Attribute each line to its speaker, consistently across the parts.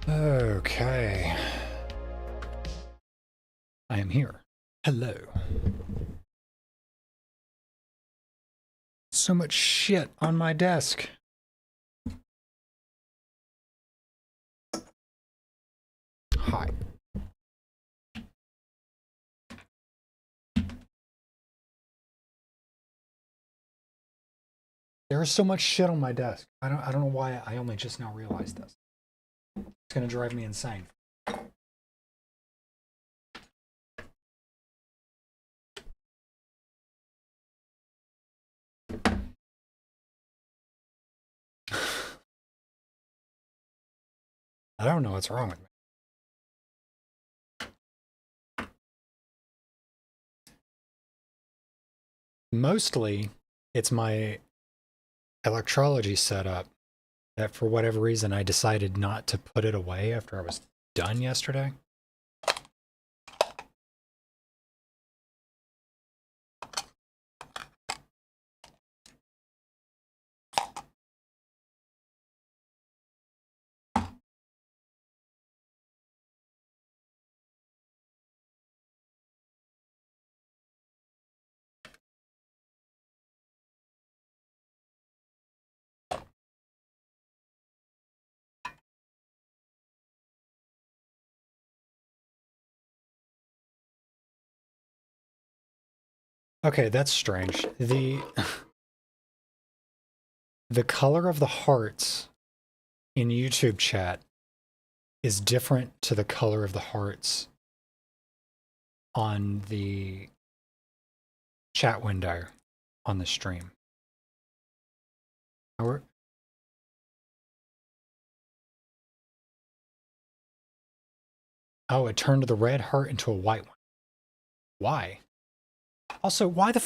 Speaker 1: Okay. I am here. Hello. So much shit on my desk. Hi. There is so much shit on my desk. I don't know why I only just now realized this. It's gonna drive me insane. I don't know what's wrong with me. Mostly, it's my electrology setup that for whatever reason I decided not to put it away after I was done yesterday. Okay, that's strange. The color of the hearts in YouTube chat is different to the color of the hearts on the chat window on the stream. Oh, it turned the red heart into a white one. Why? Also, why the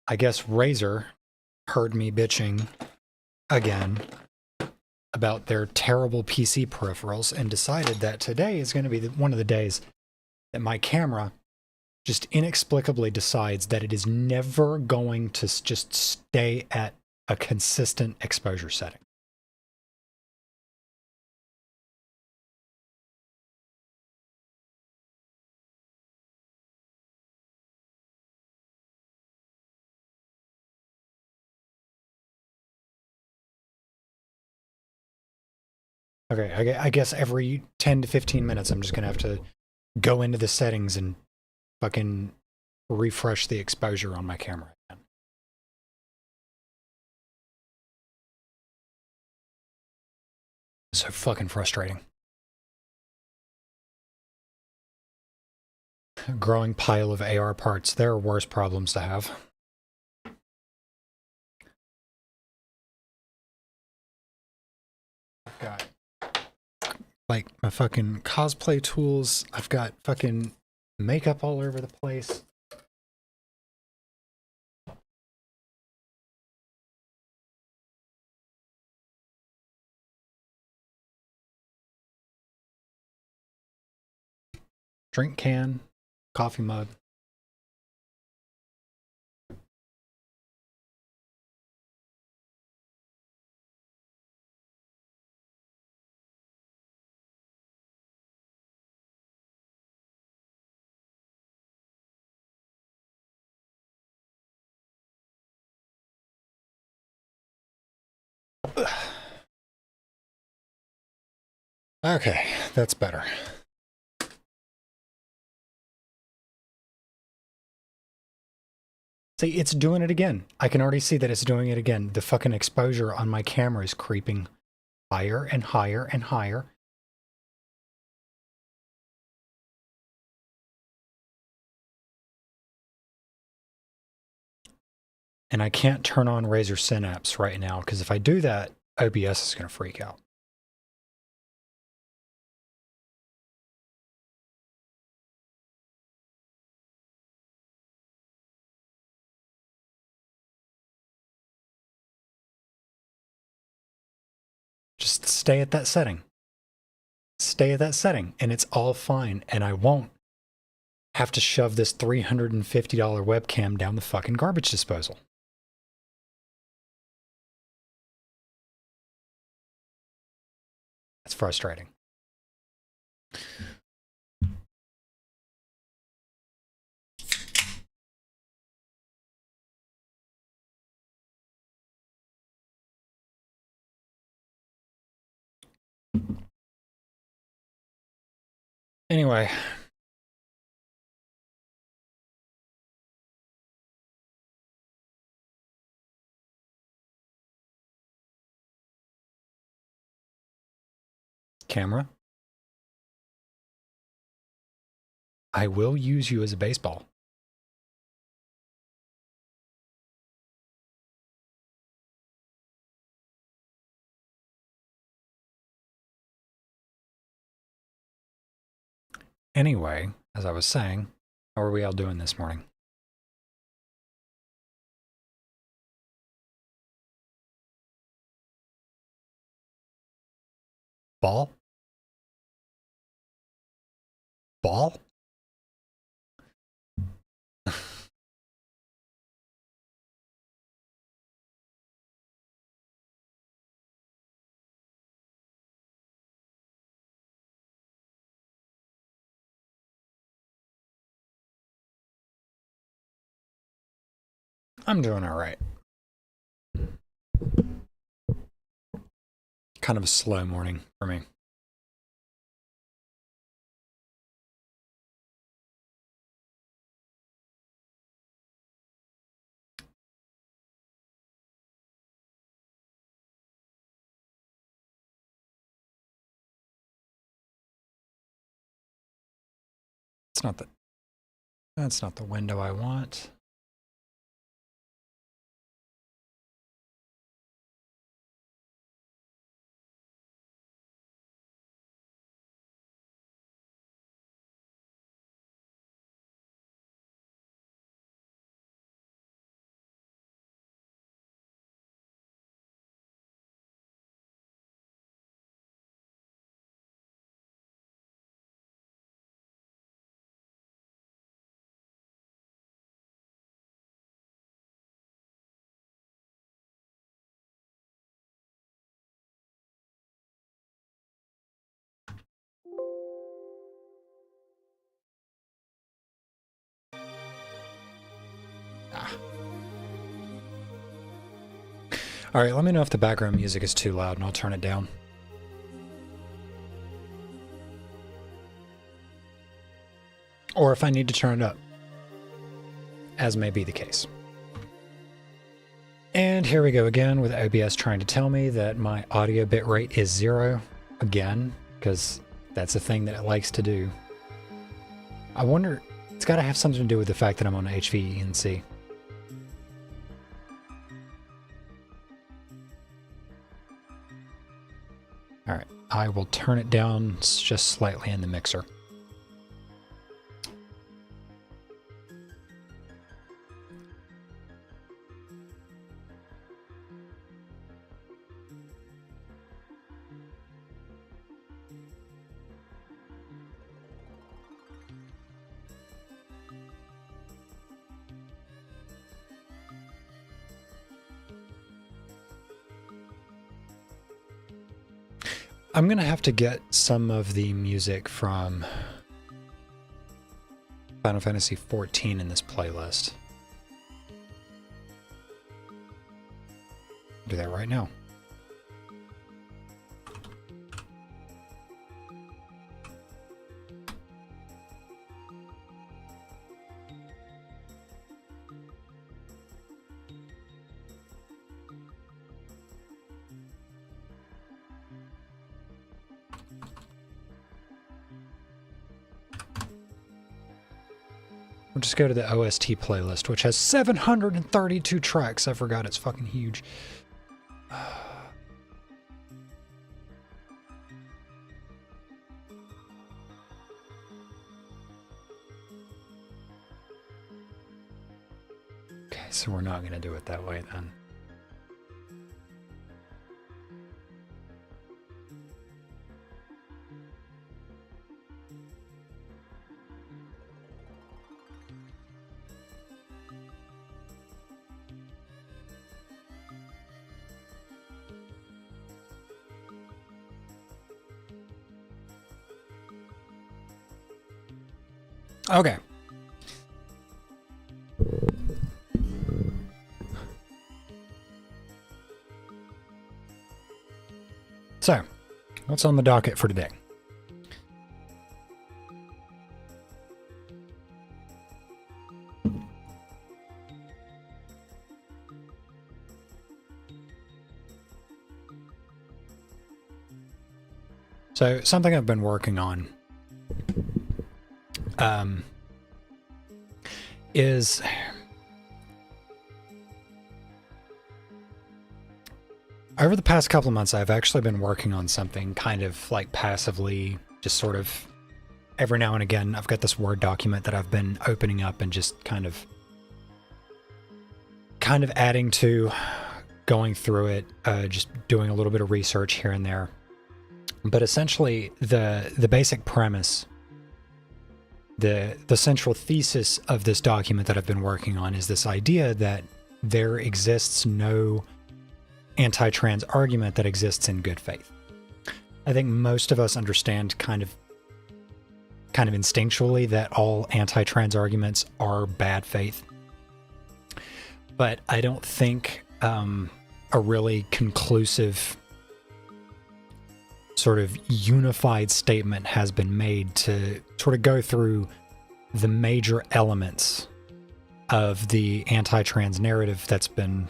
Speaker 1: I guess Razer heard me bitching again about their terrible PC peripherals and decided that today is going to be one of the days that my camera just inexplicably decides that it is never going to just stay at a consistent exposure setting. Okay, I guess every 10 to 15 minutes I'm just going to have to go into the settings and fucking refresh the exposure on my camera again. So fucking frustrating. A growing pile of AR parts. There are worse problems to have. I've got like my fucking cosplay tools. I've got fucking makeup all over the place. Drink can, coffee mug. Okay, that's better. See, it's doing it again. I can already see that it's doing it again. The fucking exposure on my camera is creeping higher and higher and higher. And I can't turn on Razer Synapse right now because if I do that, OBS is going to freak out. Just stay at that setting. Stay at that setting and it's all fine. And I won't have to shove this $350 webcam down the fucking garbage disposal. That's frustrating. Anyway. Camera. I will use you as a baseball. Anyway, as I was saying, how are we all doing this morning? Ball? Ball? I'm doing all right. Kind of a slow morning for me. That's not the window I want. All right, let me know if the background music is too loud and I'll turn it down. Or if I need to turn it up, as may be the case. And here we go again with OBS trying to tell me that my audio bitrate is 0 again, because that's a thing that it likes to do. I wonder, it's got to have something to do with the fact that I'm on HVENC. All right, I will turn it down just slightly in the mixer. I'm going to have to get some of the music from Final Fantasy XIV in this playlist. Do that right now. We'll just go to the OST playlist, which has 732 tracks. I forgot it's fucking huge. Okay, so we're not going to do it that way then. Okay. So, what's on the docket for today? So, something I've been working on is over the past couple of months, I've actually been working on something kind of like passively, just sort of every now and again. I've got this Word document that I've been opening up and just kind of adding to, going through it, just doing a little bit of research here and there. But essentially, the basic premise, the central thesis of this document that I've been working on is this idea that there exists no anti-trans argument that exists in good faith. I think most of us understand kind of instinctually that all anti-trans arguments are bad faith. But I don't think a really conclusive sort of unified statement has been made to sort of go through the major elements of the anti-trans narrative that's been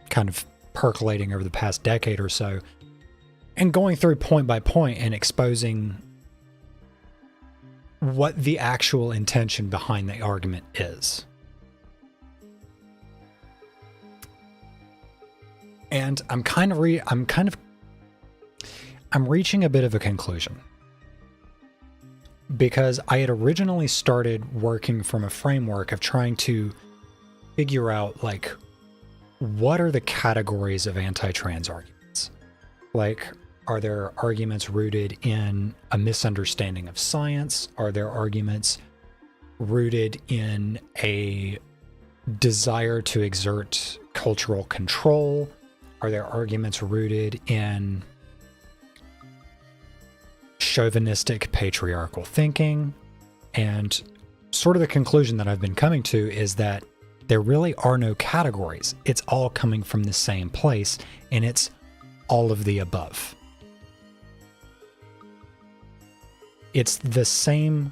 Speaker 1: kind of percolating over the past decade or so, and going through point by point and exposing what the actual intention behind the argument is. And I'm reaching a bit of a conclusion, because I had originally started working from a framework of trying to figure out, like, what are the categories of anti-trans arguments? Like, are there arguments rooted in a misunderstanding of science? Are there arguments rooted in a desire to exert cultural control? Are there arguments rooted in chauvinistic patriarchal thinking? And sort of the conclusion that I've been coming to is that there really are no categories. It's all coming from the same place, and it's all of the above. It's the same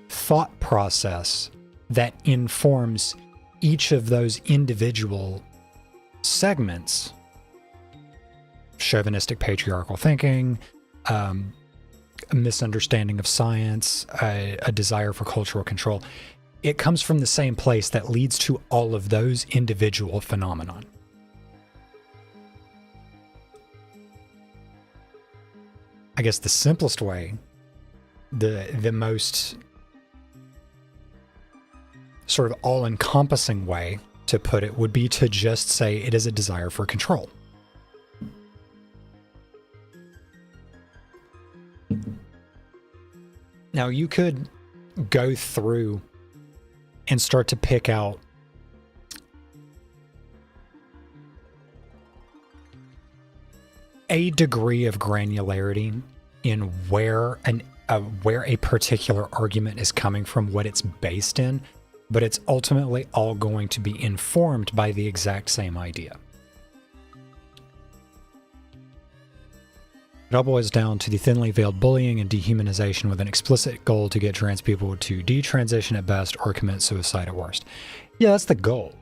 Speaker 1: thought process that informs each of those individual segments: chauvinistic patriarchal thinking, a misunderstanding of science, a desire for cultural control. It comes from the same place that leads to all of those individual phenomenon. I guess the simplest way, the most sort of all-encompassing way to put it would be to just say it is a desire for control. Now, you could go through and start to pick out a degree of granularity in where a particular argument is coming from, what it's based in, but it's ultimately all going to be informed by the exact same idea. It all boils down to the thinly veiled bullying and dehumanization with an explicit goal to get trans people to detransition at best or commit suicide at worst. Yeah, that's the goal.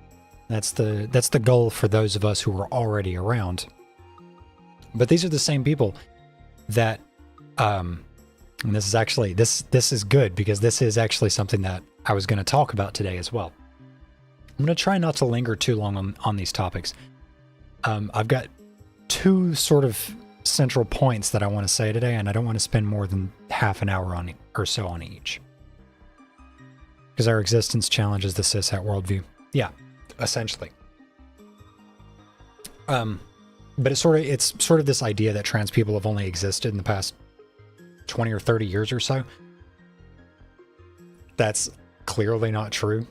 Speaker 1: That's the goal for those of us who are already around. But these are the same people that, and this is actually, this is good, because this is actually something that I was going to talk about today as well. I'm going to try not to linger too long on these topics. I've got two sort of central points that I want to say today, and I don't want to spend more than half an hour on or so on each, because our existence challenges the cishet worldview. Yeah, essentially. But it's sort of this idea that trans people have only existed in the past 20 or 30 years or so. That's clearly not true.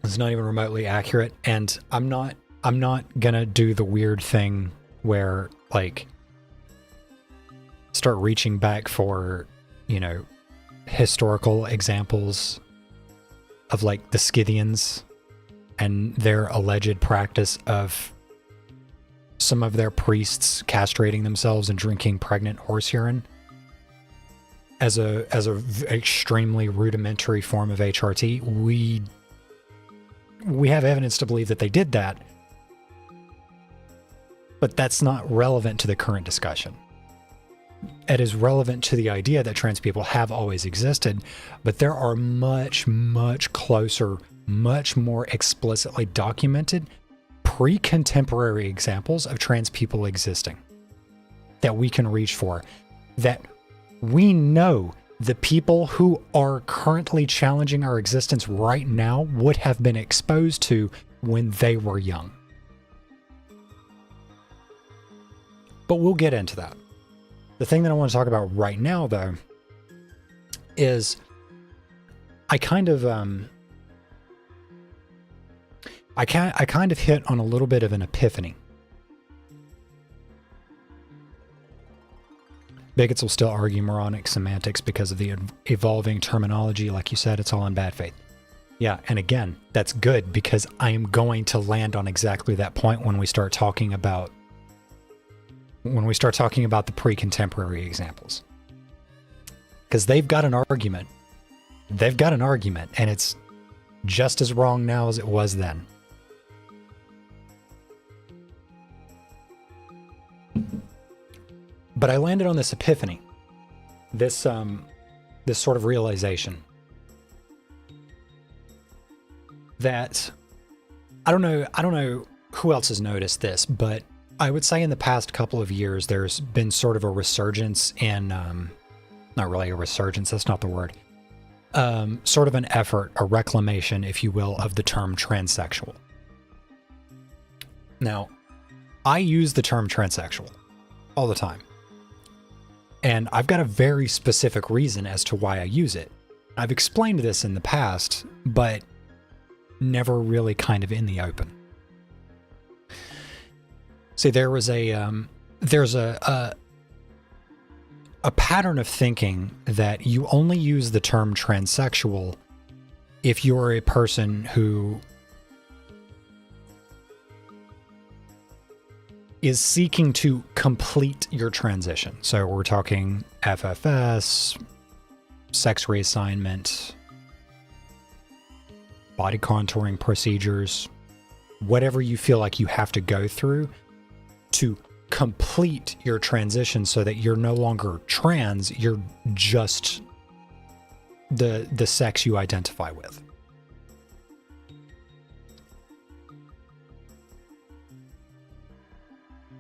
Speaker 1: It's not even remotely accurate, and I'm not gonna do the weird thing where, like, start reaching back for, historical examples of like the Scythians and their alleged practice of some of their priests castrating themselves and drinking pregnant horse urine as a extremely rudimentary form of HRT. We have evidence to believe that they did that, but that's not relevant to the current discussion. It is relevant to the idea that trans people have always existed, but there are much, much closer, much more explicitly documented pre-contemporary examples of trans people existing that we can reach for, that we know the people who are currently challenging our existence right now would have been exposed to when they were young. But we'll get into that. The thing that I want to talk about right now, though, is I kind of hit on a little bit of an epiphany. Bigots will still argue moronic semantics because of the evolving terminology. Like you said, it's all in bad faith. Yeah, and again, that's good because I am going to land on exactly that point when we start talking about the pre-contemporary examples. Because they've got an argument. They've got an argument, and it's just as wrong now as it was then. But I landed on this epiphany, this sort of realization that I don't know who else has noticed this, but I would say in the past couple of years there's been sort of a resurgence in not really a resurgence, that's not the word. Sort of an effort, a reclamation, if you will, of the term transsexual. Now, I use the term transsexual all the time. And I've got a very specific reason as to why I use it. I've explained this in the past, but never really kind of in the open. See, there's a pattern of thinking that you only use the term transsexual if you're a person who is seeking to complete your transition. So we're talking FFS, sex reassignment, body contouring procedures, whatever you feel like you have to go through to complete your transition so that you're no longer trans, you're just the sex you identify with.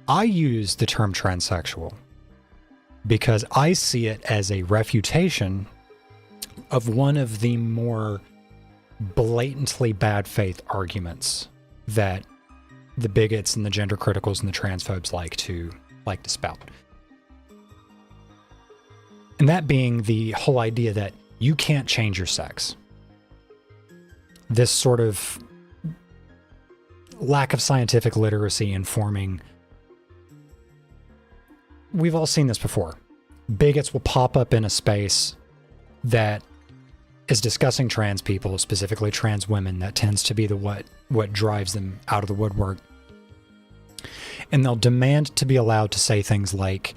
Speaker 1: I use the term transsexual because I see it as a refutation of one of the more blatantly bad faith arguments that the bigots and the gender criticals and the transphobes like to spout. And that being the whole idea that you can't change your sex. This sort of lack of scientific literacy informing. We've all seen this before. Bigots will pop up in a space that is discussing trans people, specifically trans women. That tends to be what drives them out of the woodwork. And they'll demand to be allowed to say things like,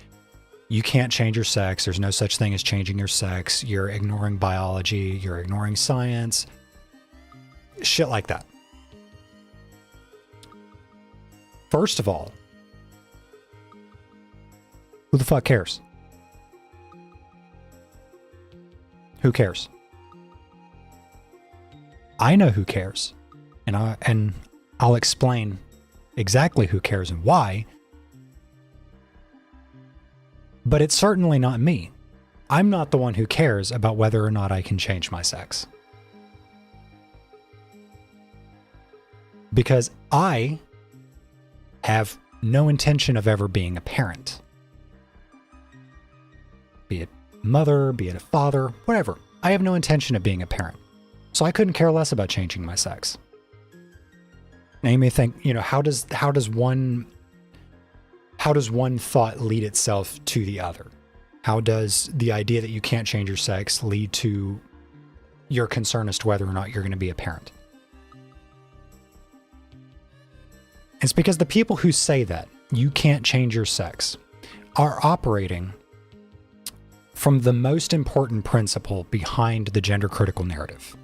Speaker 1: you can't change your sex, there's no such thing as changing your sex, you're ignoring biology, you're ignoring science, shit like that. First of all, who the fuck cares? Who cares? I know who cares, and I'll explain exactly who cares and why. But it's certainly not me. I'm not the one who cares about whether or not I can change my sex. Because I have no intention of ever being a parent. Be it mother, be it a father, whatever. I have no intention of being a parent. So I couldn't care less about changing my sex. Now you may think, how does one thought lead itself to the other? How does the idea that you can't change your sex lead to your concern as to whether or not you're going to be a parent? It's because the people who say that you can't change your sex are operating from the most important principle behind the gender critical narrative.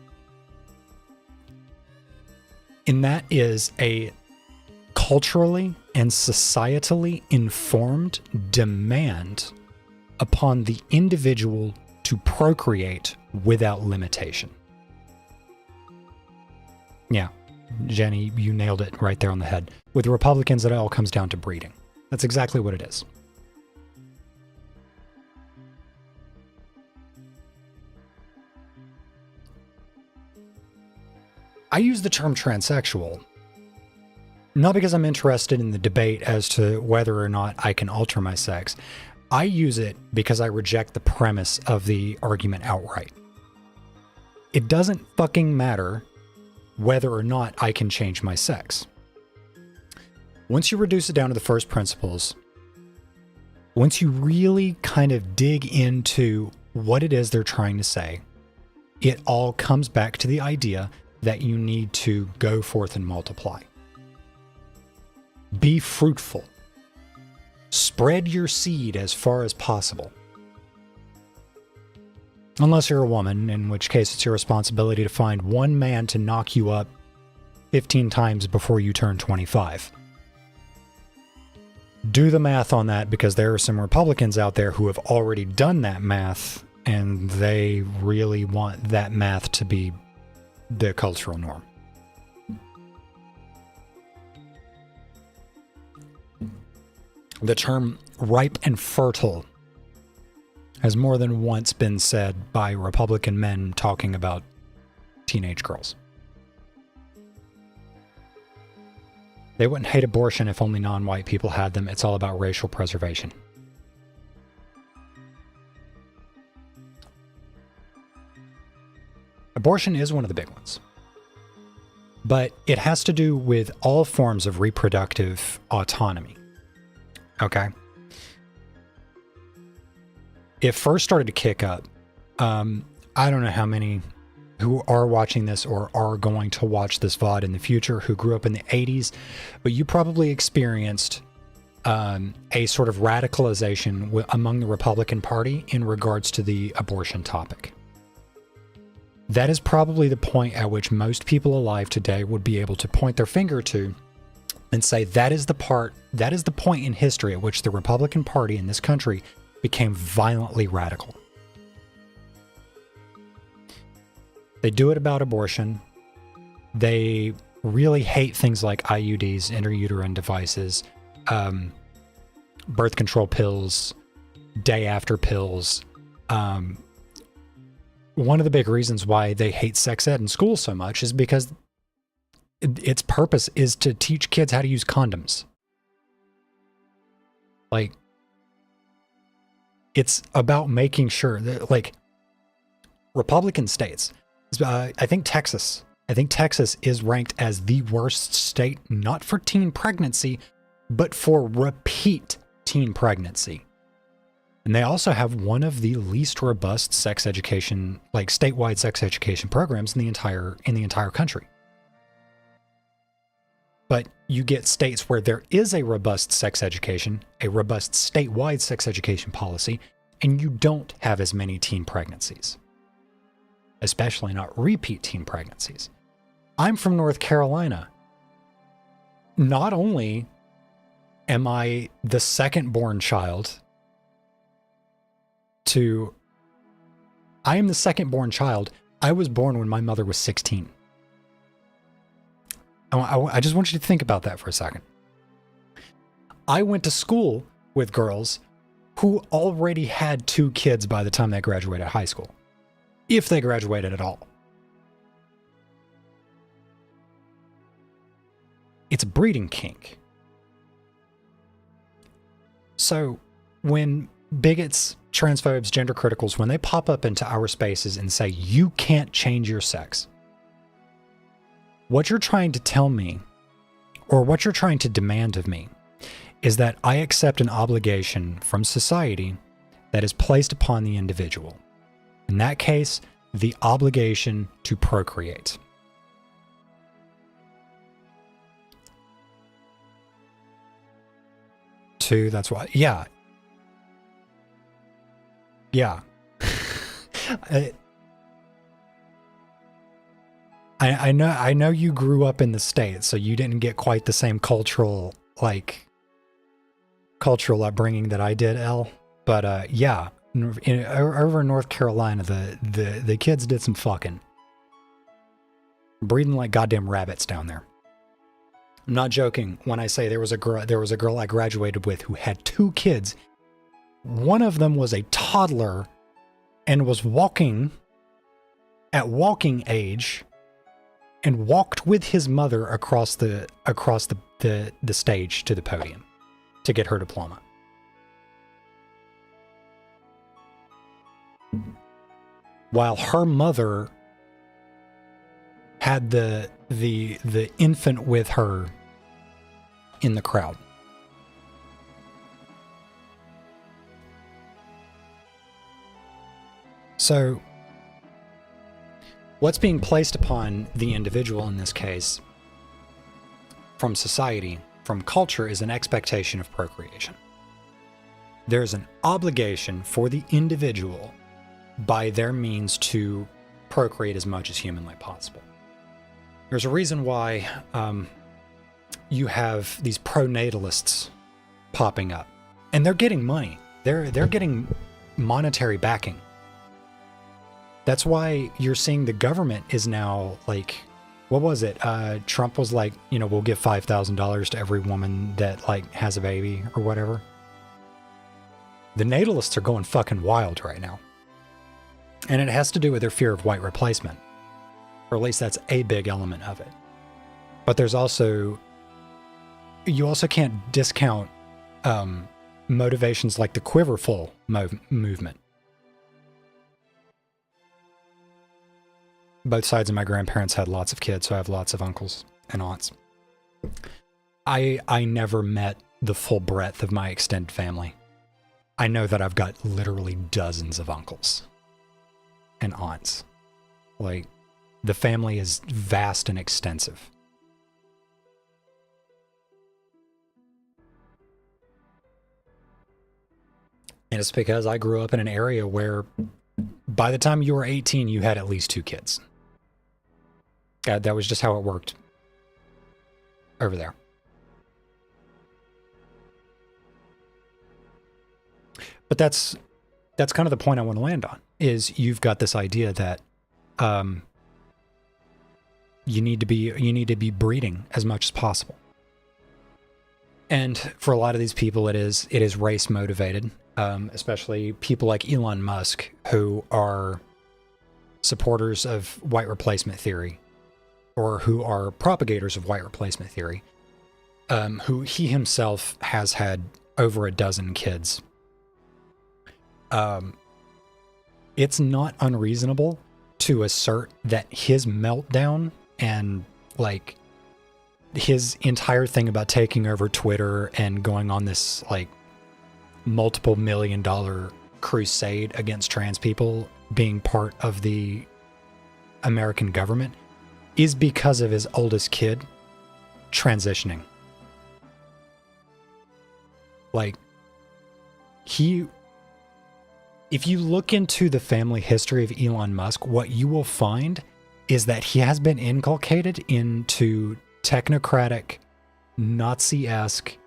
Speaker 1: And that is a culturally and societally informed demand upon the individual to procreate without limitation. Yeah, Jenny, you nailed it right there on the head. With Republicans, it all comes down to breeding. That's exactly what it is. I use the term transsexual not because I'm interested in the debate as to whether or not I can alter my sex. I use it because I reject the premise of the argument outright. It doesn't fucking matter whether or not I can change my sex. Once you reduce it down to the first principles, once you really kind of dig into what it is they're trying to say, it all comes back to the idea that you need to go forth and multiply. Be fruitful. Spread your seed as far as possible. Unless you're a woman, in which case it's your responsibility to find one man to knock you up 15 times before you turn 25. Do the math on that, because there are some Republicans out there who have already done that math, and they really want that math to be the cultural norm. The term ripe and fertile has more than once been said by Republican men talking about teenage girls. They wouldn't hate abortion if only non-white people had them. It's all about racial preservation. Abortion is one of the big ones. But it has to do with all forms of reproductive autonomy. Okay? It first started to kick up. I don't know how many who are watching this or are going to watch this VOD in the future who grew up in the 80s, but you probably experienced a sort of radicalization among the Republican Party in regards to the abortion topic. That is probably the point at which most people alive today would be able to point their finger to and say that is the point in history at which the Republican Party in this country became violently radical. They do it about abortion. They really hate things like IUDs, intrauterine devices, birth control pills, day after pills. One of the big reasons why they hate sex ed in school so much is because its purpose is to teach kids how to use condoms. Like, it's about making sure that, like, Republican states, I think Texas is ranked as the worst state, not for teen pregnancy, but for repeat teen pregnancy. And they also have one of the least robust sex education, like statewide sex education programs in the entire country. But you get states where there is a robust sex education, a robust statewide sex education policy, and you don't have as many teen pregnancies. Especially not repeat teen pregnancies. I'm from North Carolina. Not only am I the second born child I am the second born child. I was born when my mother was 16. I just want you to think about that for a second. I went to school with girls who already had 2 kids by the time they graduated high school. If they graduated at all. It's a breeding kink. So when bigots, transphobes, gender criticals, when they pop up into our spaces and say, you can't change your sex, what you're trying to tell me, or what you're trying to demand of me, is that I accept an obligation from society that is placed upon the individual. In that case, the obligation to procreate. Two, that's why. Yeah. Yeah. I know you grew up in the States, so you didn't get quite the same cultural upbringing that I did, Elle. But yeah, over in North Carolina, the kids did some fucking, breeding like goddamn rabbits down there. I'm not joking when I say there was a girl I graduated with who had 2 kids. One of them was a toddler and was walking at walking age and walked with his mother across the stage to the podium to get her diploma. While her mother had the infant with her in the crowd. So, what's being placed upon the individual in this case from society, from culture, is an expectation of procreation. There's an obligation for the individual by their means to procreate as much as humanly possible. There's a reason why you have these pronatalists popping up, and they're getting money. They're getting monetary backing. That's why you're seeing the government is now like, what was it? Trump was like, we'll give $5,000 to every woman that like has a baby or whatever. The natalists are going fucking wild right now. And it has to do with their fear of white replacement. Or at least that's a big element of it. But there's also, you also can't discount motivations like the quiverful movement. Both sides of my grandparents had lots of kids, so I have lots of uncles and aunts. I never met the full breadth of my extended family. I know that I've got literally dozens of uncles and aunts. Like, the family is vast and extensive. And it's because I grew up in an area where by the time you were 18, you had at least 2 kids. That was just how it worked over there. But that's kind of the point I want to land on, is you've got this idea that you need to be breeding as much as possible. And for a lot of these people, it is race motivated, especially people like Elon Musk, who are supporters of white replacement theory, or who are propagators of white replacement theory, who he himself has had over a dozen kids. It's not unreasonable to assert that his meltdown and like his entire thing about taking over Twitter and going on this like multiple $1 million crusade against trans people being part of the American government is because of his oldest kid transitioning. Like, if you look into the family history of Elon Musk, what you will find is that he has been inculcated into technocratic, Nazi-esque,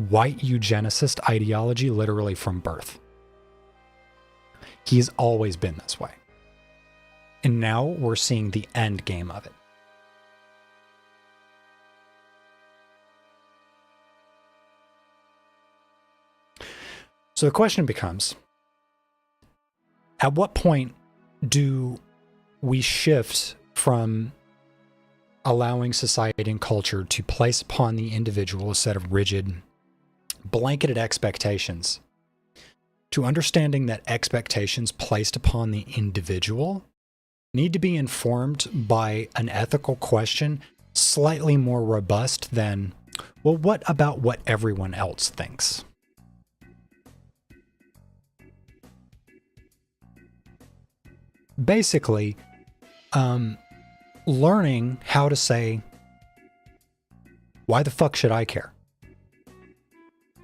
Speaker 1: white eugenicist ideology literally from birth. He's always been this way. And now we're seeing the end game of it. So the question becomes, at what point do we shift from allowing society and culture to place upon the individual a set of rigid, blanketed expectations, to understanding that expectations placed upon the individual need to be informed by an ethical question slightly more robust than, well, what about what everyone else thinks? basically learning how to say, why the fuck should I care?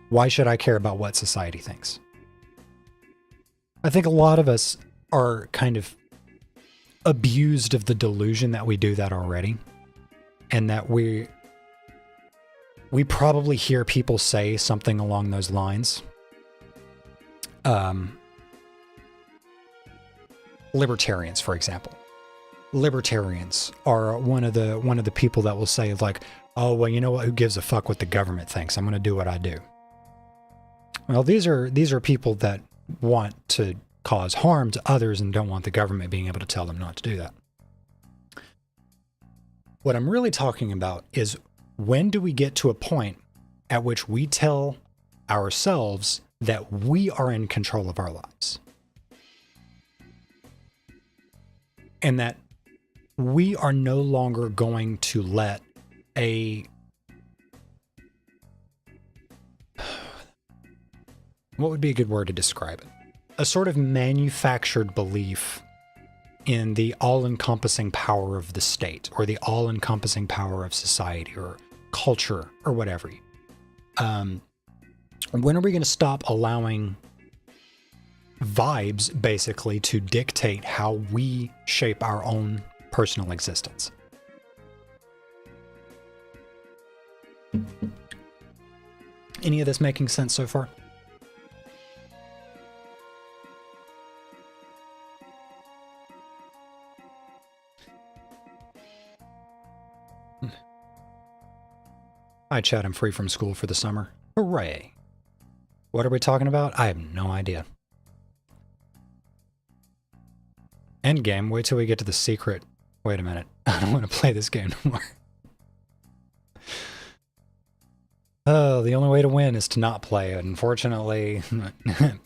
Speaker 1: Why should I care about what society thinks? I think a lot of us are kind of abused of the delusion that we do that already, and that we probably hear people say something along those lines. Libertarians, for example. Libertarians are one of the people that will say, like, oh, well, you know what? Who gives a fuck what the government thinks? I'm going to do what I do. Well, these are people that want to cause harm to others and don't want the government being able to tell them not to do that. What I'm really talking about is, when do we get to a point at which we tell ourselves that we are in control of our lives? And that we are no longer going to let what would be a good word to describe it? A sort of manufactured belief in the all-encompassing power of the state, or the all-encompassing power of society, or culture, or whatever. When are we going to stop allowing vibes, basically, to dictate how we shape our own personal existence? Any of this making sense so far? Hi, Chad. I'm free from school for the summer. Hooray. What are we talking about? I have no idea. Endgame. Wait till we get to the secret. Wait a minute. I don't want to play this game no more. Oh, the only way to win is to not play it. Unfortunately,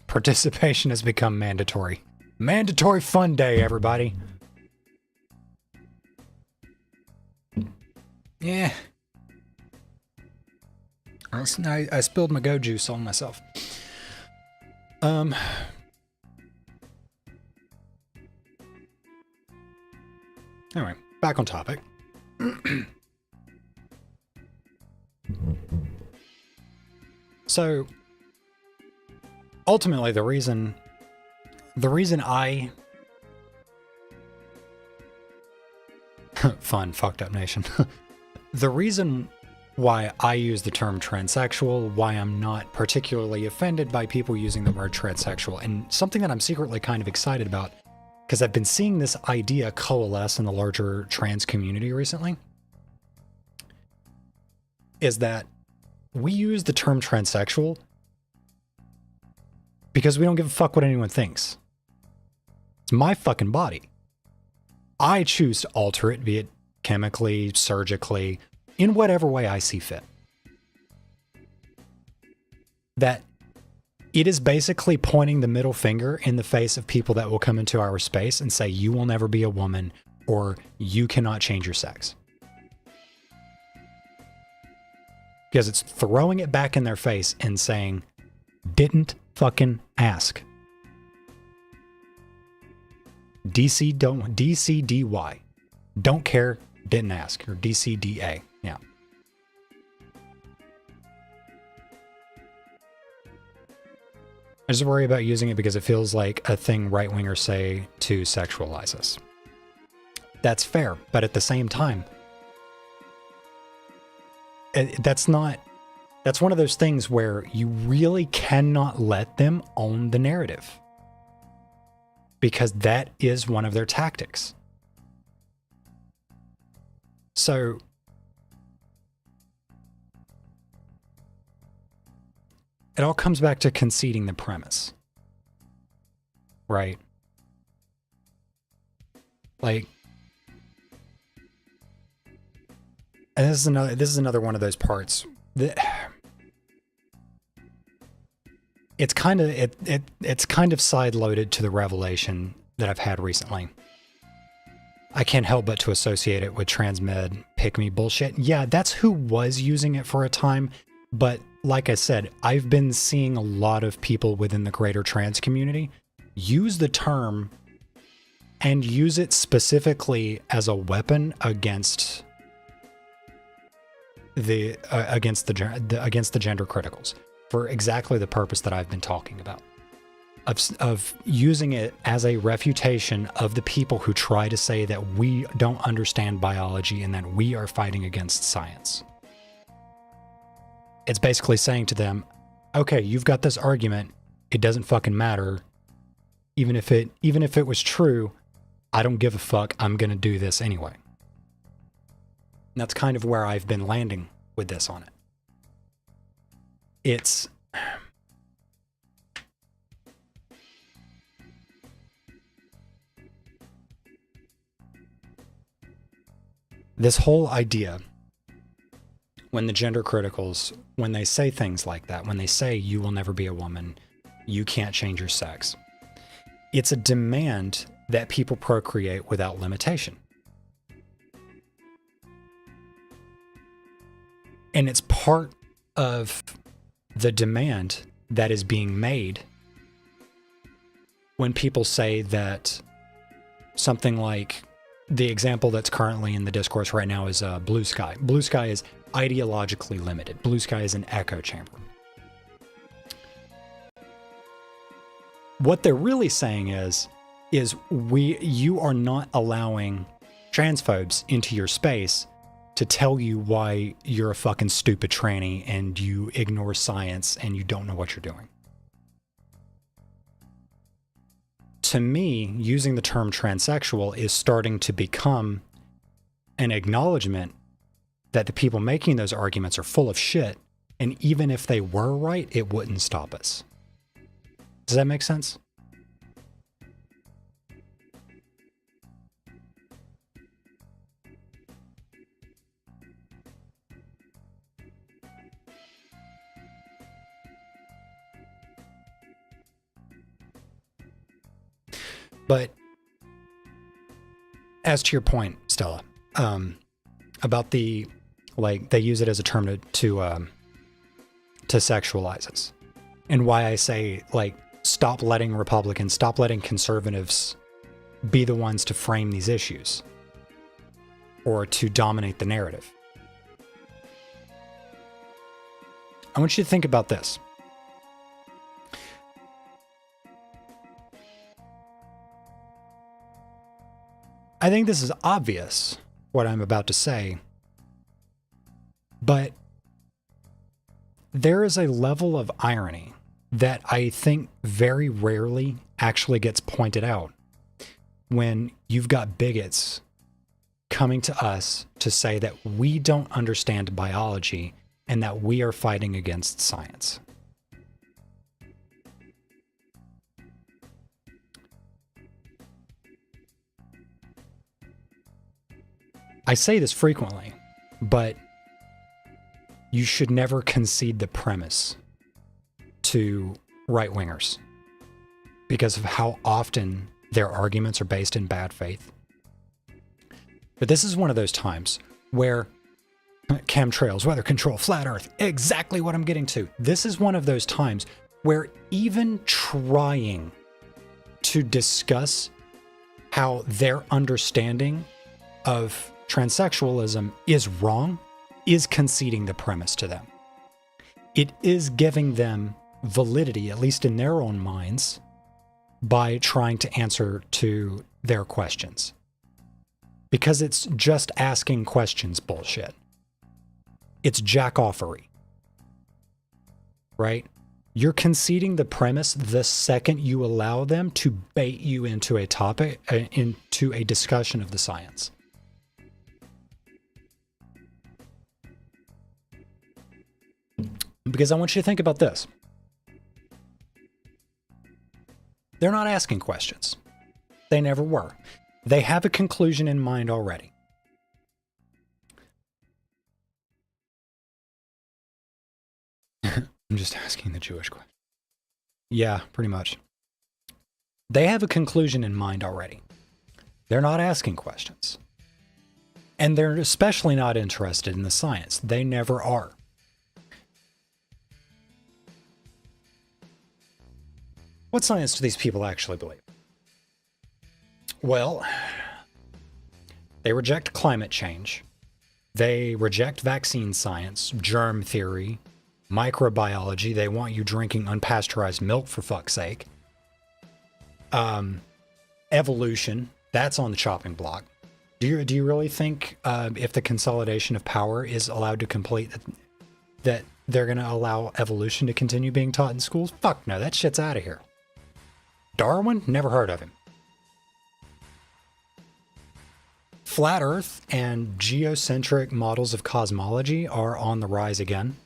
Speaker 1: participation has become mandatory. Mandatory fun day, everybody. Yeah. I spilled my go juice on myself. Anyway, back on topic. So, ultimately, the reason I fun fucked up nation. The reason why I use the term transsexual, why I'm not particularly offended by people using the word transsexual, and something that I'm secretly kind of excited about, because I've been seeing this idea coalesce in the larger trans community recently, is that we use the term transsexual because we don't give a fuck what anyone thinks. It's my fucking body. I choose to alter it, be it chemically, surgically, in whatever way I see fit. That it is basically pointing the middle finger in the face of people that will come into our space and say, you will never be a woman, or you cannot change your sex. Because it's throwing it back in their face and saying, didn't fucking ask. DCDY. Don't care, didn't ask. Or DCDA. Yeah. I just worry about using it because it feels like a thing right-wingers say to sexualize us. That's fair, but at the same time, that's one of those things where you really cannot let them own the narrative, because that is one of their tactics. So it all comes back to conceding the premise, right? Like, and this is another one of those parts that it's kind of side loaded to the revelation that I've had recently. I can't help but to associate it with transmed pick-me bullshit. Yeah, that's who was using it for a time, but like I said, I've been seeing a lot of people within the greater trans community use the term and use it specifically as a weapon against the gender criticals for exactly the purpose that I've been talking about, of using it as a refutation of the people who try to say that we don't understand biology and that we are fighting against science. It's basically saying to them, okay, you've got this argument, it doesn't fucking matter. Even if it was true, I don't give a fuck, I'm gonna do this anyway. And that's kind of where I've been landing with this on it. It's this whole idea, when the gender criticals, when they say things like that, when they say you will never be a woman, you can't change your sex, it's a demand that people procreate without limitation. And it's part of the demand that is being made when people say that something like the example that's currently in the discourse right now is blue sky. Blue sky is ideologically limited. Blue sky is an echo chamber. What they're really saying is you are not allowing transphobes into your space to tell you why you're a fucking stupid tranny and you ignore science and you don't know what you're doing. To me, using the term transsexual is starting to become an acknowledgement that the people making those arguments are full of shit, and even if they were right, it wouldn't stop us. Does that make sense? But as to your point, Stella, about the, like, they use it as a term to sexualize us, and why I say, like, stop letting Republicans, stop letting conservatives be the ones to frame these issues or to dominate the narrative. I want you to think about this. I think this is obvious, what I'm about to say, but there is a level of irony that I think very rarely actually gets pointed out when you've got bigots coming to us to say that we don't understand biology and that we are fighting against science. I say this frequently, but you should never concede the premise to right-wingers because of how often their arguments are based in bad faith. But this is one of those times where chemtrails, weather control, flat earth, exactly what I'm getting to. This is one of those times where even trying to discuss how their understanding of transsexualism is wrong is conceding the premise to them. It is giving them validity, at least in their own minds, by trying to answer to their questions. Because it's just asking questions bullshit. It's jack-offery. Right? You're conceding the premise the second you allow them to bait you into a topic, into a discussion of the science. Because I want you to think about this. They're not asking questions. They never were. They have a conclusion in mind already. I'm just asking the Jewish question. Yeah, pretty much. They have a conclusion in mind already. They're not asking questions. And they're especially not interested in the science. They never are. What science do these people actually believe? Well, they reject climate change. They reject vaccine science, germ theory, microbiology. They want you drinking unpasteurized milk, for fuck's sake. Evolution, that's on the chopping block. Do you really think if the consolidation of power is allowed to complete, that they're going to allow evolution to continue being taught in schools? Fuck no, that shit's out of here. Darwin? Never heard of him. Flat Earth and geocentric models of cosmology are on the rise again.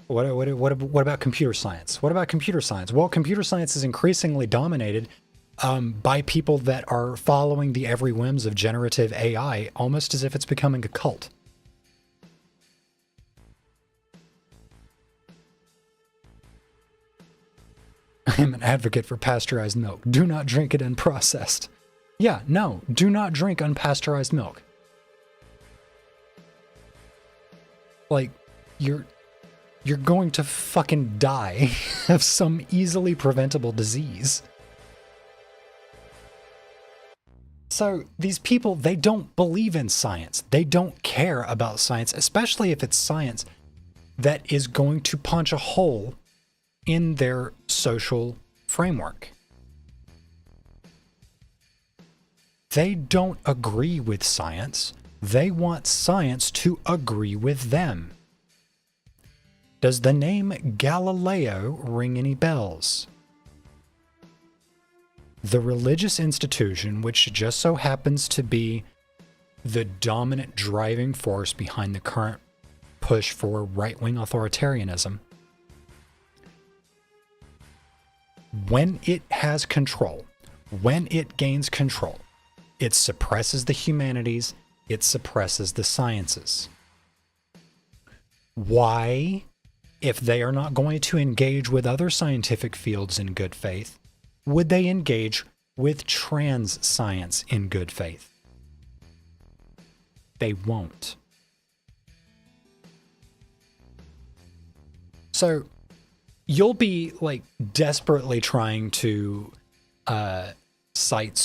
Speaker 1: What about computer science? What about computer science? Well, computer science is increasingly dominated by people that are following the every whims of generative AI, almost as if it's becoming a cult. I am an advocate for pasteurized milk. Do not drink it unprocessed. Yeah, no, do not drink unpasteurized milk. Like, you're going to fucking die of some easily preventable disease. So these people, they don't believe in science. They don't care about science, especially if it's science that is going to punch a hole in their social framework. They don't agree with science. They want science to agree with them. Does the name Galileo ring any bells? The religious institution, which just so happens to be the dominant driving force behind the current push for right-wing authoritarianism, when it has control, when it gains control, it suppresses the humanities, it suppresses the sciences. Why, if they are not going to engage with other scientific fields in good faith, would they engage with trans science in good faith? They won't. So you'll be like desperately trying to cite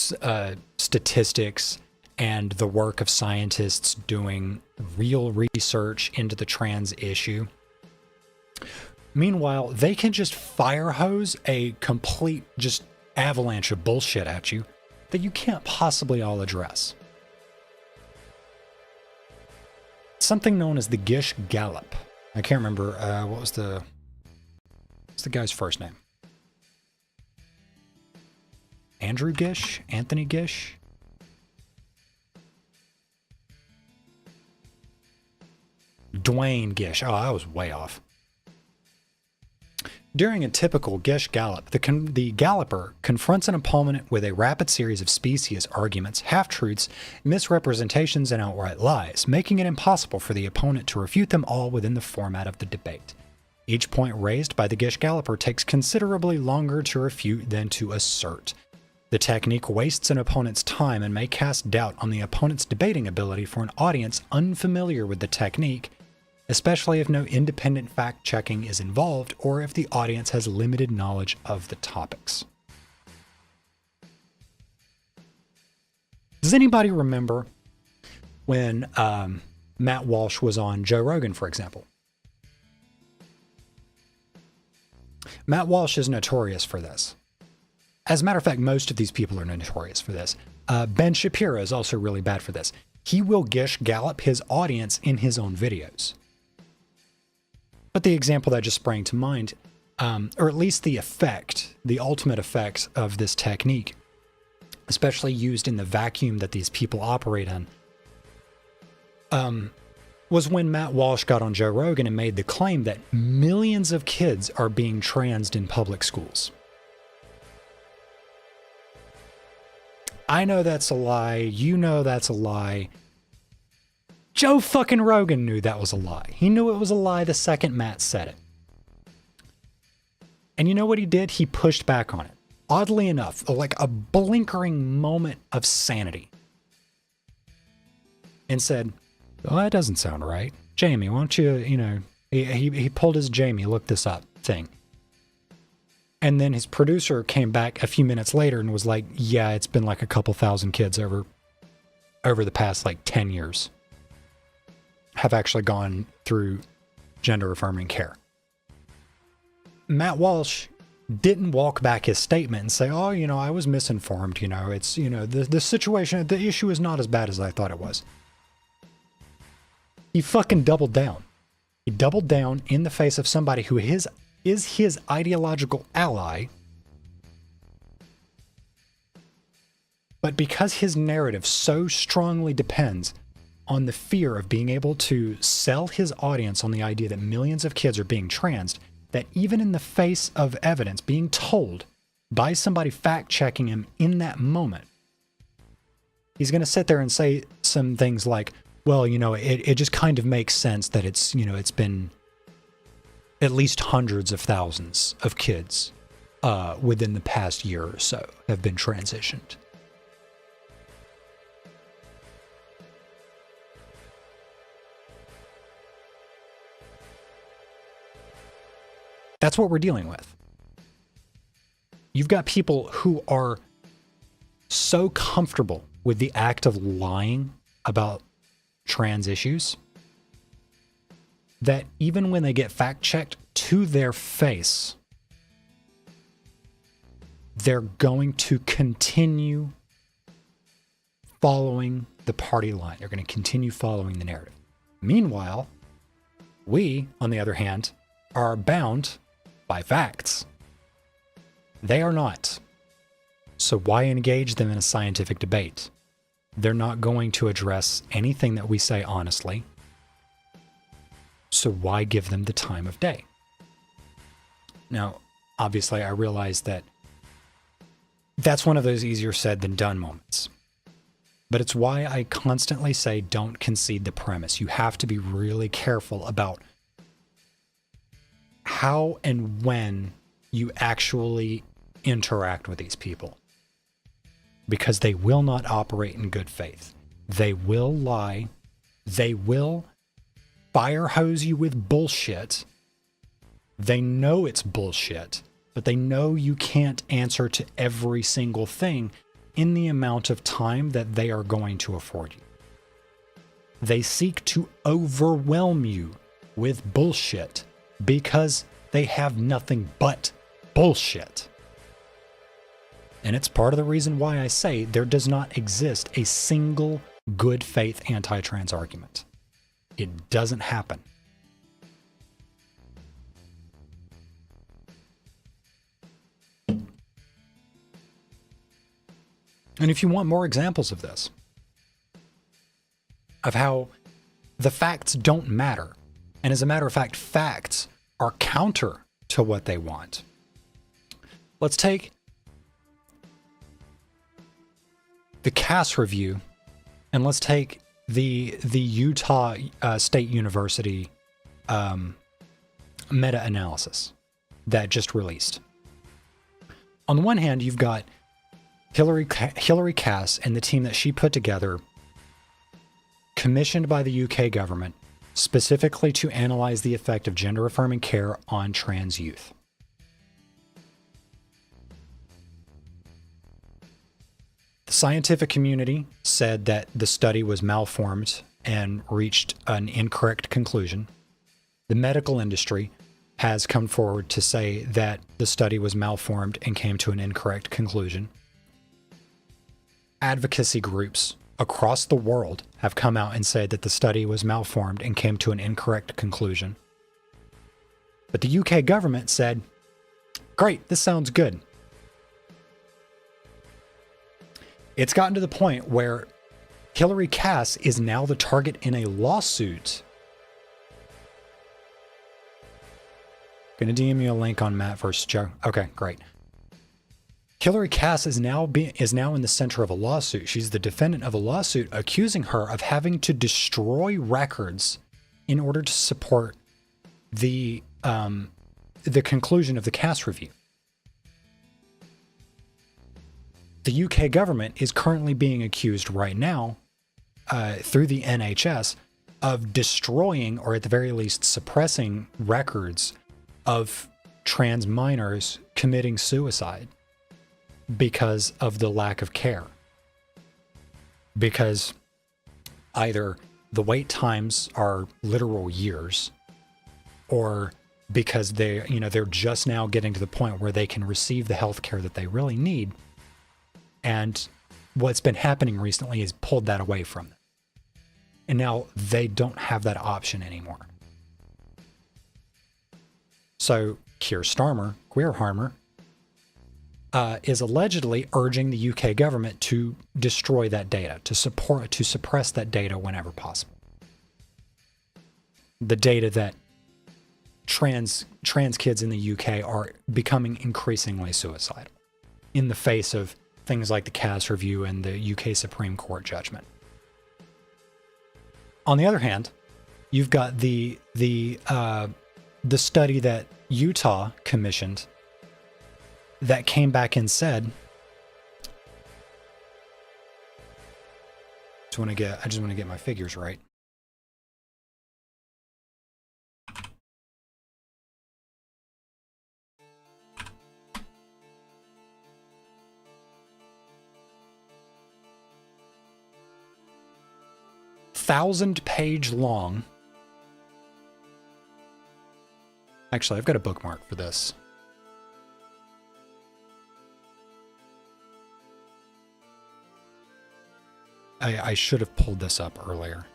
Speaker 1: statistics and the work of scientists doing real research into the trans issue. Meanwhile, they can just fire hose a complete just avalanche of bullshit at you that you can't possibly all address. Something known as the Gish Gallop. I can't remember what's the guy's first name? Andrew Gish? Anthony Gish? Dwayne Gish. Oh, I was way off. During a typical Gish Gallop, the galloper confronts an opponent with a rapid series of specious arguments, half-truths, misrepresentations, and outright lies, making it impossible for the opponent to refute them all within the format of the debate. Each point raised by the Gish Galloper takes considerably longer to refute than to assert. The technique wastes an opponent's time and may cast doubt on the opponent's debating ability for an audience unfamiliar with the technique, especially if no independent fact-checking is involved or if the audience has limited knowledge of the topics. Does anybody remember when Matt Walsh was on Joe Rogan, for example? Matt Walsh is notorious for this. As a matter of fact, most of these people are notorious for this. Ben Shapiro is also really bad for this. He will Gish Gallop his audience in his own videos. But the example that just sprang to mind, or at least the effect, the ultimate effect of this technique, especially used in the vacuum that these people operate in, was when Matt Walsh got on Joe Rogan and made the claim that millions of kids are being transed in public schools. I know that's a lie. You know that's a lie. Joe fucking Rogan knew that was a lie. He knew it was a lie the second Matt said it. And you know what he did? He pushed back on it. Oddly enough, like a blinkering moment of sanity. And said, "Oh, that doesn't sound right. Jamie, why don't you, he pulled his Jamie, look this up. thing. And then his producer came back a few minutes later and was like, yeah, it's been like a couple thousand kids over the past like 10 years have actually gone through gender affirming care. Matt Walsh didn't walk back his statement and say, oh, I was misinformed. It's, the situation, the issue is not as bad as I thought it was. He fucking doubled down. He doubled down in the face of somebody who is his ideological ally. But because his narrative so strongly depends on the fear of being able to sell his audience on the idea that millions of kids are being transed, that even in the face of evidence being told by somebody fact-checking him in that moment, he's going to sit there and say some things like, well, it just kind of makes sense that it's, it's been at least hundreds of thousands of kids within the past year or so have been transitioned. That's what we're dealing with. You've got people who are so comfortable with the act of lying about trans issues that even when they get fact-checked to their face, they're going to continue following the party line. They're going to continue following the narrative. Meanwhile, we, on the other hand, are bound by facts. They are not. So why engage them in a scientific debate? They're not going to address anything that we say honestly. So why give them the time of day? Now, obviously, I realize that that's one of those easier said than done moments. But it's why I constantly say don't concede the premise. You have to be really careful about how and when you actually interact with these people. Because they will not operate in good faith. They will lie. They will fire hose you with bullshit. They know it's bullshit, but they know you can't answer to every single thing in the amount of time that they are going to afford you. They seek to overwhelm you with bullshit because they have nothing but bullshit. And it's part of the reason why I say there does not exist a single good faith anti-trans argument. It doesn't happen. And if you want more examples of this, of how the facts don't matter, and as a matter of fact, facts are counter to what they want. Let's take the Cass review, and let's take the Utah State University meta-analysis that just released. On the one hand, you've got Hillary Cass and the team that she put together, commissioned by the UK government, specifically to analyze the effect of gender-affirming care on trans youth. The scientific community said that the study was malformed and reached an incorrect conclusion. The medical industry has come forward to say that the study was malformed and came to an incorrect conclusion. Advocacy groups across the world have come out and said that the study was malformed and came to an incorrect conclusion. But the UK government said, great, this sounds good. It's gotten to the point where Hillary Cass is now the target in a lawsuit. Gonna DM you a link on Matt versus Joe. Okay, great. Hillary Cass is now in the center of a lawsuit. She's the defendant of a lawsuit accusing her of having to destroy records in order to support the conclusion of the Cass review. The UK government is currently being accused right now through the NHS of destroying, or at the very least suppressing, records of trans minors committing suicide because of the lack of care. Because either the wait times are literal years, or because they're just now getting to the point where they can receive the health care that they really need. And what's been happening recently has pulled that away from them. And now they don't have that option anymore. So Keir Starmer, Queer Harmer, is allegedly urging the UK government to destroy that data, to suppress that data whenever possible. The data that trans kids in the UK are becoming increasingly suicidal in the face of things like the Cass Review and the UK Supreme Court judgment. On the other hand, you've got the study that Utah commissioned that came back and said, I just want to get my figures right. Thousand-page long. Actually, I've got a bookmark for this. I should have pulled this up earlier.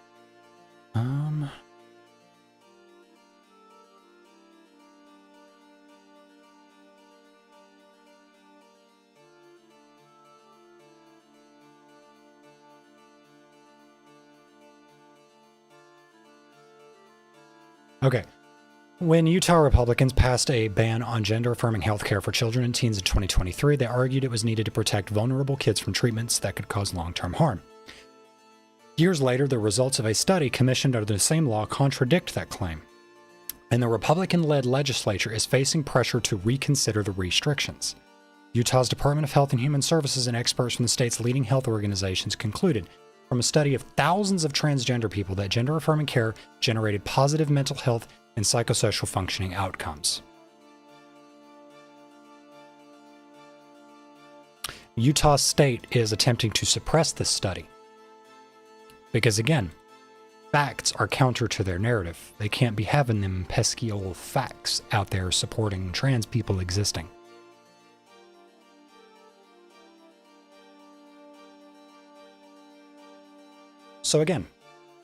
Speaker 1: Okay. When Utah Republicans passed a ban on gender-affirming health care for children and teens in 2023, they argued it was needed to protect vulnerable kids from treatments that could cause long-term harm. Years later, the results of a study commissioned under the same law contradict that claim, and the Republican-led legislature is facing pressure to reconsider the restrictions. Utah's Department of Health and Human Services and experts from the state's leading health organizations concluded from a study of thousands of transgender people that gender-affirming care generated positive mental health and psychosocial functioning outcomes. Utah State is attempting to suppress this study because, again, facts are counter to their narrative. They can't be having them pesky old facts out there supporting trans people existing. So again,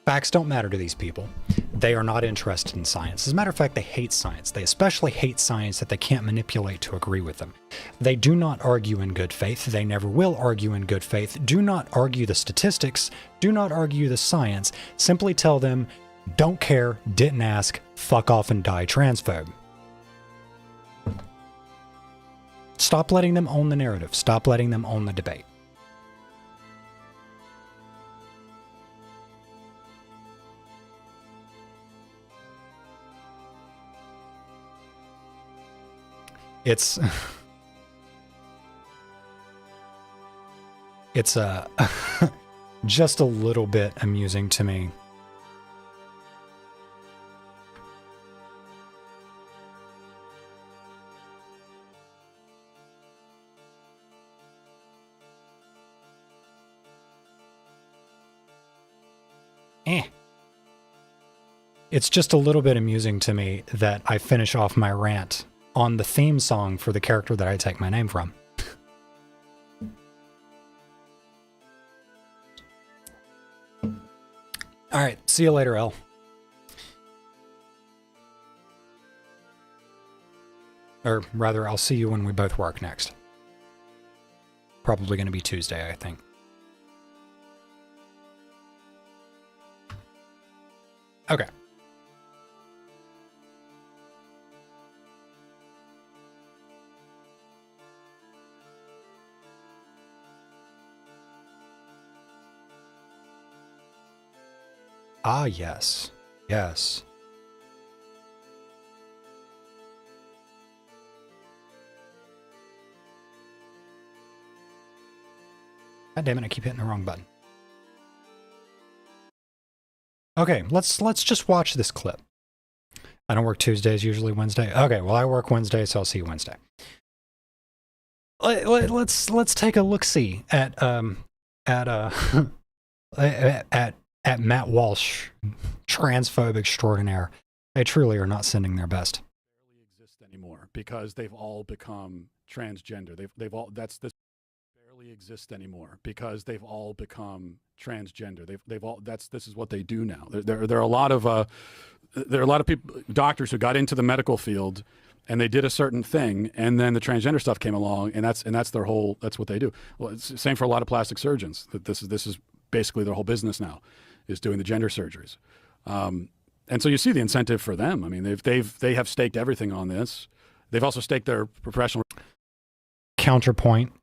Speaker 1: facts don't matter to these people. They are not interested in science. As a matter of fact, they hate science. They especially hate science that they can't manipulate to agree with them. They do not argue in good faith. They never will argue in good faith. Do not argue the statistics. Do not argue the science. Simply tell them, don't care, didn't ask, fuck off and die, transphobe. Stop letting them own the narrative. Stop letting them own the debate. It's just a little bit amusing to me. It's just a little bit amusing to me that I finish off my rant on the theme song for the character that I take my name from. All right, see you later, Elle. Or rather, I'll see you when we both work next. Probably going to be Tuesday, I think. Okay. Ah, yes. Yes. God damn it, I keep hitting the wrong button. Okay, let's just watch this clip. I don't work Tuesdays, usually Wednesday. Okay, well, I work Wednesday, so I'll see you Wednesday. Let's take a look-see at at Matt Walsh, transphobe extraordinaire. They truly are not sending their best.
Speaker 2: Barely exist anymore because they've all become transgender. They've all barely exist anymore because they've all become transgender. This is what they do now. There are a lot of people, doctors who got into the medical field and they did a certain thing, and then the transgender stuff came along, and that's what they do. Well, it's the same for a lot of plastic surgeons. That this is basically their whole business now, is doing the gender surgeries. And so you see the incentive for them. I mean, they have staked everything on this. They've also staked their professional.
Speaker 1: Counterpoint.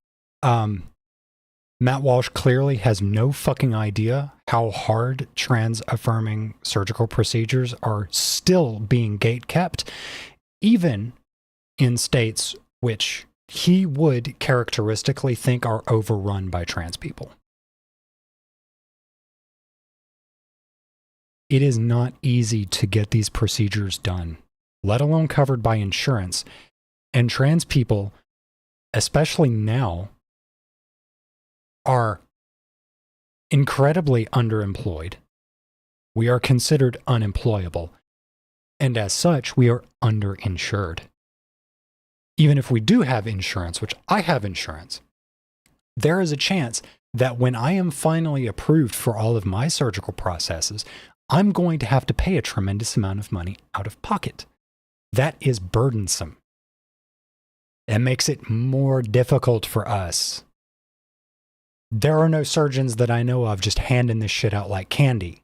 Speaker 1: Matt Walsh clearly has no fucking idea how hard trans-affirming surgical procedures are still being gate-kept, even in states which he would characteristically think are overrun by trans people. It is not easy to get these procedures done, let alone covered by insurance. And trans people, especially now, are incredibly underemployed. We are considered unemployable. And as such, we are underinsured. Even if we do have insurance, which I have insurance, there is a chance that when I am finally approved for all of my surgical processes, I'm going to have to pay a tremendous amount of money out of pocket. That is burdensome. It makes it more difficult for us. There are no surgeons that I know of just handing this shit out like candy.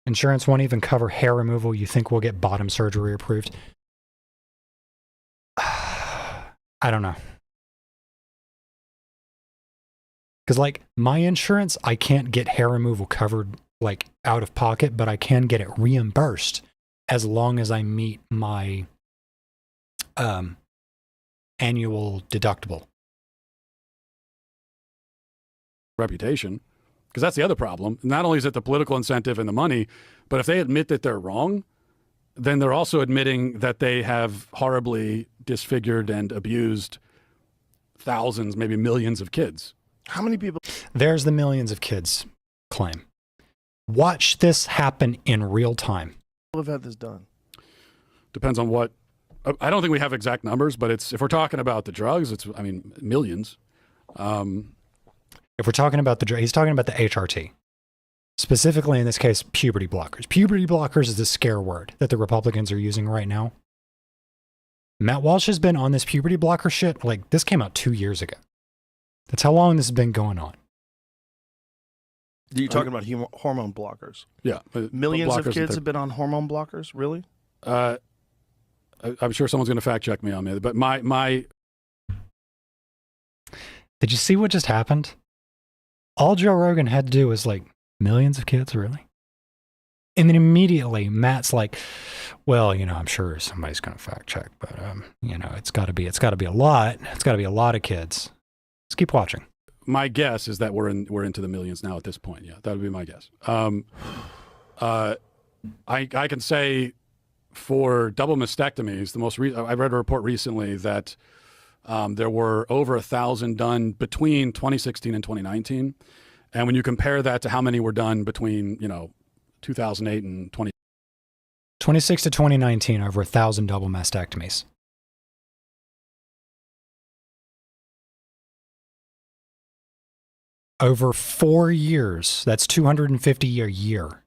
Speaker 1: Insurance won't even cover hair removal. You think we'll get bottom surgery approved? I don't know. Because, like, my insurance, I can't get hair removal covered, like, out of pocket, but I can get it reimbursed as long as I meet my annual deductible.
Speaker 2: Reputation. Because that's the other problem. Not only is it the political incentive and the money, but if they admit that they're wrong, then they're also admitting that they have horribly disfigured and abused thousands, maybe millions of kids.
Speaker 3: How many people?
Speaker 1: There's the millions of kids claim. Watch this happen in real time.
Speaker 3: Have had this done?
Speaker 2: Depends on what. I don't think we have exact numbers, but if we're talking about the drugs, I mean, millions.
Speaker 1: If we're talking about he's talking about the HRT. Specifically, in this case, puberty blockers. Puberty blockers is the scare word that the Republicans are using right now. Matt Walsh has been on this puberty blocker shit, like, this came out 2 years ago. That's how long this has been going on.
Speaker 3: You're talking about hormone blockers?
Speaker 2: Yeah.
Speaker 3: Millions of kids have been on hormone blockers? Really?
Speaker 2: I'm sure someone's going to fact check me on it, but my...
Speaker 1: Did you see what just happened? All Joe Rogan had to do was like, millions of kids, really? And then immediately Matt's like, well, you know, I'm sure somebody's going to fact check, but you know, it's got to be a lot. It's got to be a lot of kids. Let's keep watching.
Speaker 2: My guess is that we're into the millions now at this point. Yeah, that would be my guess. I can say for double mastectomies, I read a report recently that there were over 1,000 done between 2016 and 2019. And when you compare that to how many were done between, 2008 and
Speaker 1: 26 to 2019, over 1,000 double mastectomies. Over 4 years, that's 250 a year.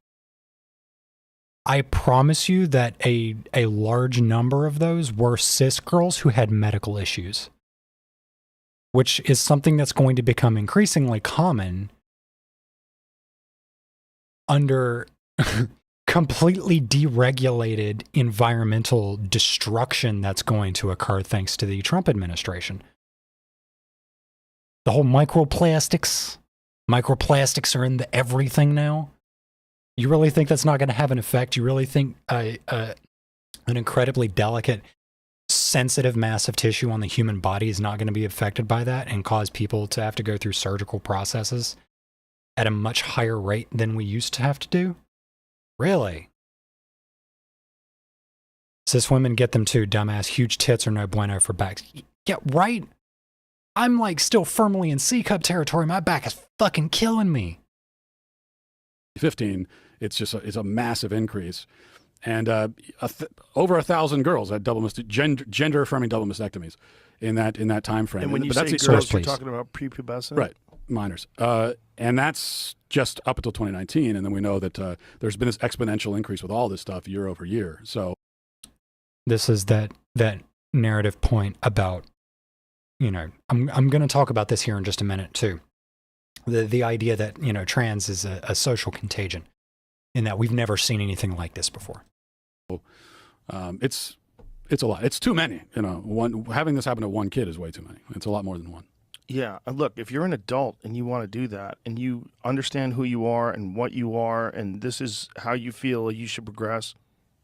Speaker 1: I promise you that a large number of those were cis girls who had medical issues, which is something that's going to become increasingly common under completely deregulated environmental destruction that's going to occur thanks to the Trump administration. The whole microplastics are in everything now. You really think that's not going to have an effect? You really think an incredibly delicate, sensitive mass of tissue on the human body is not going to be affected by that and cause people to have to go through surgical processes at a much higher rate than we used to have to do? Really? Cis women get them too, dumbass. Huge tits are no bueno for backs. Yeah, right? I'm like still firmly in C cup territory. My back is fucking killing me.
Speaker 2: 15, it's a massive increase. And over 1,000 girls had gender affirming double mastectomies in that time frame.
Speaker 3: And when you
Speaker 2: but
Speaker 3: say
Speaker 2: that's
Speaker 3: girls,
Speaker 1: please.
Speaker 3: you're talking about prepubescent?
Speaker 2: Right, minors. And that's just up until 2019. And then we know that there's been this exponential increase with all this stuff year over year. So
Speaker 1: this is that narrative point about, you know, I'm going to talk about this here in just a minute too. The idea that, you know, trans is a social contagion, in that we've never seen anything like this before.
Speaker 2: it's a lot. It's too many. You know, having this happen to one kid is way too many. It's a lot more than one.
Speaker 3: Yeah. And look, if you're an adult and you want to do that and you understand who you are and what you are and this is how you feel you should progress,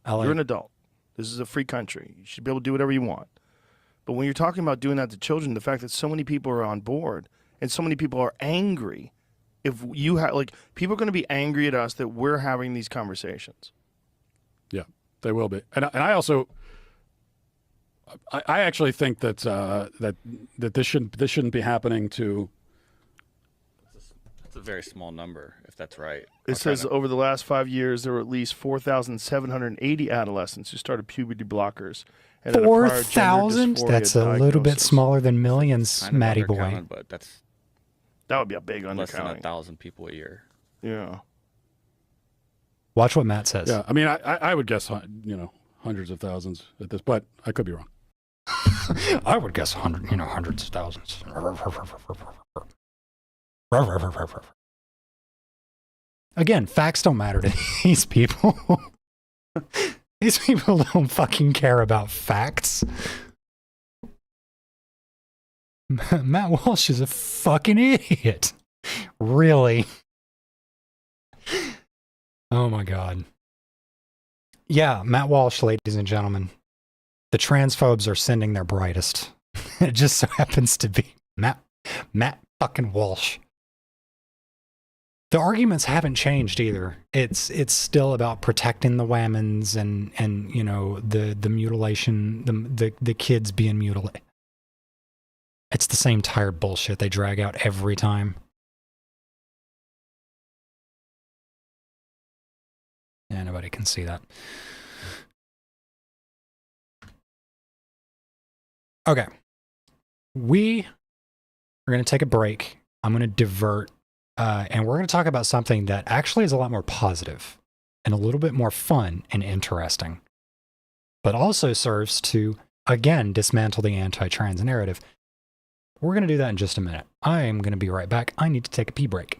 Speaker 3: you're an adult. This is a free country. You should be able to do whatever you want. But when you're talking about doing that to children, the fact that so many people are on board and so many people are angry, if you have, like, people are going to be angry at us that we're having these conversations.
Speaker 2: Yeah, they will be. And I also, I actually think that that this shouldn't be happening to.
Speaker 4: It's a very small number, if that's right.
Speaker 3: It says over the last 5 years, there were at least 4,780 adolescents who started puberty blockers.
Speaker 1: 4,000? That's a little bit smaller than millions,
Speaker 4: kind of
Speaker 1: Matty boy.
Speaker 4: undercounted, but that's
Speaker 3: That would be a big
Speaker 4: less than
Speaker 3: undercounting.
Speaker 4: 1,000 people a year.
Speaker 3: Yeah.
Speaker 1: Watch what Matt says.
Speaker 2: Yeah, I mean, I would guess, you know, hundreds of thousands at this, but I could be wrong.
Speaker 1: I would guess hundreds of thousands. Again, facts don't matter to these people. These people don't fucking care about facts. Matt Walsh is a fucking idiot. Really? Oh my God. Yeah, Matt Walsh, ladies and gentlemen. The transphobes are sending their brightest. It just so happens to be Matt fucking Walsh. The arguments haven't changed either. It's still about protecting the whammons and you know the mutilation, the kids being mutilated. It's the same tired bullshit they drag out every time. Yeah, nobody can see that. Okay. We are going to take a break. I'm going to divert, and we're going to talk about something that actually is a lot more positive and a little bit more fun and interesting, but also serves to, again, dismantle the anti-trans narrative. We're going to do that in just a minute. I am going to be right back. I need to take a pee break.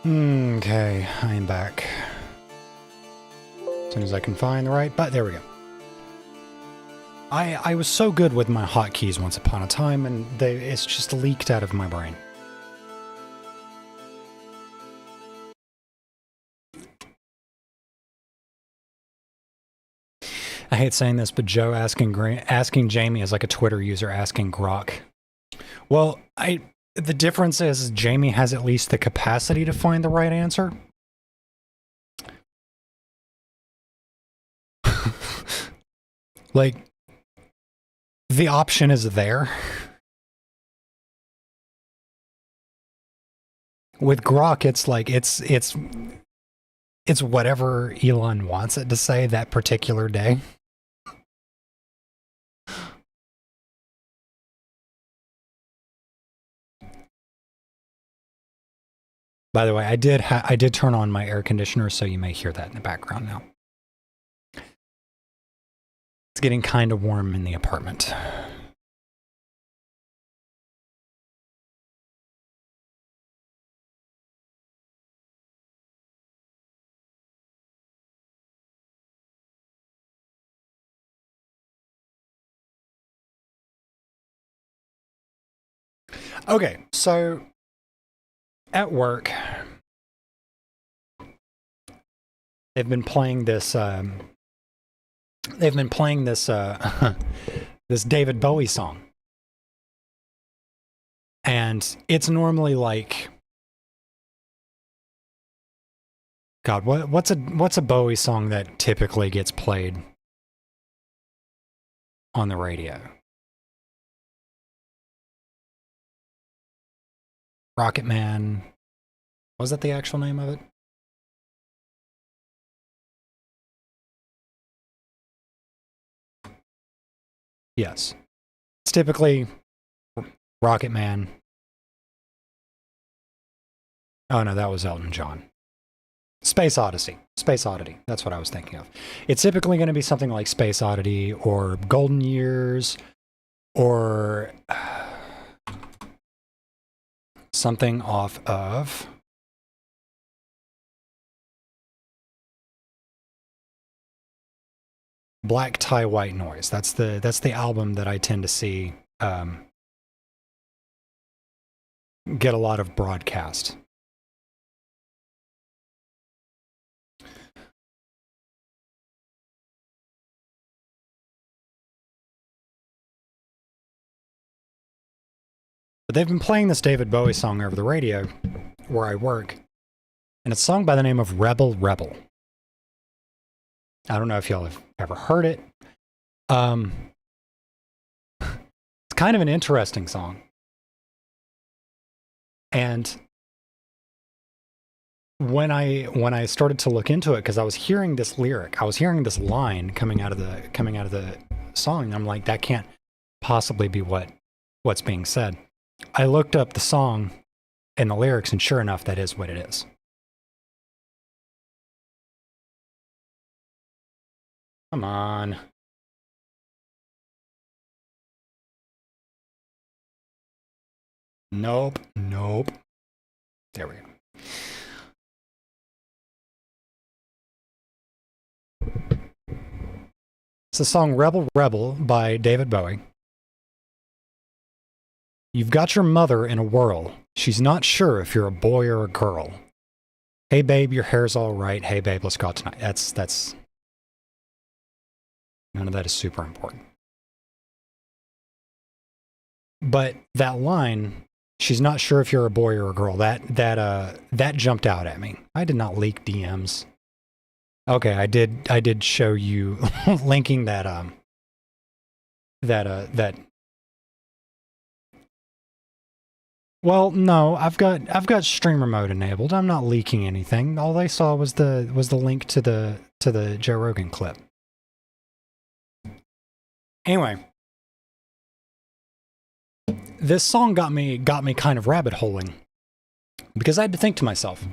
Speaker 1: Okay, I am back. As soon as I can find the right button. There we go. I was so good with my hotkeys once upon a time, and it's just leaked out of my brain. I hate saying this, but Joe asking Jamie is like a Twitter user asking Grok. Well, the difference is Jamie has at least the capacity to find the right answer. Like, the option is there. With Grok, it's like it's whatever Elon wants it to say that particular day. By the way, I did turn on my air conditioner, so you may hear that in the background now. It's getting kind of warm in the apartment. Okay, so at work, they've been playing this. This David Bowie song, and it's normally like, God, what's a Bowie song that typically gets played on the radio? Rocket Man. Was that the actual name of it? Yes. It's typically Rocket Man. Oh no, that was Elton John. Space Odyssey. Space Oddity. That's what I was thinking of. It's typically going to be something like Space Oddity or Golden Years or something off of Black Tie White Noise. That's the album that I tend to see get a lot of broadcast. But they've been playing this David Bowie song over the radio where I work, and it's a song by the name of Rebel Rebel. I don't know if y'all have ever heard it. It's kind of an interesting song. And when I started to look into it, because I was hearing this lyric, I was hearing this line coming out of the song, and I'm like, that can't possibly be what's being said. I looked up the song and the lyrics, and sure enough, that is what it is. Come on. Nope. There we go. It's the song Rebel Rebel by David Bowie. You've got your mother in a whirl. She's not sure if you're a boy or a girl. Hey babe, your hair's all right. Hey babe, let's go out tonight. That's none of that is super important. But that line, she's not sure if you're a boy or a girl, that jumped out at me. I did not leak DMs. Okay, I did show you linking that well, no, I've got streamer mode enabled. I'm not leaking anything. All they saw was the link to the Joe Rogan clip. Anyway, this song got me kind of rabbit holing because I had to think to myself,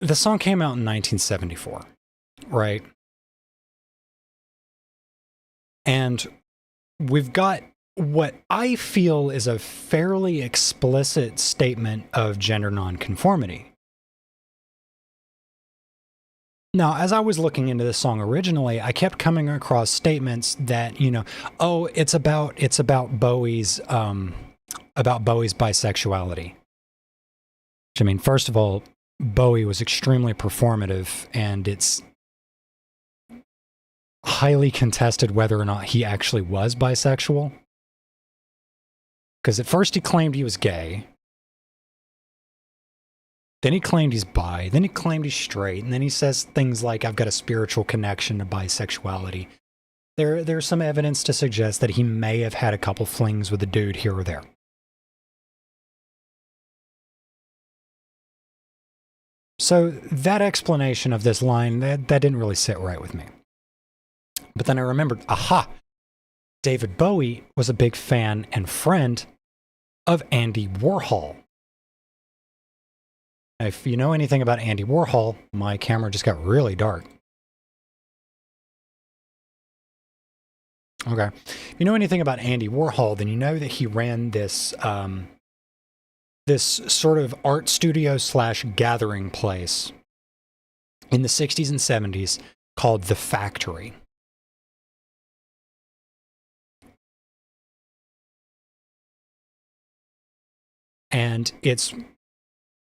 Speaker 1: the song came out in 1974, right? And we've got what I feel is a fairly explicit statement of gender nonconformity. Now, as I was looking into this song originally, I kept coming across statements that, you know, oh, it's about Bowie's bisexuality. Which, I mean, first of all, Bowie was extremely performative, and it's highly contested whether or not he actually was bisexual. Because at first he claimed he was gay. Then he claimed he's bi. Then he claimed he's straight. And then he says things like, I've got a spiritual connection to bisexuality. There's some evidence to suggest that he may have had a couple flings with a dude here or there. So that explanation of this line, that didn't really sit right with me. But then I remembered, aha, David Bowie was a big fan and friend of Andy Warhol. If you know anything about Andy Warhol, my camera just got really dark. Okay. If you know anything about Andy Warhol, then you know that he ran this this sort of art studio / gathering place in the 60s and 70s called The Factory. And it's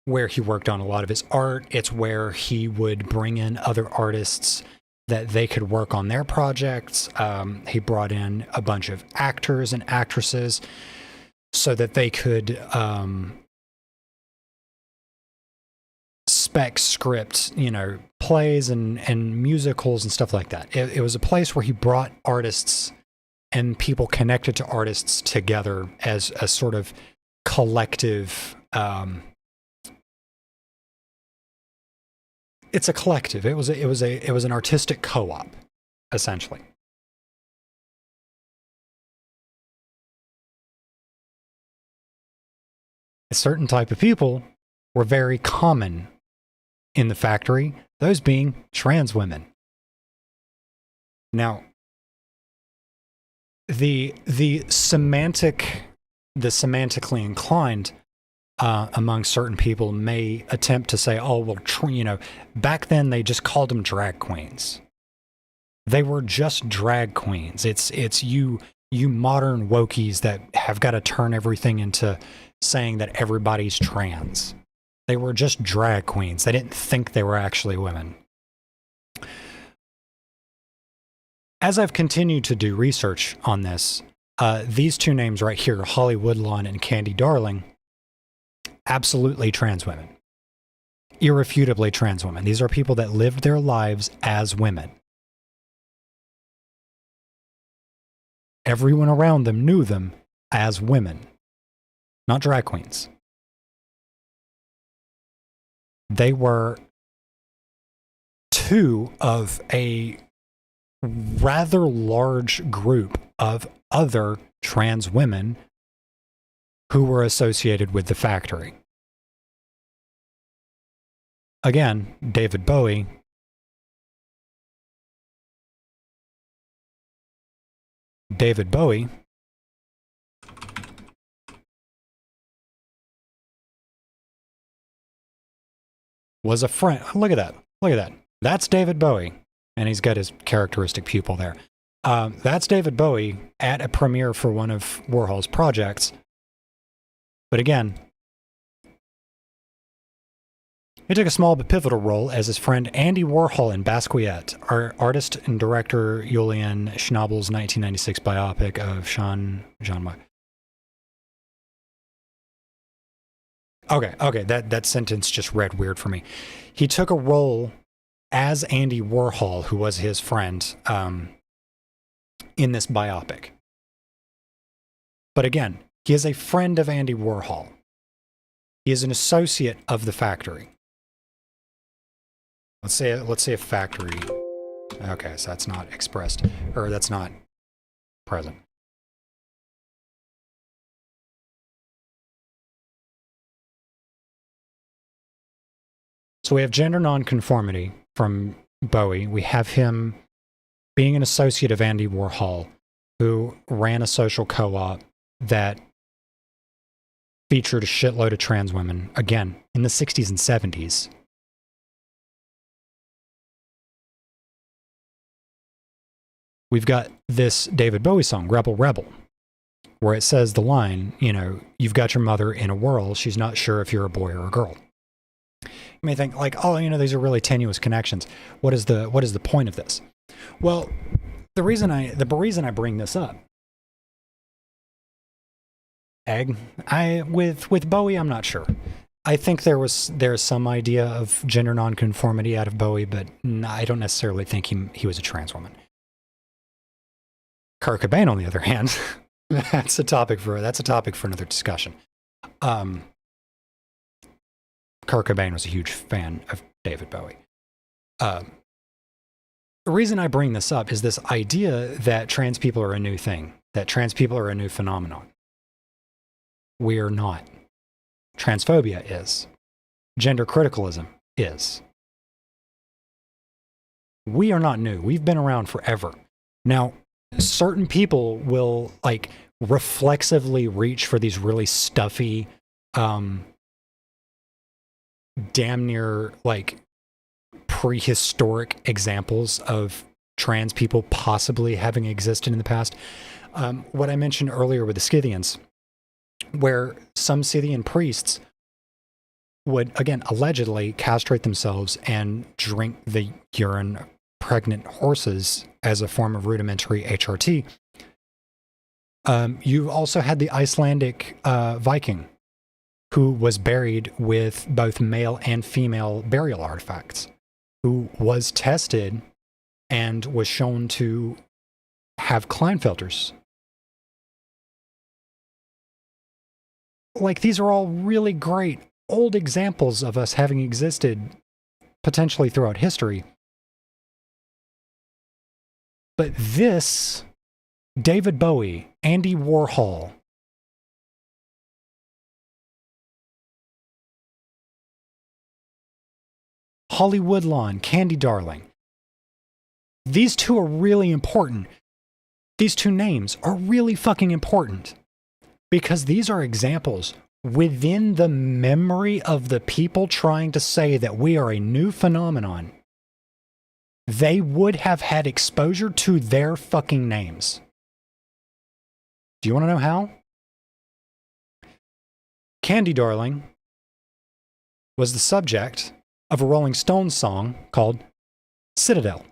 Speaker 1: where he worked on a lot of his art. It's where he would bring in other artists that they could work on their projects. He brought in a bunch of actors and actresses so that they could spec script, you know, plays and musicals and stuff like that. It was a place where he brought artists and people connected to artists together as a sort of collective. It's a collective. It was an artistic co-op, essentially. A certain type of people were very common in the factory, those being trans women. Now, the semantically inclined among certain people may attempt to say, oh, well, you know, back then they just called them drag queens. They were just drag queens. It's you modern wokies that have got to turn everything into saying that everybody's trans. They were just drag queens. They didn't think they were actually women. As I've continued to do research on this, these two names right here, Holly Woodlawn and Candy Darling, absolutely trans women. Irrefutably trans women. These are people that lived their lives as women. Everyone around them knew them as women, not drag queens. They were two of a rather large group of other trans women who were associated with the factory. Again, David Bowie was a friend. Look at that. Look at that. That's David Bowie. And he's got his characteristic pupil there. That's David Bowie at a premiere for one of Warhol's projects. But again, he took a small but pivotal role as his friend Andy Warhol in Basquiat, artist and director Julian Schnabel's 1996 biopic of Jean Marc. Okay, that sentence just read weird for me. He took a role as Andy Warhol, who was his friend, in this biopic. But again, he is a friend of Andy Warhol. He is an associate of the factory. Let's say a factory. Okay, so that's not expressed, or that's not present. So we have gender nonconformity from Bowie. We have him being an associate of Andy Warhol. who ran a social co-op that featured a shitload of trans women, again, in the 60s and 70s. We've got this David Bowie song, Rebel Rebel, where it says the line, you know, you've got your mother in a whirl, she's not sure if you're a boy or a girl. You may think like, oh, you know, these are really tenuous connections. What is the point of this? Well, the reason I bring this up, with Bowie, I'm not sure. I think there's some idea of gender nonconformity out of Bowie, but I don't necessarily think he was a trans woman. Kurt Cobain, on the other hand, that's a topic for another discussion. Kurt Cobain was a huge fan of David Bowie. The reason I bring this up is this idea that trans people are a new thing, that trans people are a new phenomenon. We are not. Transphobia is. Gender criticalism is. We are not new. We've been around forever. Now, certain people will like reflexively reach for these really stuffy, damn near like prehistoric examples of trans people possibly having existed in the past. What I mentioned earlier with the Scythians, where some Scythian priests would, again, allegedly castrate themselves and drink the urine of pregnant horses as a form of rudimentary HRT. You also had the Icelandic Viking, who was buried with both male and female burial artifacts, who was tested and was shown to have Klinefelters. Like, these are all really great old examples of us having existed potentially throughout history. But this, David Bowie, Andy Warhol, Holly Woodlawn, Candy Darling, these two are really important. These two names are really fucking important. Because these are examples within the memory of the people trying to say that we are a new phenomenon. They would have had exposure to their fucking names. Do you want to know how? Candy Darling was the subject of a Rolling Stones song called Citadel.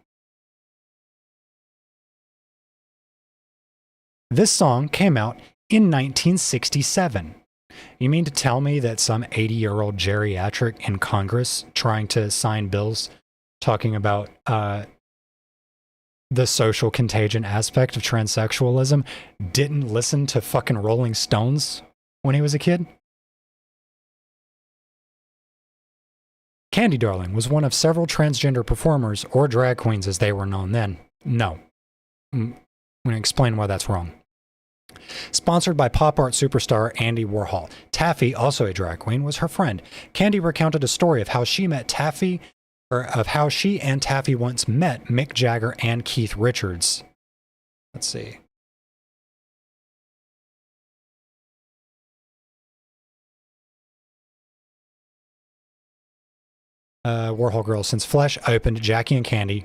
Speaker 1: This song came out in 1967. You mean to tell me that some 80-year-old geriatric in Congress trying to sign bills talking about the social contagion aspect of transsexualism didn't listen to fucking Rolling Stones when he was a kid? Candy Darling was one of several transgender performers, or drag queens as they were known then. No. I'm going to explain why that's wrong. Sponsored by pop art superstar Andy Warhol. Taffy, also a drag queen, was her friend. Candy recounted a story of how she and Taffy once met Mick Jagger and Keith Richards. Let's see. Warhol girls. Since Flesh opened, Jackie and Candy,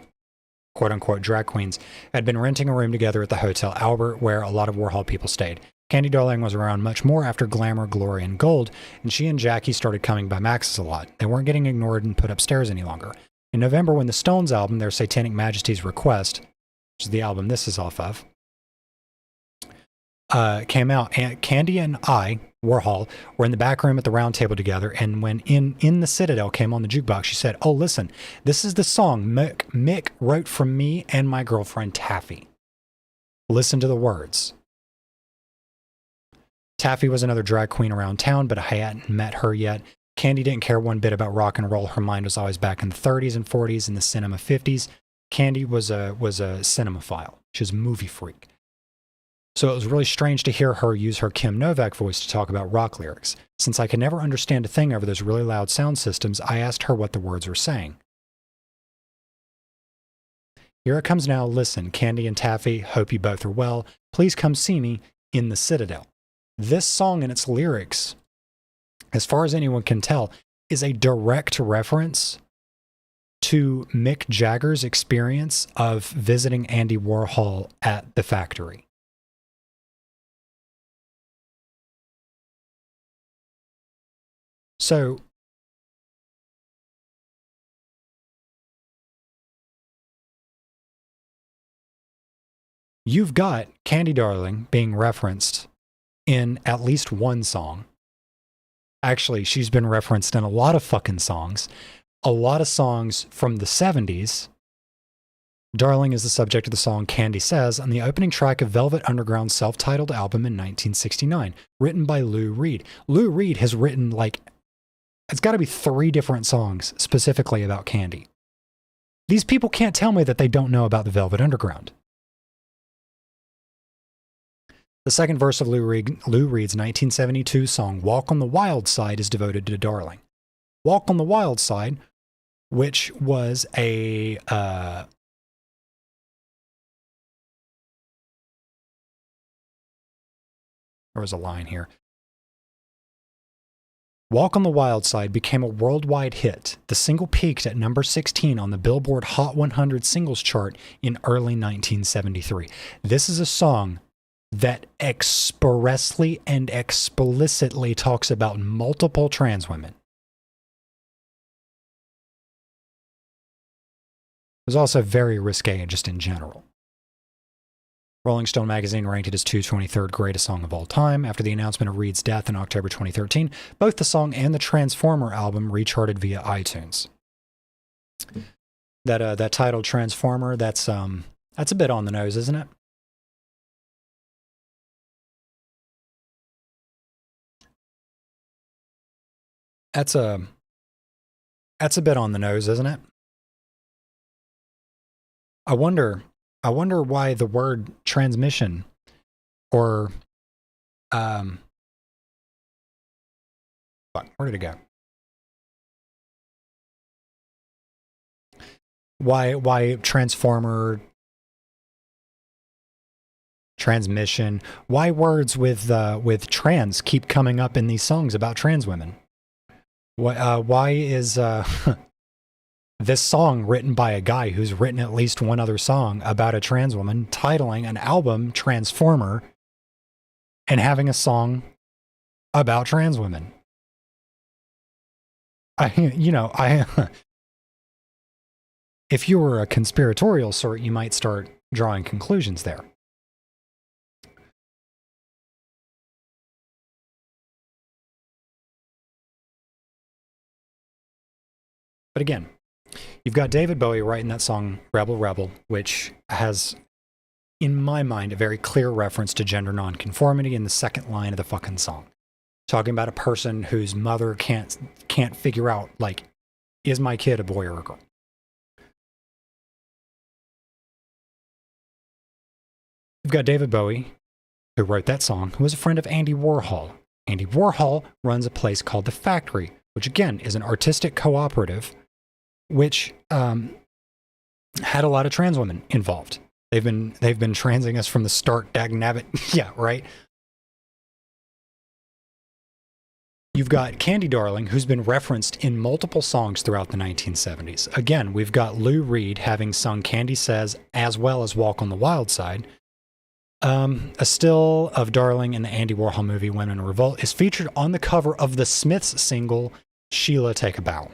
Speaker 1: quote-unquote drag queens, had been renting a room together at the Hotel Albert, where a lot of Warhol people stayed. Candy Darling was around much more after Glamour, Glory, and Gold, and she and Jackie started coming by Max's a lot. They weren't getting ignored and put upstairs any longer. In November, when the Stones album, Their Satanic Majesty's Request, which is the album this is off of, came out, and Candy and I, Warhol, were in the back room at the round table together, and when In the Citadel came on the jukebox, she said, "Oh, listen, this is the song Mick wrote for me and my girlfriend Taffy. Listen to the words." Taffy was another drag queen around town, but I hadn't met her yet. Candy didn't care one bit about rock and roll. Her mind was always back in the 30s and 40s and the cinema 50s. Candy was a cinemaphile. She was a movie freak. So it was really strange to hear her use her Kim Novak voice to talk about rock lyrics. Since I could never understand a thing over those really loud sound systems, I asked her what the words were saying. Here it comes now. Listen, Candy and Taffy, hope you both are well. Please come see me in the Citadel. This song and its lyrics, as far as anyone can tell, is a direct reference to Mick Jagger's experience of visiting Andy Warhol at the factory. So, you've got Candy Darling being referenced in at least one song. Actually, she's been referenced in a lot of fucking songs. A lot of songs from the 70s. Darling is the subject of the song Candy Says on the opening track of Velvet Underground's self-titled album in 1969, written by Lou Reed. Lou Reed has written, it's got to be 3 different songs specifically about Candy. These people can't tell me that they don't know about the Velvet Underground. The second verse of Lou Reed's 1972 song, Walk on the Wild Side, is devoted to Darling. Walk on the Wild Side, which was a... there was a line here. Walk on the Wild Side became a worldwide hit. The single peaked at number 16 on the Billboard Hot 100 singles chart in early 1973. This is a song that expressly and explicitly talks about multiple trans women. It was also very risque just in general. Rolling Stone magazine ranked it as 223rd greatest song of all time. After the announcement of Reed's death in October 2013, both the song and the Transformer album recharted via iTunes. That title Transformer, that's a bit on the nose, isn't it? That's a bit on the nose, isn't it? I wonder why the word transmission or fuck, where did it go? Why transformer, transmission, why words with trans keep coming up in these songs about trans women? Why is this song written by a guy who's written at least one other song about a trans woman, titling an album Transformer, and having a song about trans women? If you were a conspiratorial sort, you might start drawing conclusions there. But again, you've got David Bowie writing that song, Rebel Rebel, which has, in my mind, a very clear reference to gender nonconformity in the second line of the fucking song. Talking about a person whose mother can't figure out, is my kid a boy or a girl? You've got David Bowie, who wrote that song, who was a friend of Andy Warhol. Andy Warhol runs a place called The Factory, which again is an artistic cooperative which had a lot of trans women involved. They've been transing us from the start, dagnabbit. Yeah, right? You've got Candy Darling, who's been referenced in multiple songs throughout the 1970s. Again, we've got Lou Reed having sung Candy Says as well as Walk on the Wild Side. A still of Darling in the Andy Warhol movie Women in Revolt is featured on the cover of the Smiths single Sheila Take a Bow.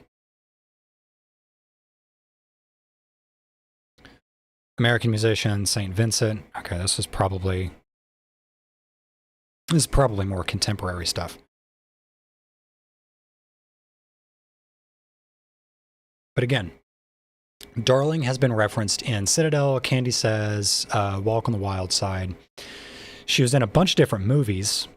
Speaker 1: American musician St. Vincent. Okay, this is probably more contemporary stuff. But again, Darling has been referenced in Citadel, Candy Says, Walk on the Wild Side. She was in a bunch of different movies.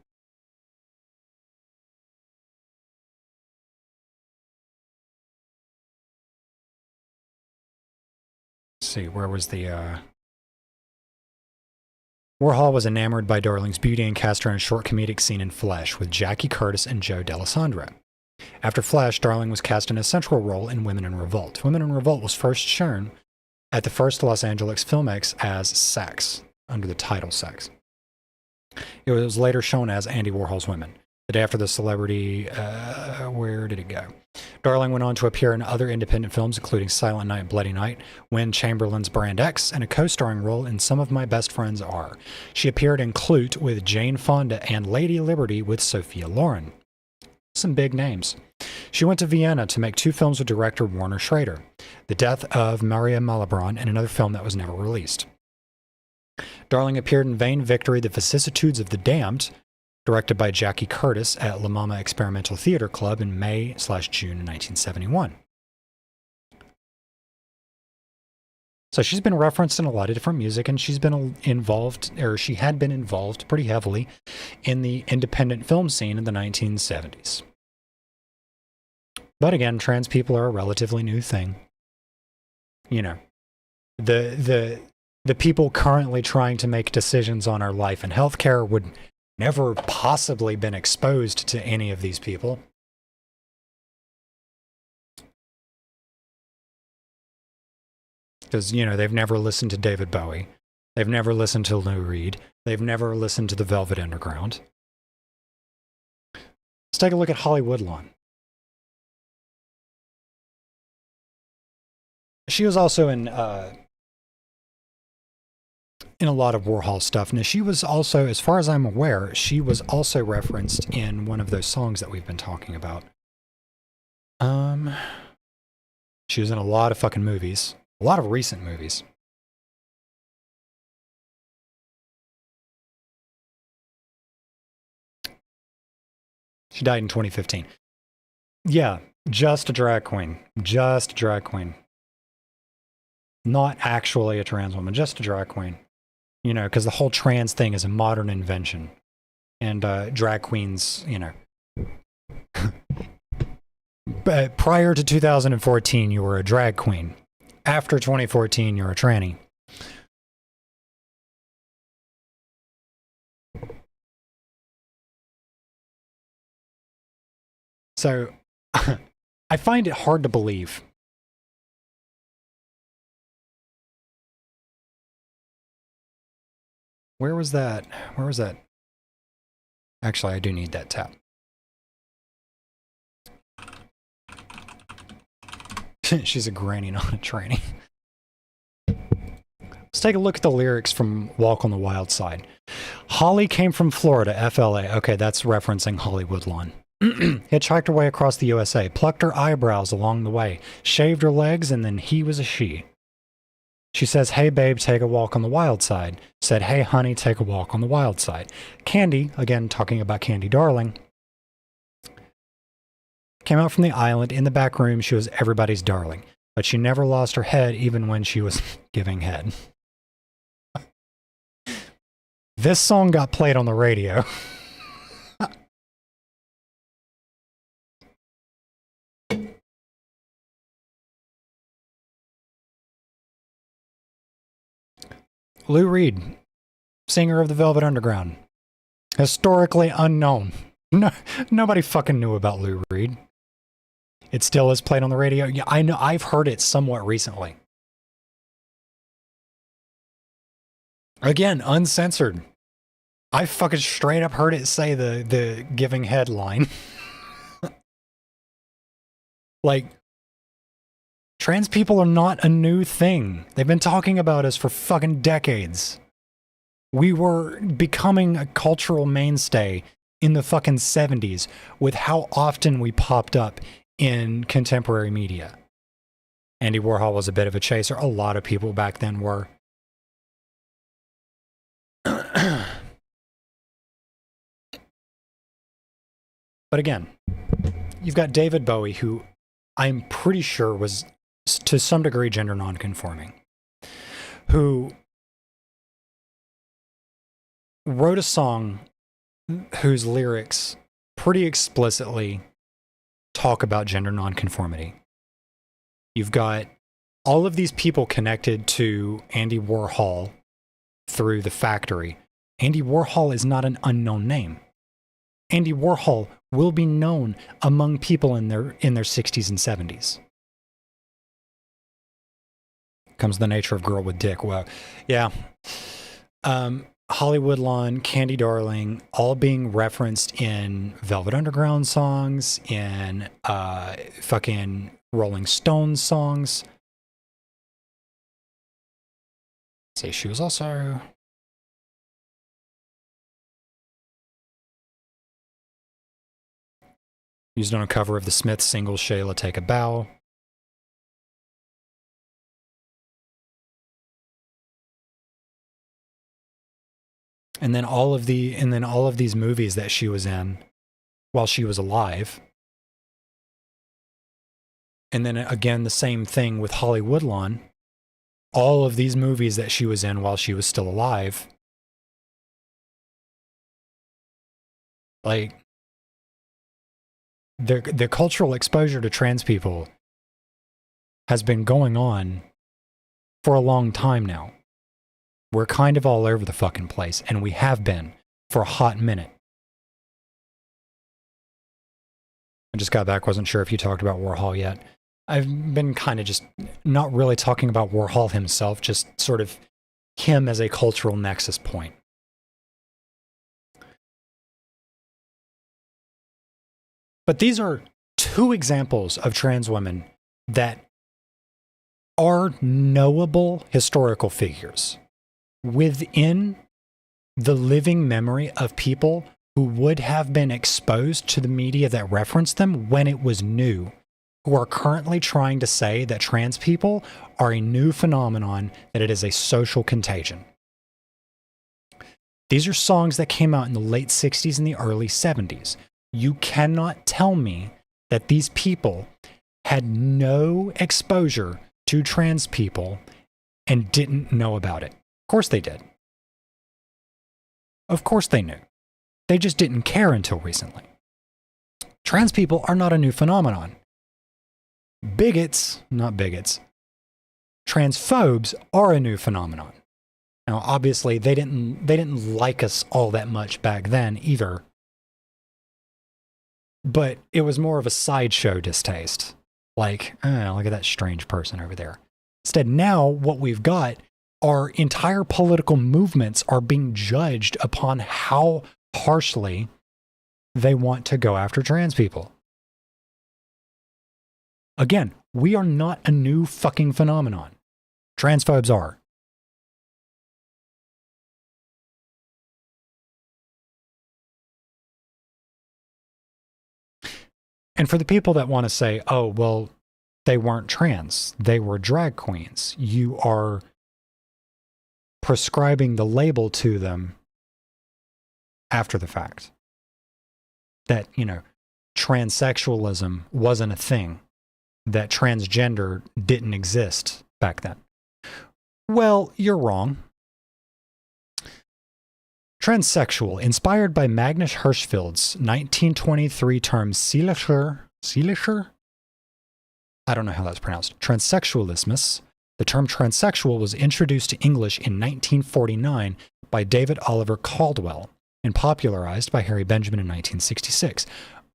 Speaker 1: Let's see, where was the... Warhol was enamored by Darling's beauty and cast her in a short comedic scene in Flesh with Jackie Curtis and Joe D'Alessandro. After Flesh, Darling was cast in a central role in Women in Revolt. Women in Revolt was first shown at the first Los Angeles Film X as Sex, under the title Sex. It was later shown as Andy Warhol's Women. The day after the celebrity, where did it go? Darling went on to appear in other independent films, including Silent Night, Bloody Night, Win Chamberlain's Brand X, and a co-starring role in Some of My Best Friends Are. She appeared in Clute with Jane Fonda and Lady Liberty with Sophia Loren. Some big names. She went to Vienna to make 2 films with director Werner Schrader, The Death of Maria Malibran, and another film that was never released. Darling appeared in Vain Victory, The Vicissitudes of the Damned, directed by Jackie Curtis at La Mama Experimental Theater Club in May/June 1971. So she's been referenced in a lot of different music, and she's been involved, or she had been involved pretty heavily in the independent film scene in the 1970s. But again, trans people are a relatively new thing. You know, the people currently trying to make decisions on our life and healthcare would never possibly been exposed to any of these people. Because, you know, they've never listened to David Bowie. They've never listened to Lou Reed. They've never listened to the Velvet Underground. Let's take a look at Holly Woodlawn. She was also in a lot of Warhol stuff. Now, she was also, as far as I'm aware, she was also referenced in one of those songs that we've been talking about. She was in a lot of fucking movies. A lot of recent movies. She died in 2015. Yeah, just a drag queen. Just a drag queen. Not actually a trans woman, just a drag queen. You know, because the whole trans thing is a modern invention. And drag queens, you know. But prior to 2014, you were a drag queen. After 2014, you're a tranny. So, I find it hard to believe. Where was that? Where was that? Actually, I do need that tab. She's a granny, not a tranny. Let's take a look at the lyrics from Walk on the Wild Side. Holly came from Florida, FLA. Okay, that's referencing Holly Woodlawn. Hitchhiked her way across the USA, plucked her eyebrows along the way, shaved her legs, and then he was a she. She says, hey babe, take a walk on the wild side. Said, hey honey, take a walk on the wild side. Candy, again talking about Candy Darling, came out from the island. In the back room, she was everybody's darling. But she never lost her head even when she was giving head. This song got played on the radio. Lou Reed, singer of the Velvet Underground. Historically unknown. No, nobody fucking knew about Lou Reed. It still is played on the radio. Yeah, I know. I've heard it somewhat recently. Again, uncensored. I fucking straight up heard it say the giving headline. Like, trans people are not a new thing. They've been talking about us for fucking decades. We were becoming a cultural mainstay in the fucking 70s with how often we popped up in contemporary media. Andy Warhol was a bit of a chaser. A lot of people back then were. But again, you've got David Bowie, who I'm pretty sure was to some degree gender nonconforming, who wrote a song whose lyrics pretty explicitly talk about gender nonconformity. You've got all of these people connected to Andy Warhol through the factory. Andy Warhol is not an unknown name. Andy Warhol will be known among people in their 60s and 70s. Comes the nature of girl with dick. Well, yeah. Hollywood Lawn, Candy Darling, all being referenced in Velvet Underground songs, in fucking Rolling Stones songs. Say she was also used on a cover of the Smiths single Shayla Take a Bow. And then all of these movies that she was in while she was alive. And then again, the same thing with Holly Woodlawn. All of these movies that she was in while she was still alive. Like, the cultural exposure to trans people has been going on for a long time now. We're kind of all over the fucking place, and we have been for a hot minute. I just got back, wasn't sure if you talked about Warhol yet. I've been kind of just not really talking about Warhol himself, just sort of him as a cultural nexus point. But these are two examples of trans women that are knowable historical figures within the living memory of people who would have been exposed to the media that referenced them when it was new, who are currently trying to say that trans people are a new phenomenon, that it is a social contagion. These are songs that came out in the late 60s and the early 70s. You cannot tell me that these people had no exposure to trans people and didn't know about it. Of course they did. Of course they knew. They just didn't care until recently. Trans people are not a new phenomenon. Not bigots, transphobes are a new phenomenon. Now, obviously, they didn't like us all that much back then either. But it was more of a sideshow distaste. Like, oh, look at that strange person over there. Instead, now what we've got are entire political movements are being judged upon how harshly they want to go after trans people. Again, we are not a new fucking phenomenon. Transphobes are. And for the people that want to say, oh, well, they weren't trans, they were drag queens, you are prescribing the label to them after the fact. That, you know, transsexualism wasn't a thing, that transgender didn't exist back then. Well, you're wrong. Transsexual, inspired by Magnus Hirschfeld's 1923 term Seelischer? I don't know how that's pronounced. Transsexualismus. The term transsexual was introduced to English in 1949 by David Oliver Caldwell and popularized by Harry Benjamin in 1966.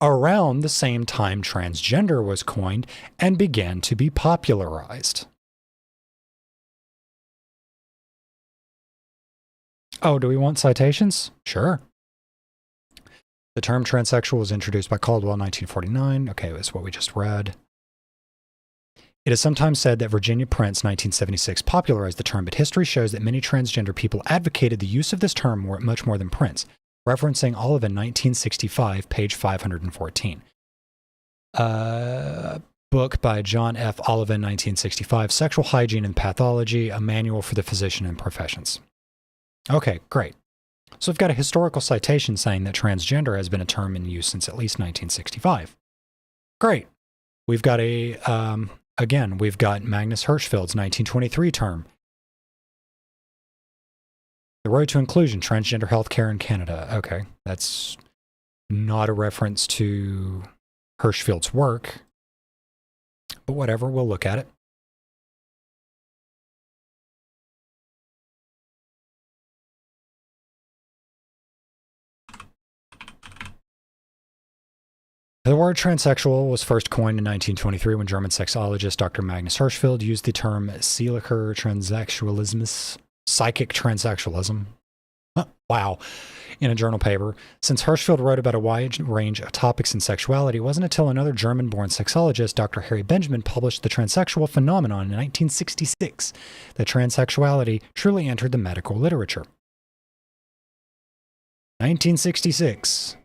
Speaker 1: Around the same time, transgender was coined and began to be popularized. Oh, do we want citations? Sure. The term transsexual was introduced by Caldwell in 1949. Okay, that's what we just read. It is sometimes said that Virginia Prince, 1976, popularized the term, but history shows that many transgender people advocated the use of this term much more than Prince, referencing Oliver 1965, page 514. Book by John F. Oliver, 1965, Sexual Hygiene and Pathology, a Manual for the Physician and Professions. Okay, great. So we've got a historical citation saying that transgender has been a term in use since at least 1965. Great. We've got we've got Magnus Hirschfeld's 1923 term. The Road to Inclusion, Transgender Healthcare in Canada. Okay, that's not a reference to Hirschfeld's work, but whatever, we'll look at it. The word transsexual was first coined in 1923 when German sexologist Dr. Magnus Hirschfeld used the term Seelischer Transsexualismus, psychic transsexualism. Huh. wow, in a journal paper. Since Hirschfeld wrote about a wide range of topics in sexuality, it wasn't until another German-born sexologist, Dr. Harry Benjamin, published The Transsexual Phenomenon in 1966 that transsexuality truly entered the medical literature. 1966.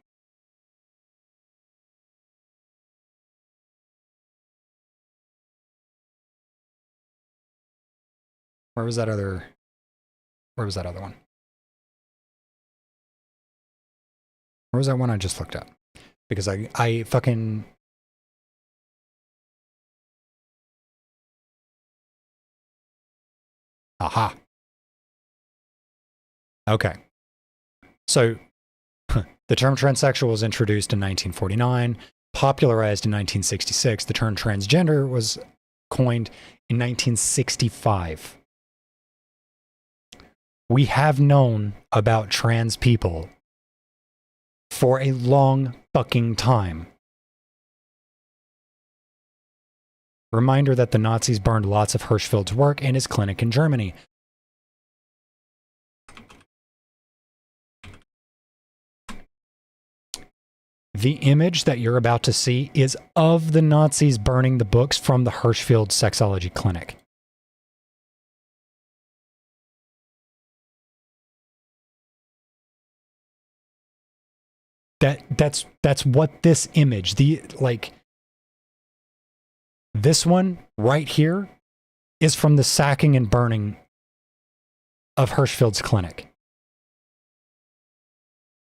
Speaker 1: Where was that other one? Where was that one I just looked at? Because I fucking... Aha. Okay. So, the term transsexual was introduced in 1949, popularized in 1966. The term transgender was coined in 1965. We have known about trans people for a long fucking time. Reminder that the Nazis burned lots of Hirschfeld's work and his clinic in Germany. The image that you're about to see is of the Nazis burning the books from the Hirschfeld sexology clinic. That's what this image, this one right here is from the sacking and burning of Hirschfeld's clinic.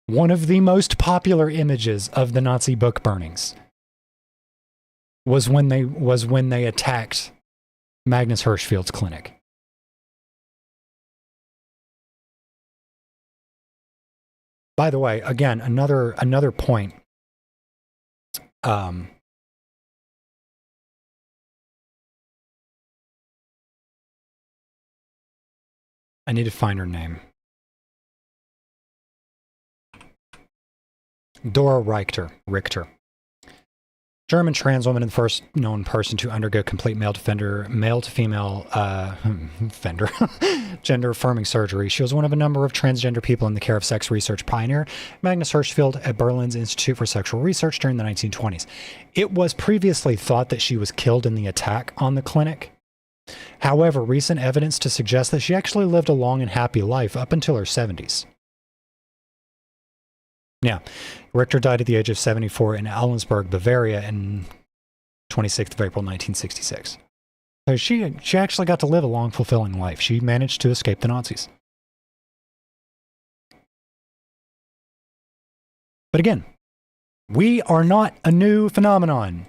Speaker 1: One of the most popular images of the Nazi book burnings was when they attacked Magnus Hirschfeld's clinic. By the way, again, another point. I need to find her name. Dora Richter. German trans woman and the first known person to undergo complete male to female gender affirming surgery. She was one of a number of transgender people in the care of sex research pioneer Magnus Hirschfeld at Berlin's Institute for Sexual Research during the 1920s. It was previously thought that she was killed in the attack on the clinic. However, recent evidence to suggest that she actually lived a long and happy life up until her 70s. Yeah, Richter died at the age of 74 in Allensburg, Bavaria, on 26th of April, 1966. So she actually got to live a long, fulfilling life. She managed to escape the Nazis. But again, we are not a new phenomenon.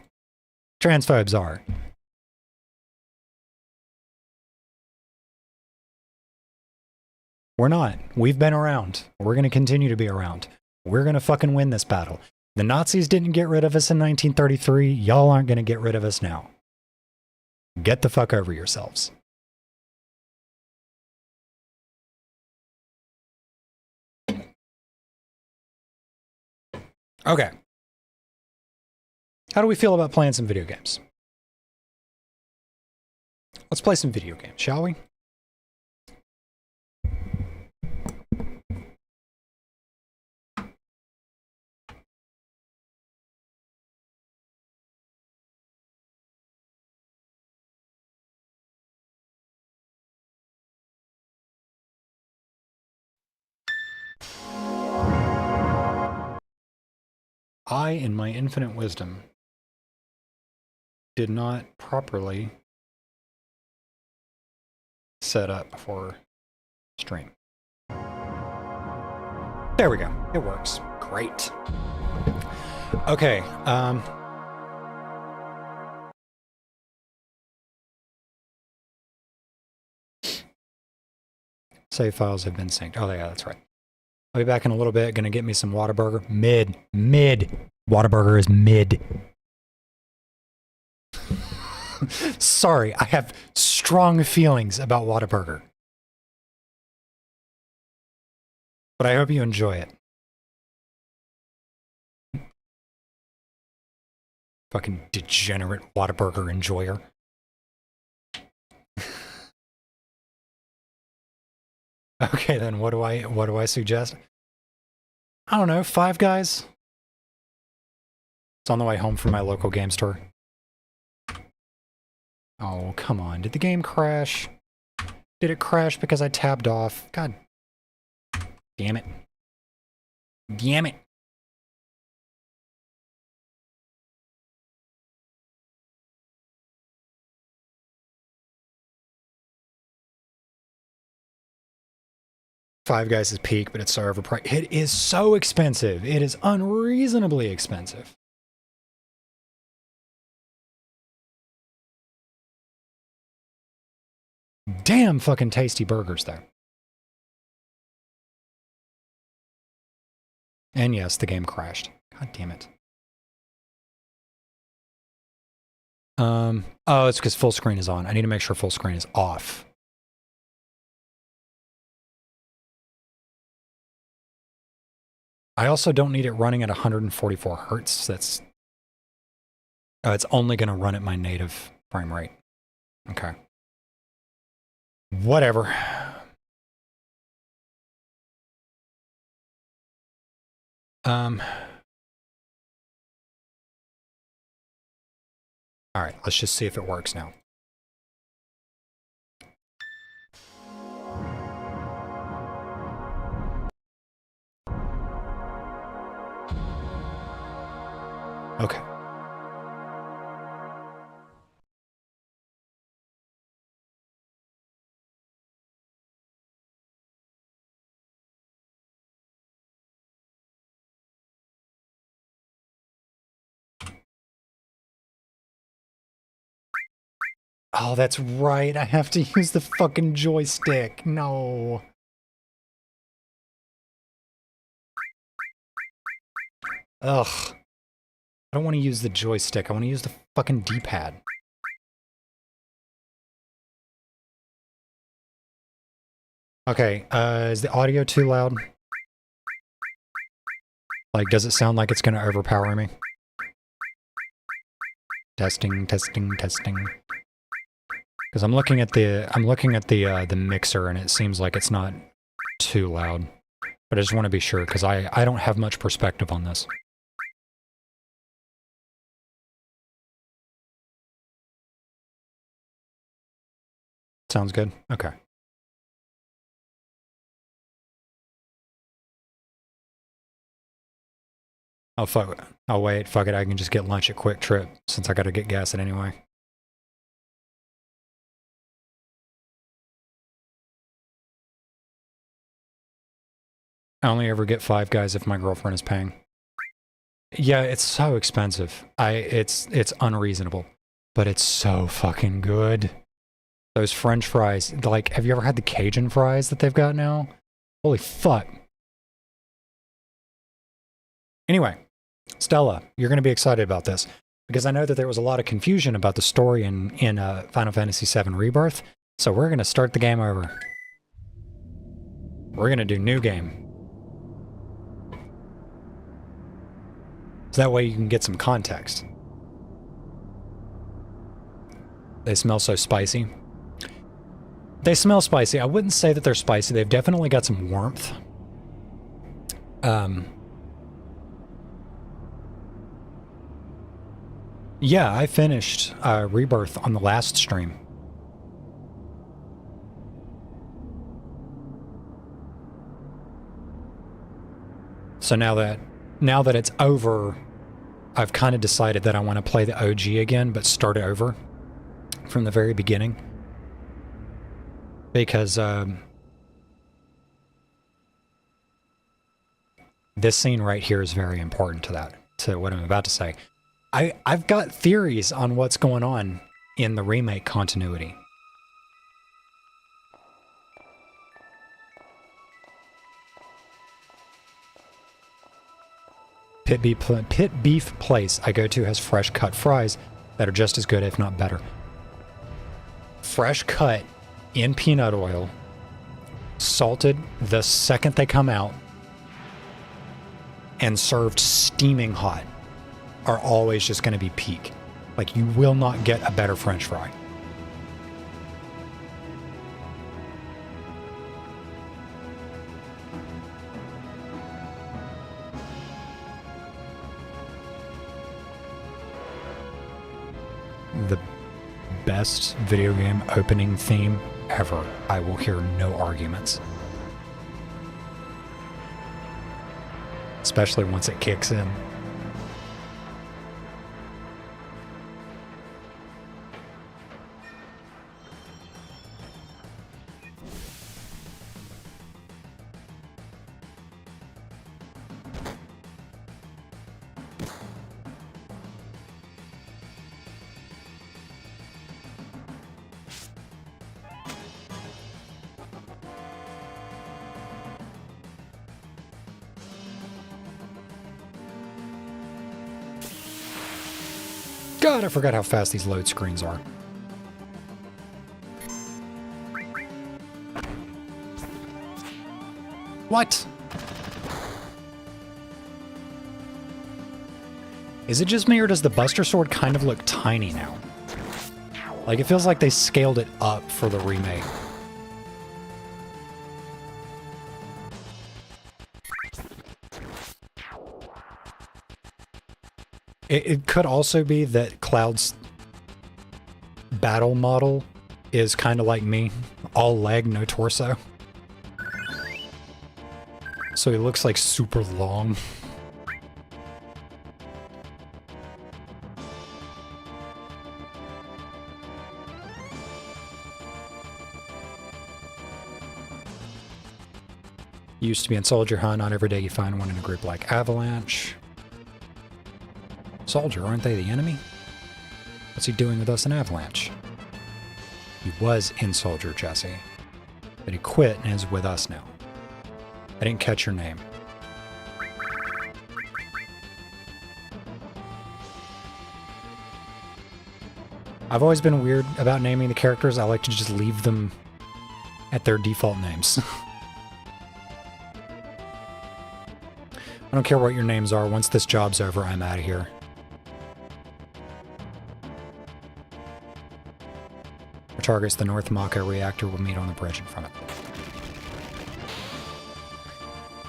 Speaker 1: Transphobes are. We're not. We've been around. We're going to continue to be around. We're going to fucking win this battle. The Nazis didn't get rid of us in 1933. Y'all aren't going to get rid of us now. Get the fuck over yourselves. Okay. How do we feel about playing some video games? Let's play some video games, shall we? I, in my infinite wisdom, did not properly set up for stream. There we go. It works. Great. Okay. Save files have been synced. Oh, yeah, that's right. I'll be back in a little bit. Gonna get me some Whataburger. Mid. Whataburger is mid. Sorry, I have strong feelings about Whataburger. But I hope you enjoy it. Fucking degenerate Whataburger enjoyer. Okay, then what do I suggest? I don't know, Five Guys? It's on the way home from my local game store. Oh, come on. Did the game crash? Did it crash because I tabbed off? God damn it. Damn it. Five Guys is peak, but it's so overpriced. It is so expensive. It is unreasonably expensive. Damn fucking tasty burgers, though. And yes, the game crashed. God damn it. Oh, it's because full screen is on. I need to make sure full screen is off. I also don't need it running at 144 hertz. That's it's only going to run at my native frame rate. Okay. Whatever. All right, let's just see if it works now. Okay. Oh, that's right. I have to use the fucking joystick. No. Ugh. I don't want to use the joystick. I want to use the fucking D-pad. Okay, is the audio too loud? Like, does it sound like it's going to overpower me? Testing, testing, testing. Because I'm looking at the mixer and it seems like it's not too loud. But I just want to be sure because I don't have much perspective on this. Sounds good? Okay. Oh, fuck it. Oh, wait. Fuck it. I can just get lunch at Quick Trip since I got to get gas it anyway. I only ever get Five Guys if my girlfriend is paying. Yeah, it's so expensive. It's unreasonable, but it's so fucking good. Those French fries, like, have you ever had the Cajun fries that they've got now? Holy fuck. Anyway, Stella, you're going to be excited about this because I know that there was a lot of confusion about the story in Final Fantasy VII Rebirth. So we're going to start the game over. We're going to do new game. So that way you can get some context. They smell so spicy. They smell spicy. I wouldn't say that they're spicy. They've definitely got some warmth. Yeah, I finished Rebirth on the last stream. So now that it's over, I've kind of decided that I want to play the OG again, but start it over from the very beginning. Because this scene right here is very important to that, to what I'm about to say. I've got theories on what's going on in the remake continuity. Pit Beef Place I go to has fresh cut fries that are just as good, if not better. Fresh cut in peanut oil, salted the second they come out, and served steaming hot are always just going to be peak. Like, you will not get a better French fry. the best video game opening theme ever, I will hear no arguments. Especially once it kicks in. God, I forgot how fast these load screens are. What? Is it just me, or does the Buster Sword kind of look tiny now? Like, it feels like they scaled it up for the remake. It could also be that Cloud's battle model is kind of like me, all leg, no torso. So he looks like super long. Used to be in Soldier Hunt, not every day you find one in a group like Avalanche. Soldier, aren't they the enemy? What's he doing with us in Avalanche? He was in Soldier, Jesse. But he quit and is with us now. I didn't catch your name. I've always been weird about naming the characters. I like to just leave them at their default names. I don't care what your names are. Once this job's over, I'm out of here. Our target's the North Mako reactor. We'll meet on the bridge in front of it.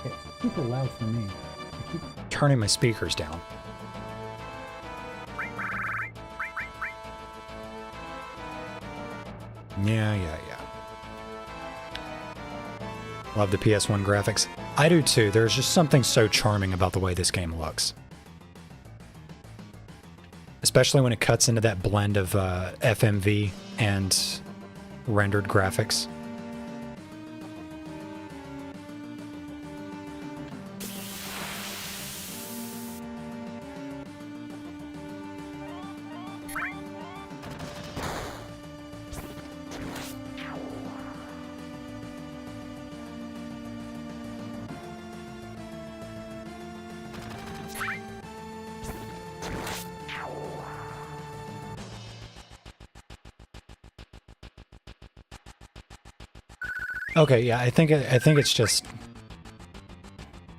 Speaker 1: It's super loud for me. I keep turning my speakers down. Yeah. Love the PS1 graphics. I do too. There's just something so charming about the way this game looks. Especially when it cuts into that blend of FMV and rendered graphics. Okay, yeah, I think it's just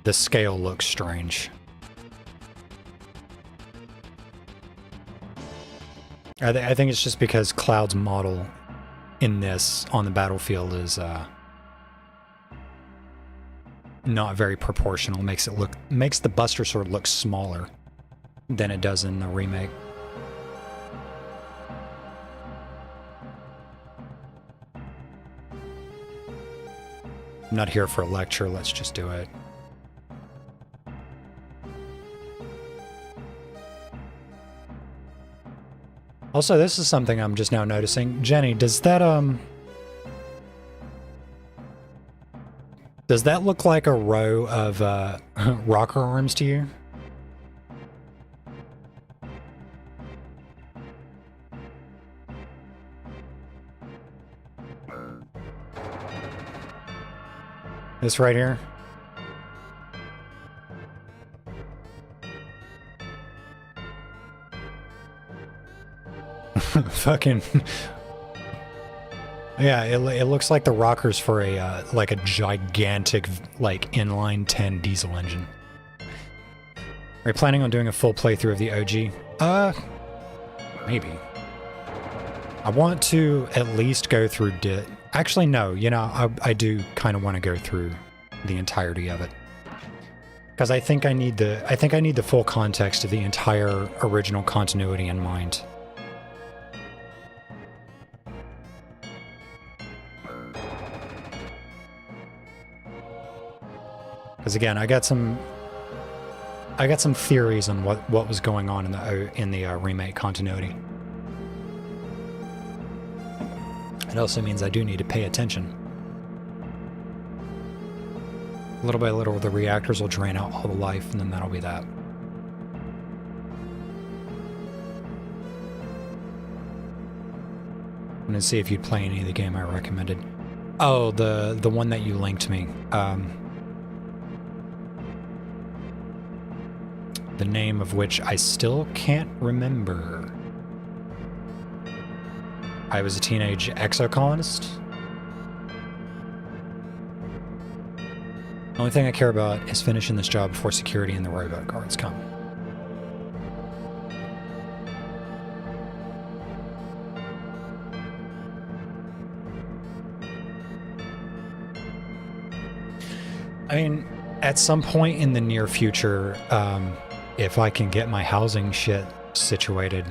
Speaker 1: the scale looks strange. I think it's just because Cloud's model in this on the battlefield is not very proportional. Makes the Buster Sword look smaller than it does in the remake. I'm not here for a lecture, let's just do it. Also, this is something I'm just now noticing. Jenny, does that look like a row of rocker arms to you? This right here? Fucking... Yeah, it looks like the rockers for a, like a gigantic, like, inline 10 diesel engine. Are you planning on doing a full playthrough of the OG? Maybe. I want to at least go through Actually, no, you know, I do kind of want to go through the entirety of it. Because I think I need the full context of the entire original continuity in mind. Because again, I got some theories on what was going on in the remake continuity. It also means I do need to pay attention. Little by little, the reactors will drain out all the life, and then that'll be that. I'm gonna see if you'd play any of the game I recommended. Oh, the one that you linked me. The name of which I still can't remember. I was a teenage exocolonist. The only thing I care about is finishing this job before security and the robot guards come. I mean, at some point in the near future, if I can get my housing shit situated,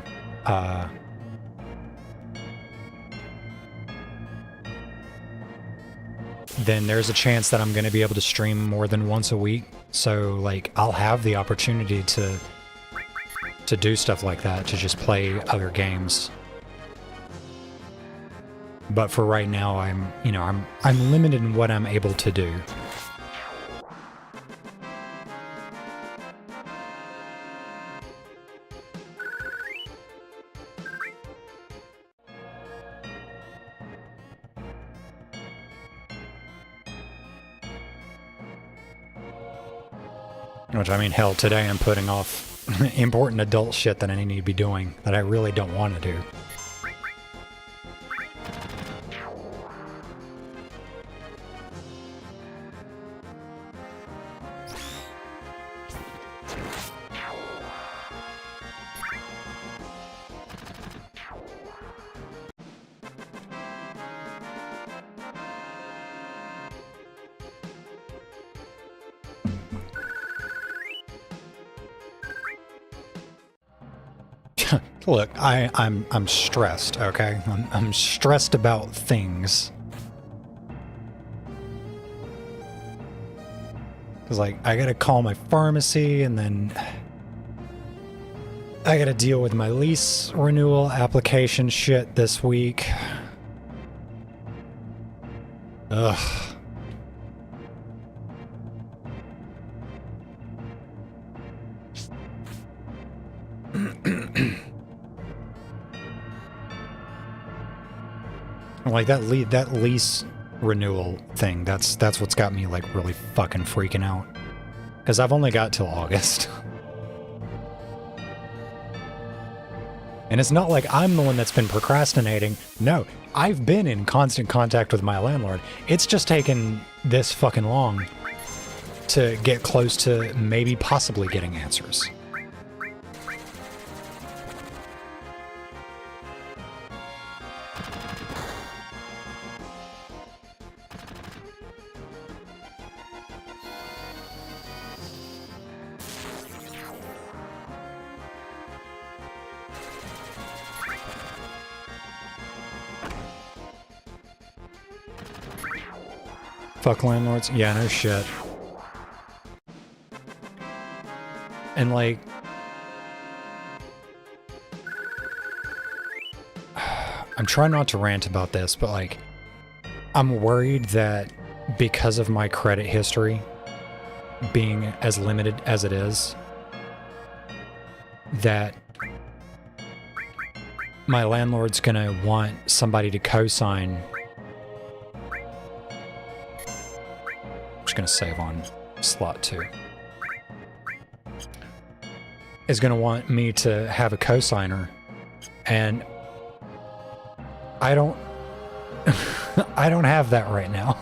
Speaker 1: then there's a chance that I'm going to be able to stream more than once a week. So, like, I'll have the opportunity to do stuff like that, to just play other games. But for right now, I'm limited in what I'm able to do. Which, I mean, hell, today I'm putting off important adult shit that I need to be doing that I really don't want to do. Look, I'm stressed, okay? I'm stressed about things. Cause like I gotta call my pharmacy, and then I gotta deal with my lease renewal application shit this week. Ugh. Like that lease renewal thing, that's what's got me like really fucking freaking out. Because I've only got till August. And it's not like I'm the one that's been procrastinating. No, I've been in constant contact with my landlord. It's just taken this fucking long to get close to maybe possibly getting answers. Fuck landlords? Yeah, no shit. And like... I'm trying not to rant about this, but like... I'm worried that because of my credit history being as limited as it is, that my landlord's gonna want somebody to co-sign. Going to save on slot 2. Is going to want me to have a cosigner, and I don't I don't have that right now.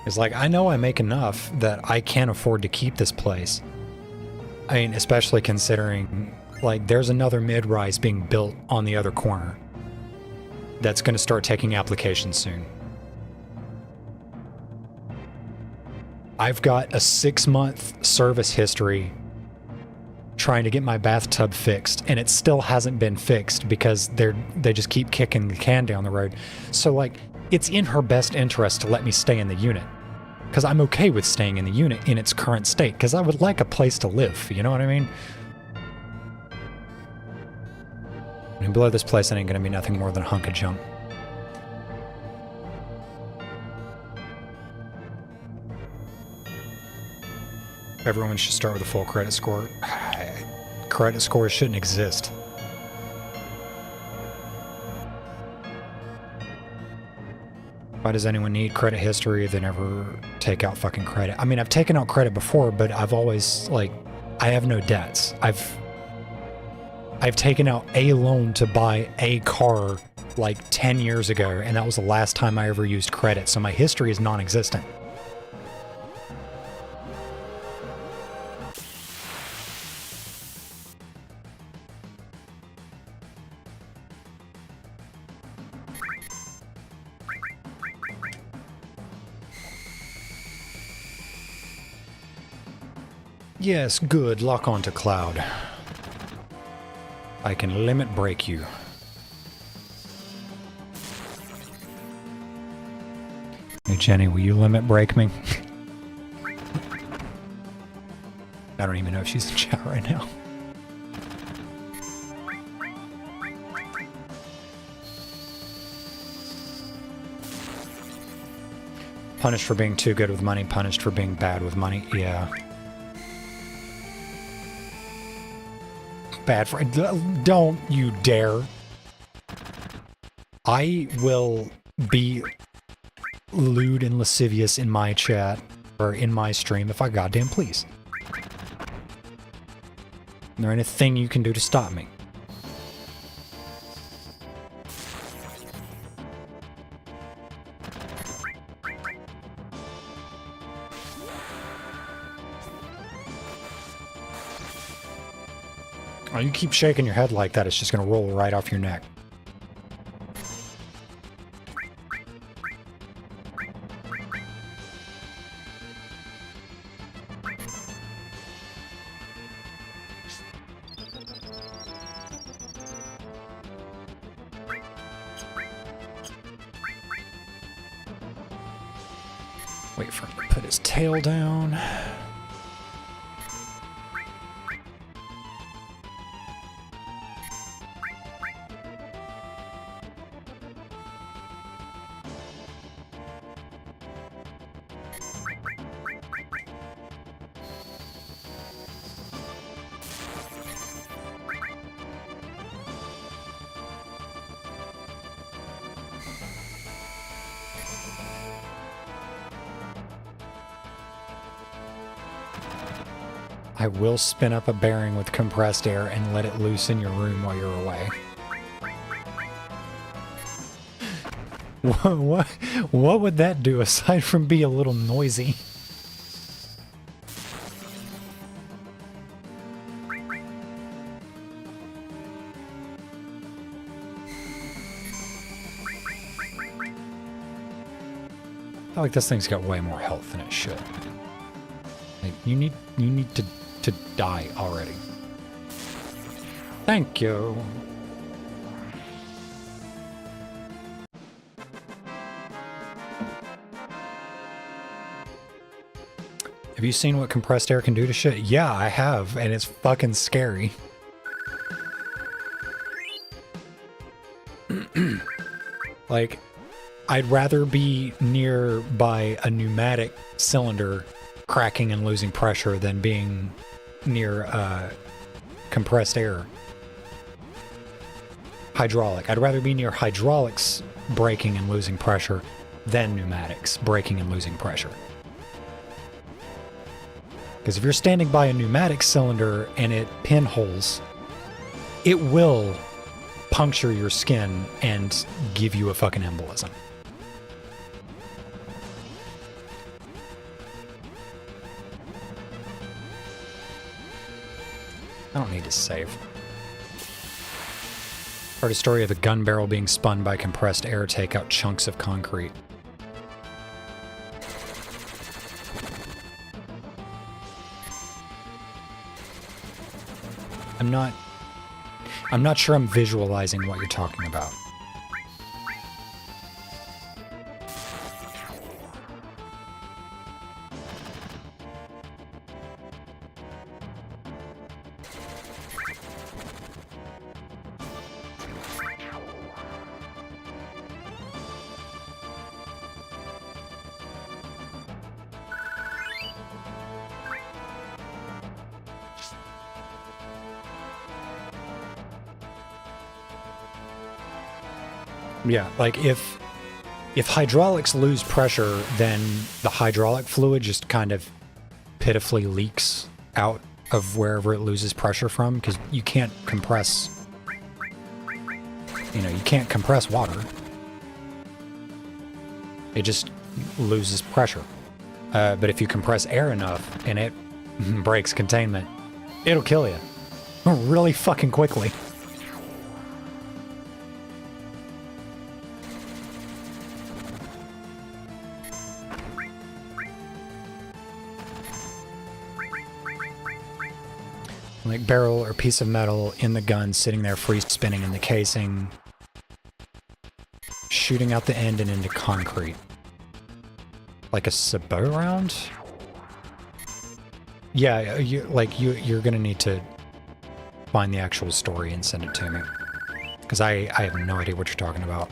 Speaker 1: It's like, I know I make enough that I can't afford to keep this place. I mean, especially considering like there's another mid-rise being built on the other corner that's going to start taking applications soon. I've got a 6-month service history trying to get my bathtub fixed, and it still hasn't been fixed because they just keep kicking the can down the road. So like, it's in her best interest to let me stay in the unit. Because I'm okay with staying in the unit in its current state, because I would like a place to live, you know what I mean? And below this place, it ain't gonna be nothing more than a hunk of junk. Everyone should start with a full credit score. Credit scores shouldn't exist. Why does anyone need credit history if they never take out fucking credit? I mean, I've taken out credit before, but I've always, like, I have no debts. I've taken out a loan to buy a car like 10 years ago, and that was the last time I ever used credit, so my history is non-existent. Yes, good. Lock onto Cloud. I can limit break you. Hey Jenny, will you limit break me? I don't even know if she's in chat right now. Punished for being too good with money, punished for being bad with money. Yeah. Bad for... Don't you dare. I will be lewd and lascivious in my chat or in my stream if I goddamn please. There ain't a thing you can do to stop me. Oh, you keep shaking your head like that, it's just gonna roll right off your neck. Wait for him to put his tail down. I will spin up a bearing with compressed air and let it loose in your room while you're away. What would that do aside from be a little noisy? I feel like this thing's got way more health than it should. Like, you need to die already. Thank you. Have you seen what compressed air can do to shit? Yeah, I have, and it's fucking scary. Like, I'd rather be near by a pneumatic cylinder cracking and losing pressure than being near compressed air. Hydraulic. I'd rather be near hydraulics braking and losing pressure than pneumatics braking and losing pressure. Because if you're standing by a pneumatic cylinder and it pinholes, it will puncture your skin and give you a fucking embolism. I don't need to save. Heard a story of a gun barrel being spun by compressed air to take out chunks of concrete. I'm not sure I'm visualizing what you're talking about. Yeah, like if hydraulics lose pressure, then the hydraulic fluid just kind of pitifully leaks out of wherever it loses pressure from, because you can't compress, you can't compress water. It just loses pressure. But if you compress air enough and it breaks containment, it'll kill you really fucking quickly. Like barrel or piece of metal in the gun sitting there free spinning in the casing, shooting out the end and into concrete. Like a sabot round? Yeah, you're gonna need to find the actual story and send it to me. Because I have no idea what you're talking about.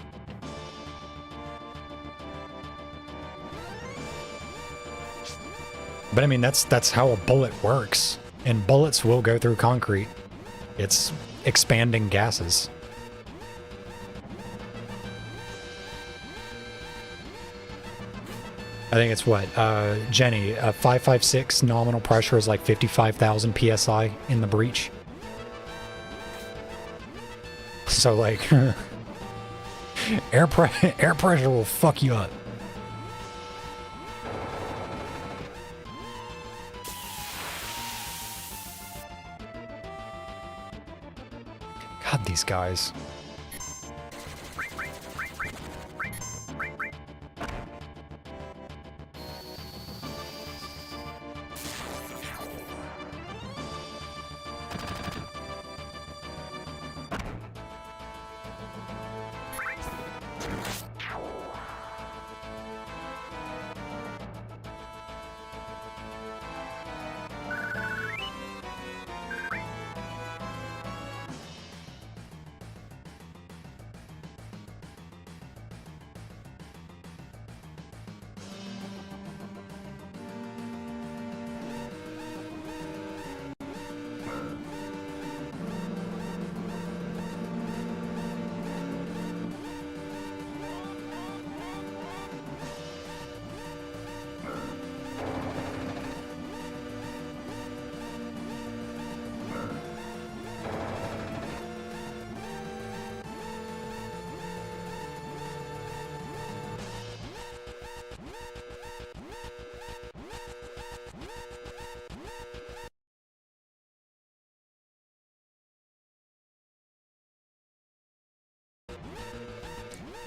Speaker 1: But I mean, that's how a bullet works. And bullets will go through concrete. It's expanding gases. I think it's what, Jenny, 556 nominal pressure is like 55,000 PSI in the breech. So like, air pressure will fuck you up. God, these guys.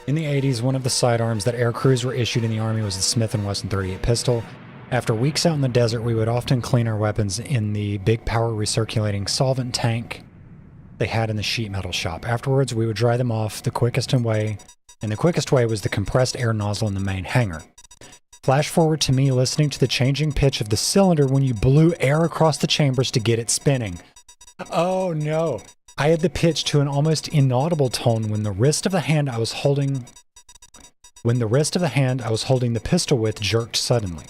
Speaker 1: In the 80s, one of the sidearms that air crews were issued in the Army was the Smith & Wesson 38 pistol. After weeks out in the desert, we would often clean our weapons in the big power recirculating solvent tank they had in the sheet metal shop. Afterwards, we would dry them off the quickest way, and the quickest way was the compressed air nozzle in the main hangar. Flash forward to me listening to the changing pitch of the cylinder when you blew air across the chambers to get it spinning. Oh no. I had the pitch to an almost inaudible tone when the wrist of the hand I was holding the pistol with jerked suddenly.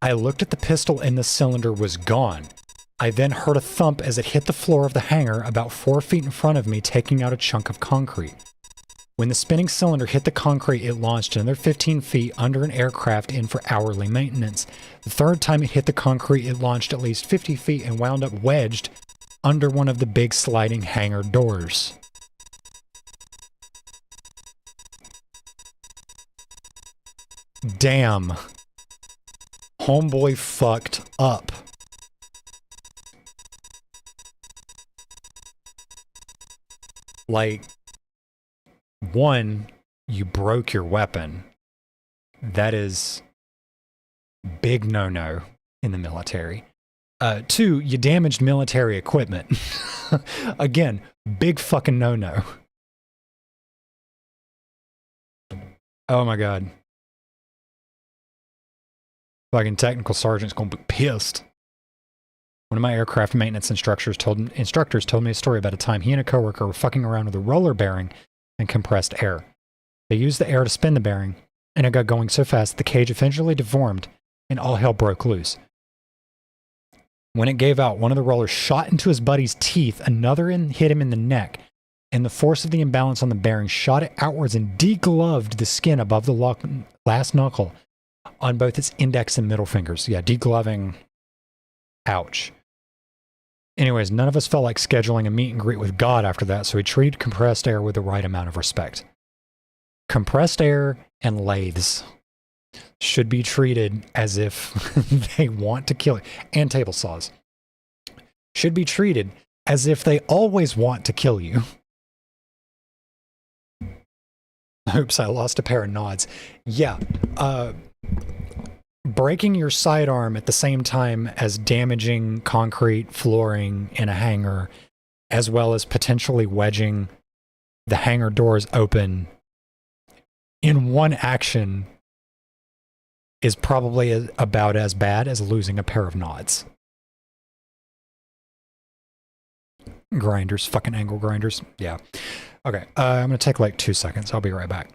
Speaker 1: I looked at the pistol and the cylinder was gone. I then heard a thump as it hit the floor of the hangar about 4 feet in front of me, taking out a chunk of concrete. When the spinning cylinder hit the concrete, it launched another 15 feet under an aircraft in for hourly maintenance. The third time it hit the concrete, it launched at least 50 feet and wound up wedged under one of the big sliding hangar doors. Damn. Homeboy fucked up. Like, one, you broke your weapon. That is big no-no in the military. Two, you damaged military equipment. Again, big fucking no-no. Oh my god. Fucking technical sergeant's gonna be pissed. One of my aircraft maintenance instructors told me a story about a time he and a coworker were fucking around with a roller bearing and compressed air. They used the air to spin the bearing, and it got going so fast that the cage eventually deformed and all hell broke loose. When it gave out, one of the rollers shot into his buddy's teeth, another hit him in the neck, and the force of the imbalance on the bearing shot it outwards and degloved the skin above the last knuckle on both its index and middle fingers. Yeah, degloving. Ouch. Anyways, none of us felt like scheduling a meet and greet with God after that, so we treated compressed air with the right amount of respect. Compressed air and lathes should be treated as if they want to kill you, and table saws should be treated as if they always want to kill you. Oops, I lost a pair of nods. Yeah, breaking your sidearm at the same time as damaging concrete flooring in a hangar, as well as potentially wedging the hangar doors open in one action, is probably about as bad as losing a pair of nods. Grinders, fucking angle grinders. Yeah. Okay, I'm going to take like 2 seconds. I'll be right back.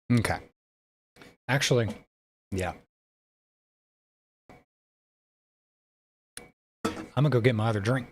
Speaker 1: Okay. Actually, yeah. I'm gonna go get my other drink.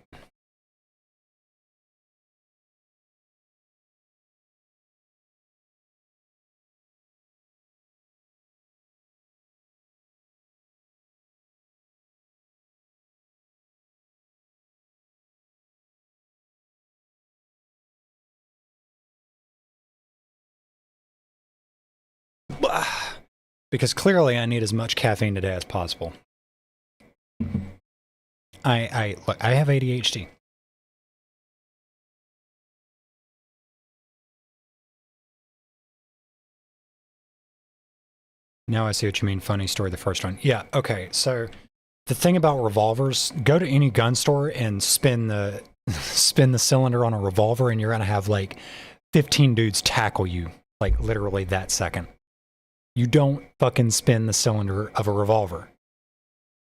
Speaker 1: Because clearly I need as much caffeine today as possible. Look, I have ADHD. Now I see what you mean. Funny story, the first one. Yeah, okay. So the thing about revolvers, go to any gun store and spin the cylinder on a revolver, and you're gonna have like 15 dudes tackle you, like literally that second. You don't fucking spin the cylinder of a revolver.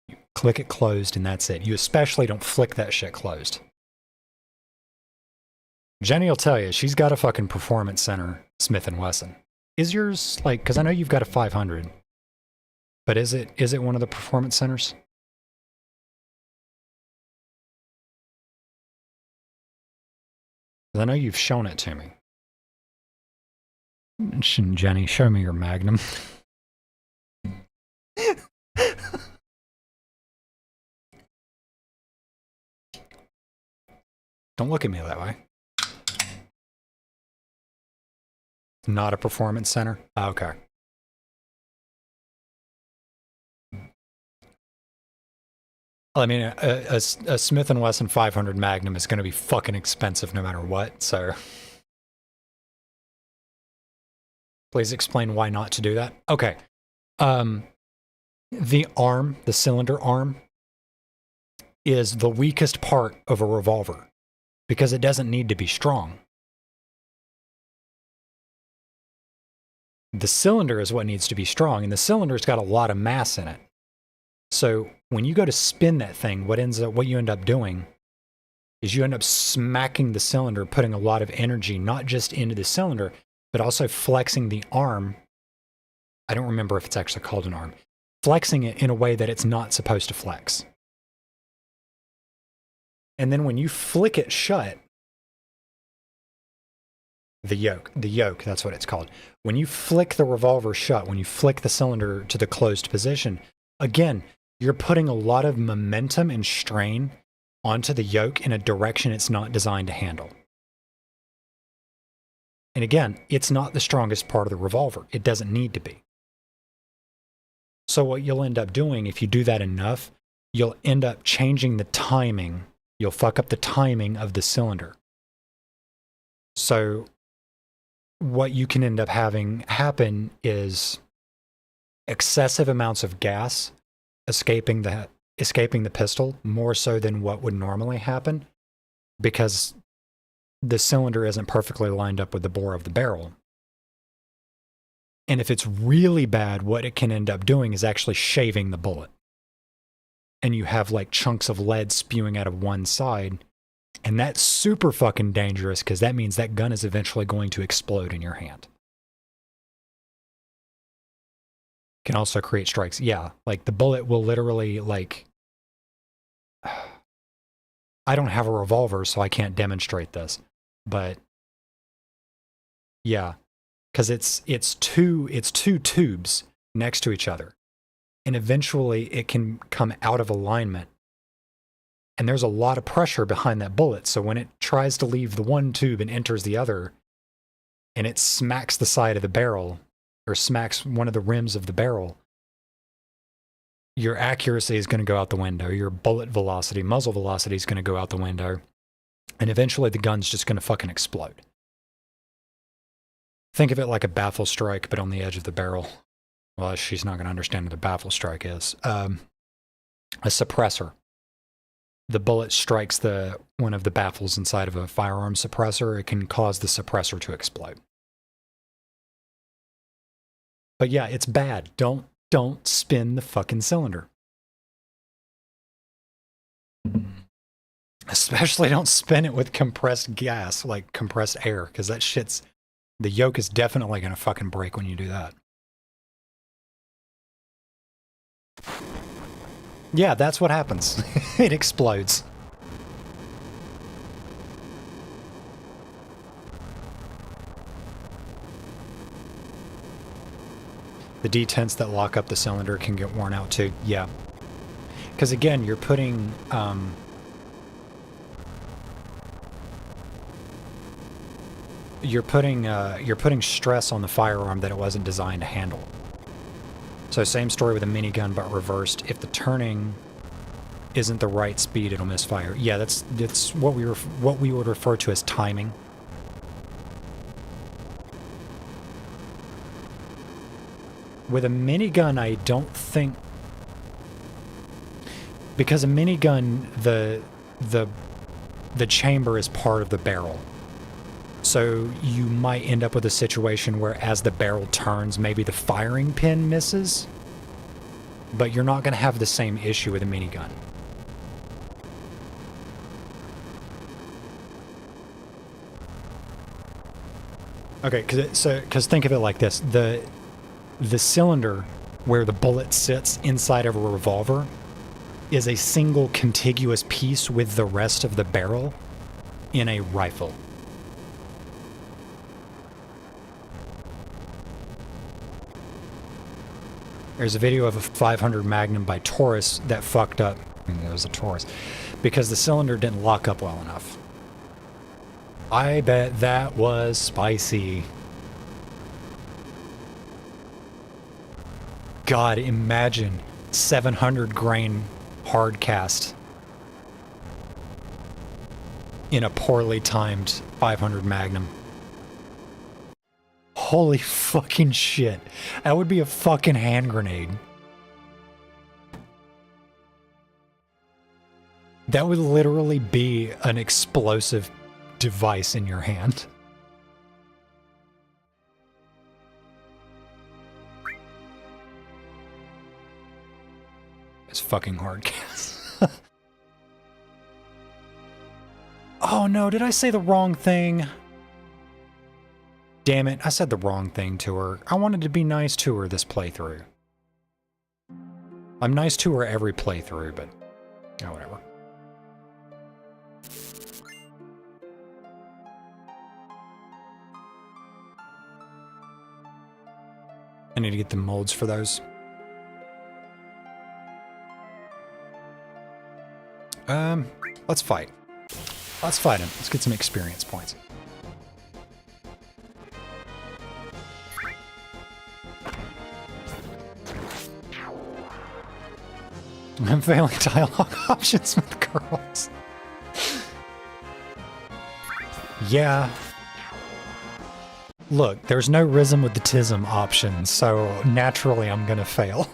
Speaker 1: You click it closed and that's it. You especially don't flick that shit closed. Jenny will tell you, she's got a fucking performance center, Smith & Wesson. Is yours, like, because I know you've got a 500, but is it one of the performance centers? I know you've shown it to me. Jenny, show me your Magnum. Don't look at me that way. Not a performance center? Okay. I mean, a Smith & Wesson 500 Magnum is going to be fucking expensive no matter what, so... Please explain why not to do that. Okay. The arm, the cylinder arm, is the weakest part of a revolver because it doesn't need to be strong. The cylinder is what needs to be strong, and the cylinder's got a lot of mass in it. So when you go to spin that thing, what you end up doing is you end up smacking the cylinder, putting a lot of energy not just into the cylinder, but also flexing the arm. I don't remember if it's actually called an arm. Flexing it in a way that it's not supposed to flex. And then when you flick it shut, the yoke, that's what it's called. When you flick the revolver shut, when you flick the cylinder to the closed position, again, you're putting a lot of momentum and strain onto the yoke in a direction it's not designed to handle. And again, it's not the strongest part of the revolver. It doesn't need to be. So what you'll end up doing, if you do that enough, you'll end up changing the timing. You'll fuck up the timing of the cylinder. So what you can end up having happen is excessive amounts of gas escaping the pistol, more so than what would normally happen, because the cylinder isn't perfectly lined up with the bore of the barrel. And if it's really bad, what it can end up doing is actually shaving the bullet. And you have like chunks of lead spewing out of one side. And that's super fucking dangerous, because that means that gun is eventually going to explode in your hand. Can also create strikes. Yeah, like the bullet will literally, like, I don't have a revolver, so I can't demonstrate this. But yeah, because it's two tubes next to each other. And eventually it can come out of alignment. And there's a lot of pressure behind that bullet. So when it tries to leave the one tube and enters the other, and it smacks the side of the barrel, or smacks one of the rims of the barrel, your accuracy is going to go out the window. Your bullet velocity, muzzle velocity is going to go out the window. And eventually the gun's just going to fucking explode. Think of it like a baffle strike, but on the edge of the barrel. Well, she's not going to understand what a baffle strike is. A suppressor. The bullet strikes one of the baffles inside of a firearm suppressor. It can cause the suppressor to explode. But yeah, it's bad. Don't spin the fucking cylinder. Especially don't spin it with compressed gas, like compressed air, because that shit's, the yoke is definitely going to fucking break when you do that. Yeah, that's what happens. It explodes. The detents that lock up the cylinder can get worn out too. Yeah. Because again, you're putting... You're putting stress on the firearm that it wasn't designed to handle. So same story with a minigun, but reversed. If the turning isn't the right speed, it'll misfire. Yeah, that's what we would refer to as timing. With a minigun, I don't think, because a minigun, the chamber is part of the barrel. So you might end up with a situation where as the barrel turns, maybe the firing pin misses, but you're not going to have the same issue with a minigun. Okay, because think of it like this. The cylinder where the bullet sits inside of a revolver is a single contiguous piece with the rest of the barrel in a rifle. There's a video of a 500 Magnum by Taurus that fucked up. I mean, it was a Taurus. Because the cylinder didn't lock up well enough. I bet that was spicy. God, imagine 700 grain hard cast in a poorly timed 500 Magnum. Holy fucking shit. That would be a fucking hand grenade. That would literally be an explosive device in your hand. It's fucking hard cast. Oh no, did I say the wrong thing? Damn it, I said the wrong thing to her. I wanted to be nice to her this playthrough. I'm nice to her every playthrough, but... oh, whatever. I need to get the molds for those. Let's fight. Let's fight him. Let's get some experience points. I'm failing dialogue options with girls. Yeah. Look, there's no rhythm with the tism option, so naturally I'm gonna fail.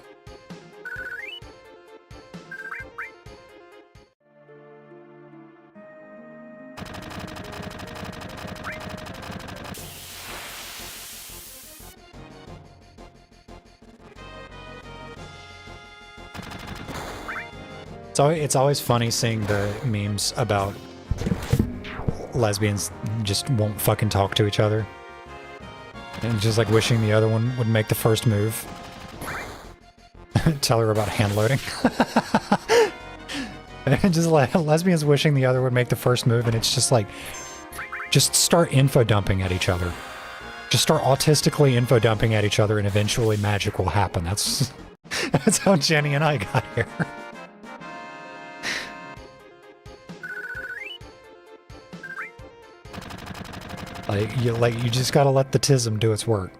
Speaker 1: So it's always funny seeing the memes about lesbians just won't fucking talk to each other. And just like wishing the other one would make the first move. Tell her about hand loading. And just like lesbians wishing the other would make the first move, and it's just like, just start info dumping at each other. Just start autistically info dumping at each other, and eventually magic will happen. That's how Jenny and I got here. You just gotta let the tism do its work.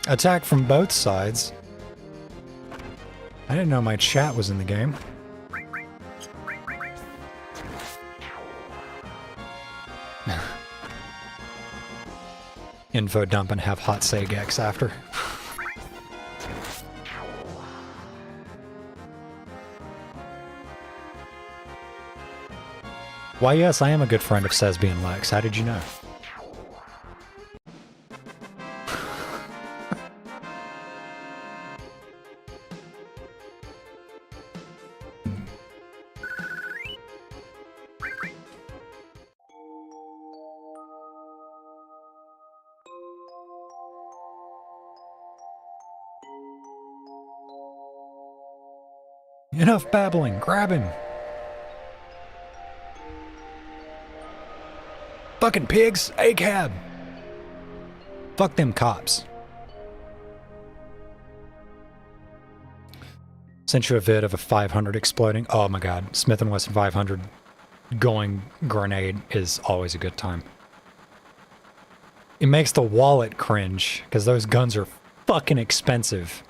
Speaker 1: Attack from both sides. I didn't know my chat was in the game. Info dump and have hot Sagex after. Why, yes, I am a good friend of Sesby and Lex. How did you know? Enough babbling. Grab him. Fucking pigs. A-cab. Fuck them cops. Sent you a vid of a 500 exploding. Oh my god. Smith & Wesson 500 going grenade is always a good time. It makes the wallet cringe, because those guns are fucking expensive.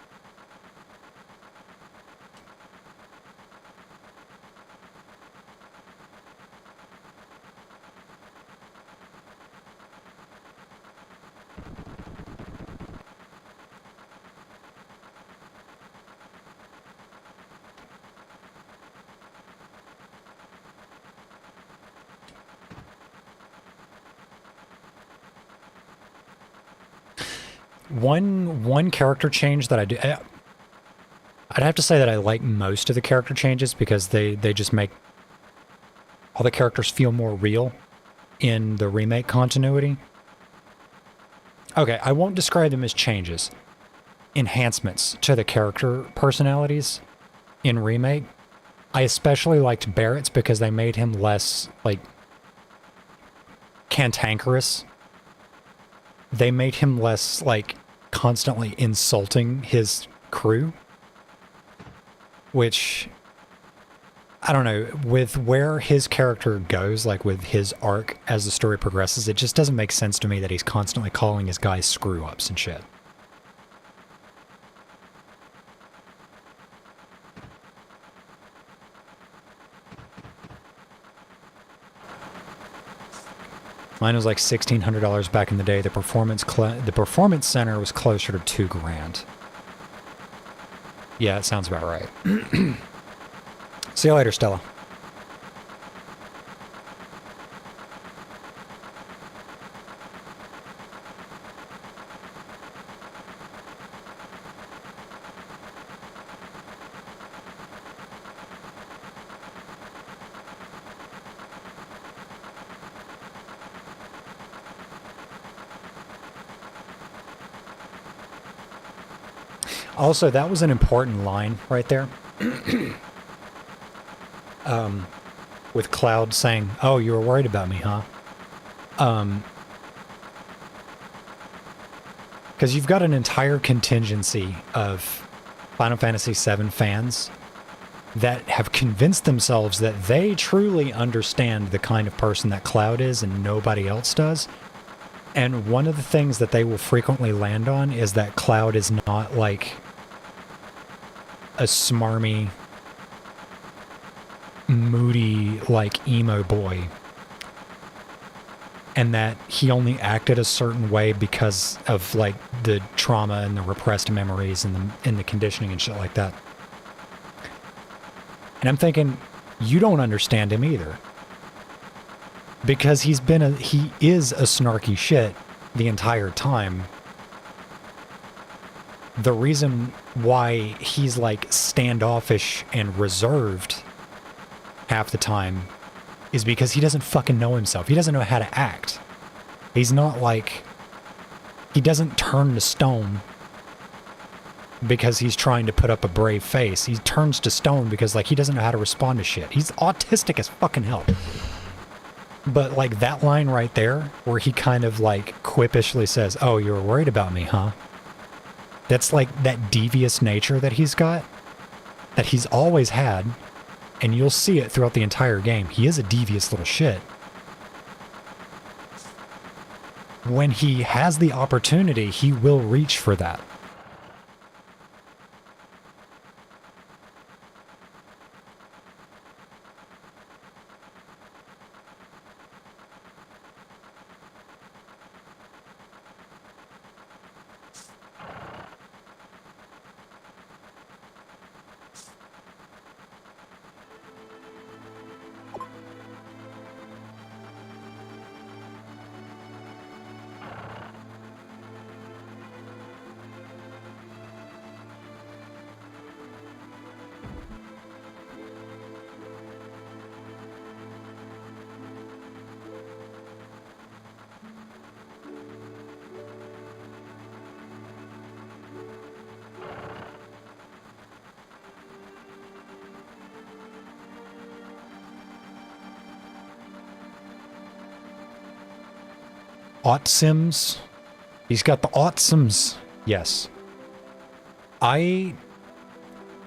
Speaker 1: One character change that I do... I'd have to say that I like most of the character changes because they just make all the characters feel more real in the remake continuity. Okay, I won't describe them as changes. Enhancements to the character personalities in remake. I especially liked Barrett's because they made him less, like, cantankerous. They made him less, like, constantly insulting his crew. Which, I don't know, with where his character goes, like with his arc as the story progresses, it just doesn't make sense to me that he's constantly calling his guys screw-ups and shit. Mine was like $1,600 back in the day. The performance center was closer to $2,000. Yeah, it sounds about right. See you later, Stella. Also, that was an important line right there. with Cloud saying, "Oh, you were worried about me, huh?" Because you've got an entire contingency of Final Fantasy VII fans that have convinced themselves that they truly understand the kind of person that Cloud is and nobody else does. And one of the things that they will frequently land on is that Cloud is not like a smarmy, moody, like emo boy. And that he only acted a certain way because of like the trauma and the repressed memories and the conditioning and shit like that. And I'm thinking, you don't understand him either. Because he is a snarky shit the entire time. The reason why he's like standoffish and reserved half the time is because he doesn't fucking know himself. He doesn't know how to act. He's not like, he doesn't turn to stone because he's trying to put up a brave face. He turns to stone because like he doesn't know how to respond to shit. He's autistic as fucking hell. But like that line right there where he kind of like quippishly says, "Oh, you were worried about me, huh?" That's like that devious nature that he's got, that he's always had, and you'll see it throughout the entire game. He is a devious little shit. When he has the opportunity, he will reach for that. Autsims. He's got the autsims. Yes. I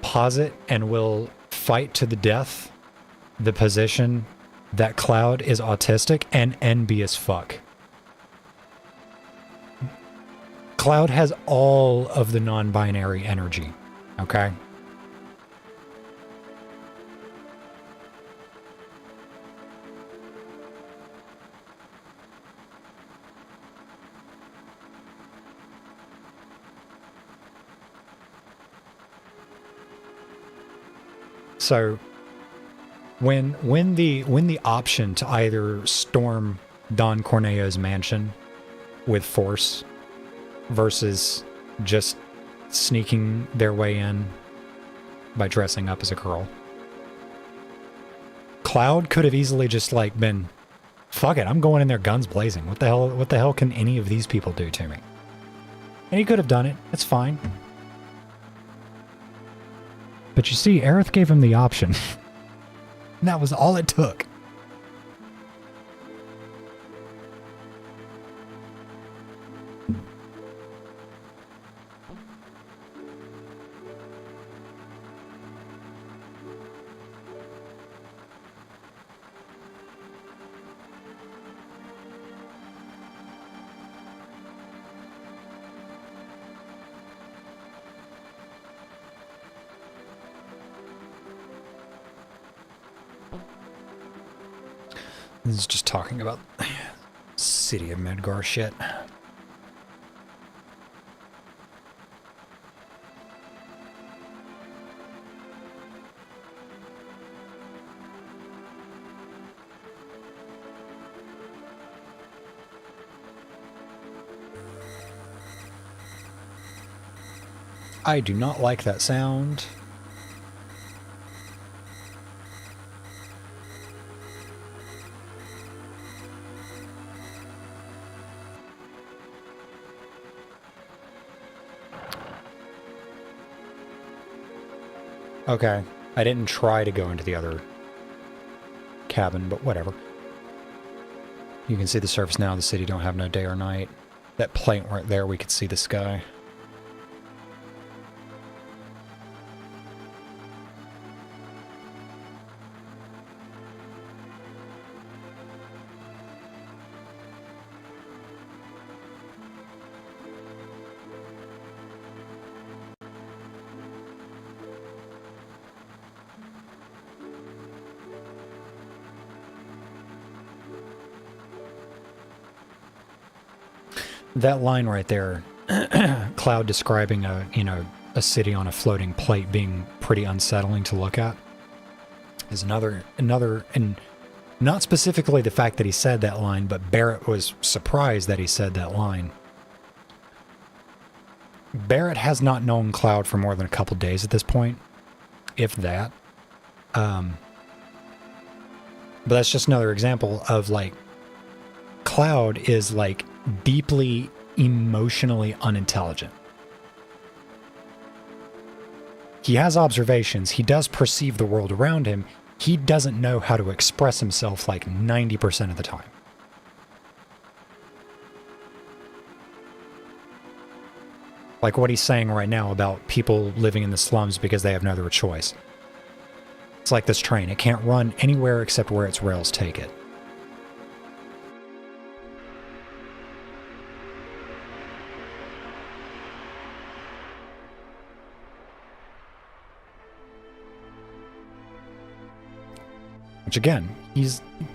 Speaker 1: posit and will fight to the death the position that Cloud is autistic and NB as fuck. Cloud has all of the non-binary energy, okay? So when the option to either storm Don Corneo's mansion with force versus just sneaking their way in by dressing up as a girl, Cloud could have easily just like been, fuck it, I'm going in there guns blazing. What the hell can any of these people do to me? And he could have done it. It's fine. But you see, Aerith gave him the option. And that was all it took. This is just talking about City of Midgar shit. I do not like that sound. Okay, I didn't try to go into the other cabin, but whatever. You can see the surface now. The city don't have no day or night. That plate right there, we could see the sky. That line right there, Cloud describing a city on a floating plate being pretty unsettling to look at, is another, and not specifically the fact that he said that line, but Barrett was surprised that he said that line. Barrett has not known Cloud for more than a couple days at this point, if that. But that's just another example of, like, Cloud is, like, deeply emotionally unintelligent. He has observations. He does perceive the world around him. He doesn't know how to express himself like 90% of the time. Like what he's saying right now about people living in the slums because they have no other choice. It's like this train. It can't run anywhere except where its rails take it. Which again,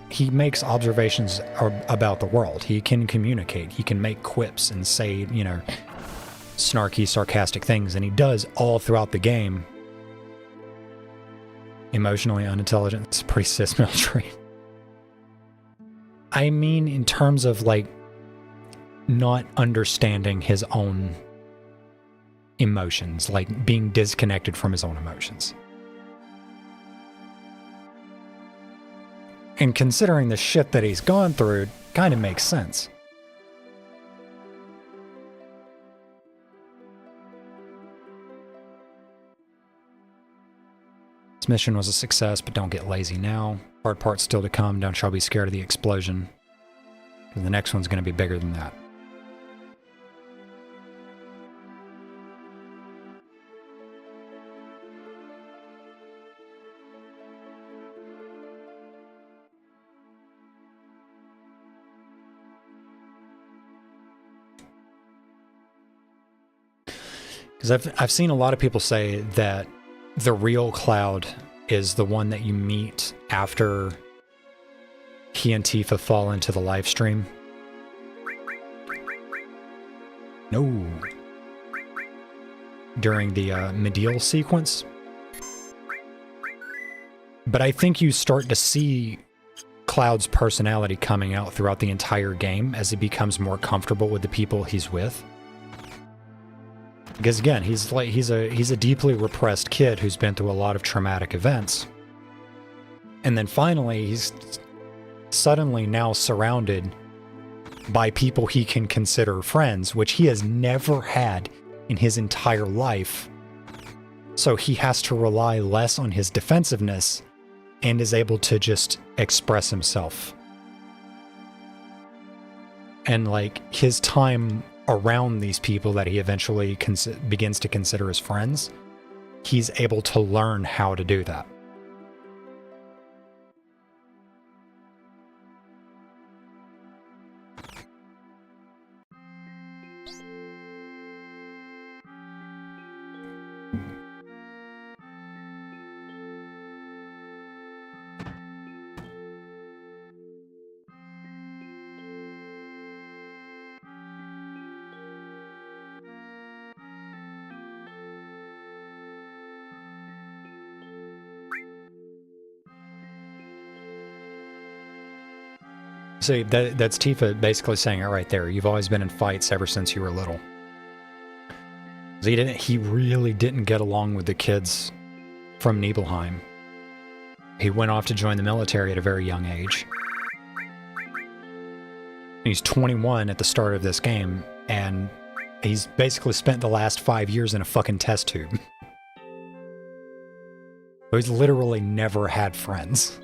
Speaker 1: he makes observations about the world. He can communicate. He can make quips and say, you know, snarky, sarcastic things, and he does all throughout the game. Emotionally unintelligent. It's a pretty cis male trait. I mean, in terms of like not understanding his own emotions, like being disconnected from his own emotions. And considering the shit that he's gone through, kind of makes sense. This mission was a success, but don't get lazy now. Hard part's still to come. Don't y'all be scared of the explosion. The next one's going to be bigger than that. Because I've seen a lot of people say that the real Cloud is the one that you meet after he and Tifa fall into the live stream. No. During the Medial sequence. But I think you start to see Cloud's personality coming out throughout the entire game as he becomes more comfortable with the people he's with. Because again, he's a deeply repressed kid who's been through a lot of traumatic events. And then finally, he's suddenly now surrounded by people he can consider friends, which he has never had in his entire life. So he has to rely less on his defensiveness and is able to just express himself. And like his time around these people that he eventually begins to consider as friends, he's able to learn how to do that. See, that's Tifa basically saying it right there. You've always been in fights ever since you were little. He really didn't get along with the kids from Nibelheim. He went off to join the military at a very young age. He's 21 at the start of this game, and he's basically spent the last 5 years in a fucking test tube. He's literally never had friends.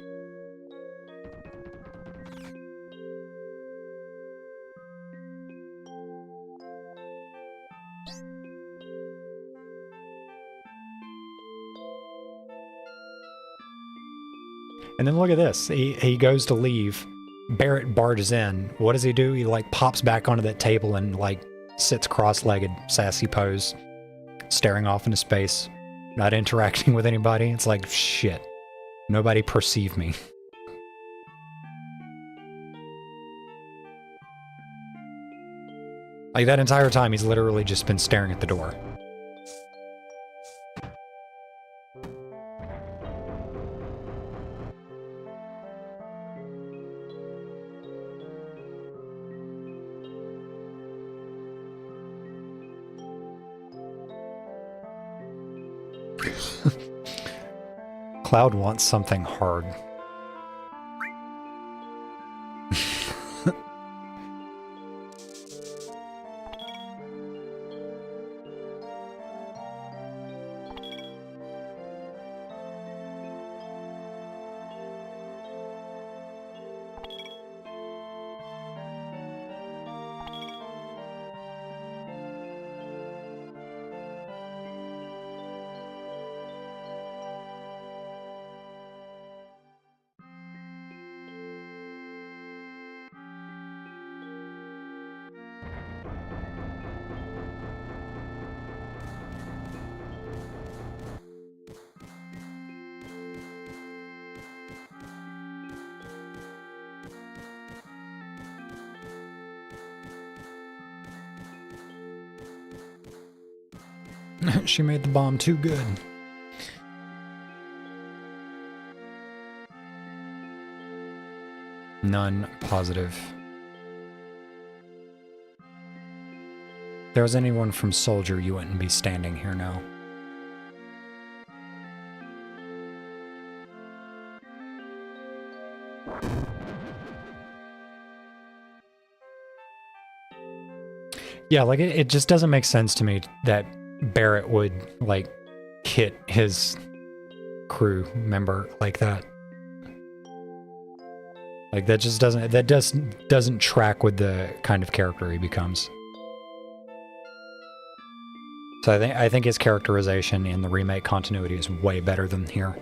Speaker 1: And then look at this. He goes to leave. Barrett barges in. What does he do? He like pops back onto that table and like sits cross-legged, sassy pose, staring off into space, not interacting with anybody. It's like, shit. Nobody perceived me. Like that entire time, he's literally just been staring at the door. Cloud wants something hard. She made the bomb too good. None positive. If there was anyone from Soldier, you wouldn't be standing here now. Yeah, like it just doesn't make sense to me that Barrett would like hit his crew member like that. Like that just doesn't track with the kind of character he becomes. So I think his characterization in the remake continuity is way better than here.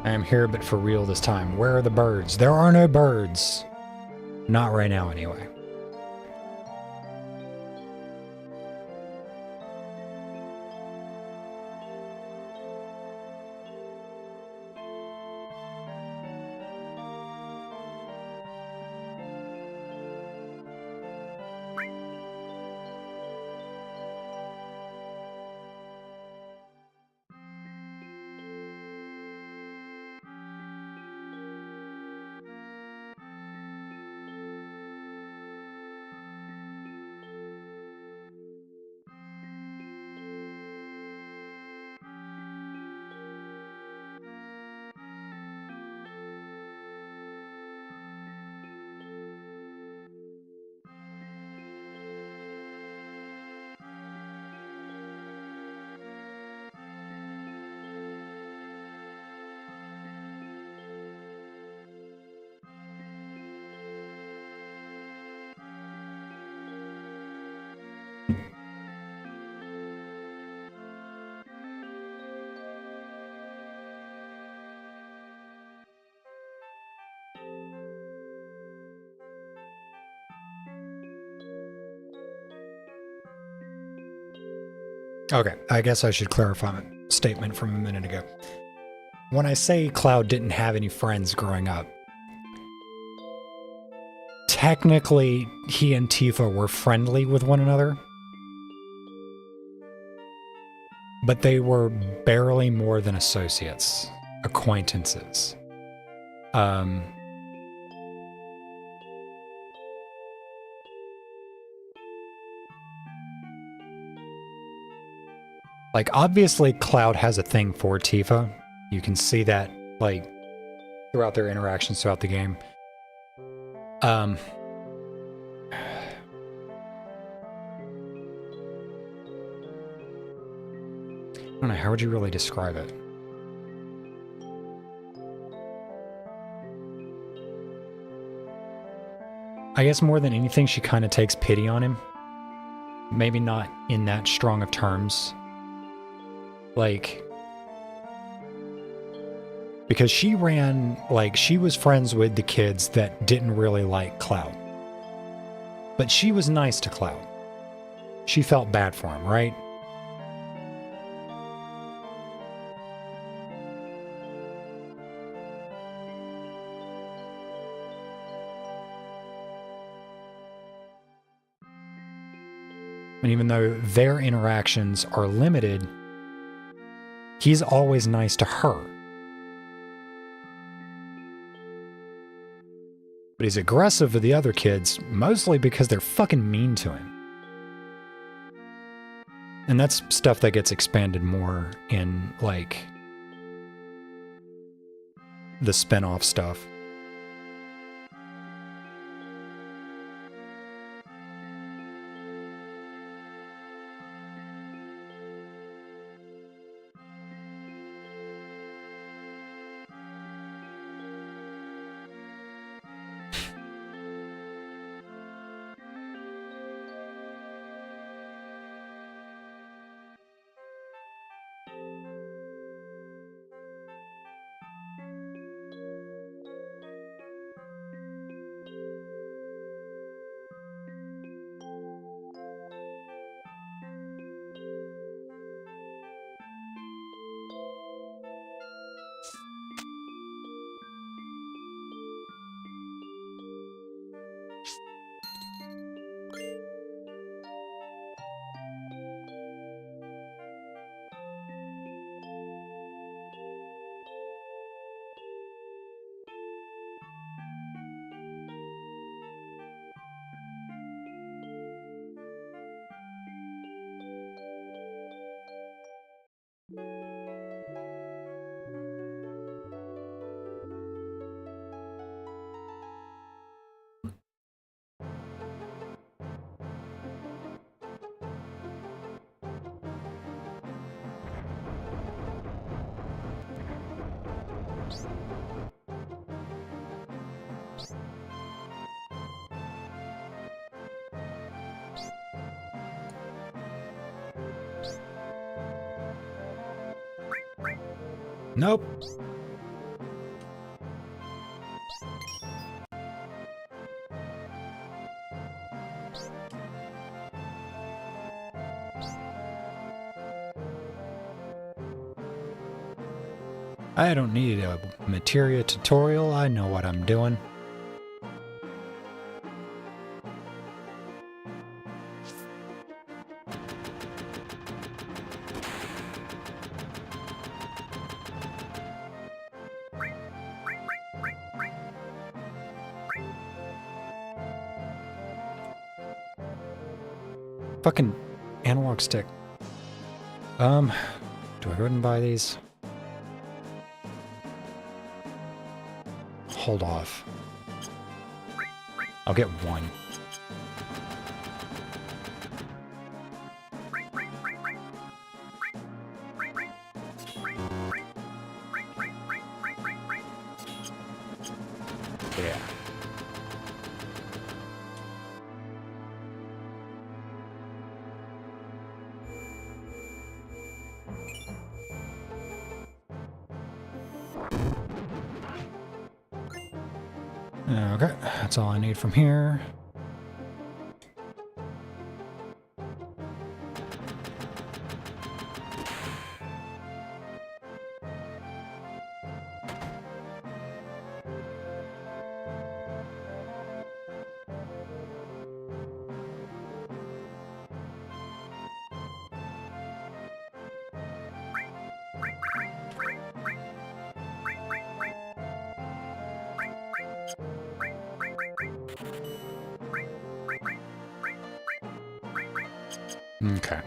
Speaker 1: I am here, but for real this time. Where are the birds? There are no birds. Not right now, anyway. Okay, I guess I should clarify my statement from a minute ago. When I say Cloud didn't have any friends growing up, technically he and Tifa were friendly with one another, but they were barely more than associates, acquaintances. Like, obviously, Cloud has a thing for Tifa. You can see that, like, throughout their interactions throughout the game. I don't know, how would you really describe it? I guess more than anything, she kind of takes pity on him. Maybe not in that strong of terms. Like, because she ran, like, she was friends with the kids that didn't really like Cloud. But she was nice to Cloud. She felt bad for him, right? And even though their interactions are limited, he's always nice to her. But he's aggressive with the other kids, mostly because they're fucking mean to him. And that's stuff that gets expanded more in, like, the spin-off stuff. Nope. I don't need a materia tutorial. I know what I'm doing. Fucking analog stick. Do I go ahead and buy these? Hold off. I'll get one. Yeah. Okay, that's all I need from here. Okay.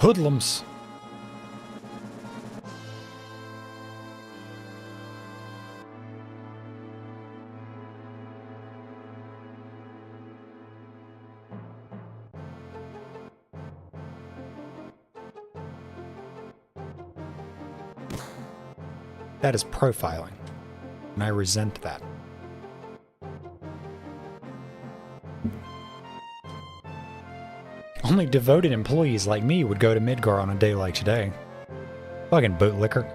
Speaker 1: Hoodlums. That is profiling, and I resent that. Only devoted employees like me would go to Midgar on a day like today. Fucking bootlicker.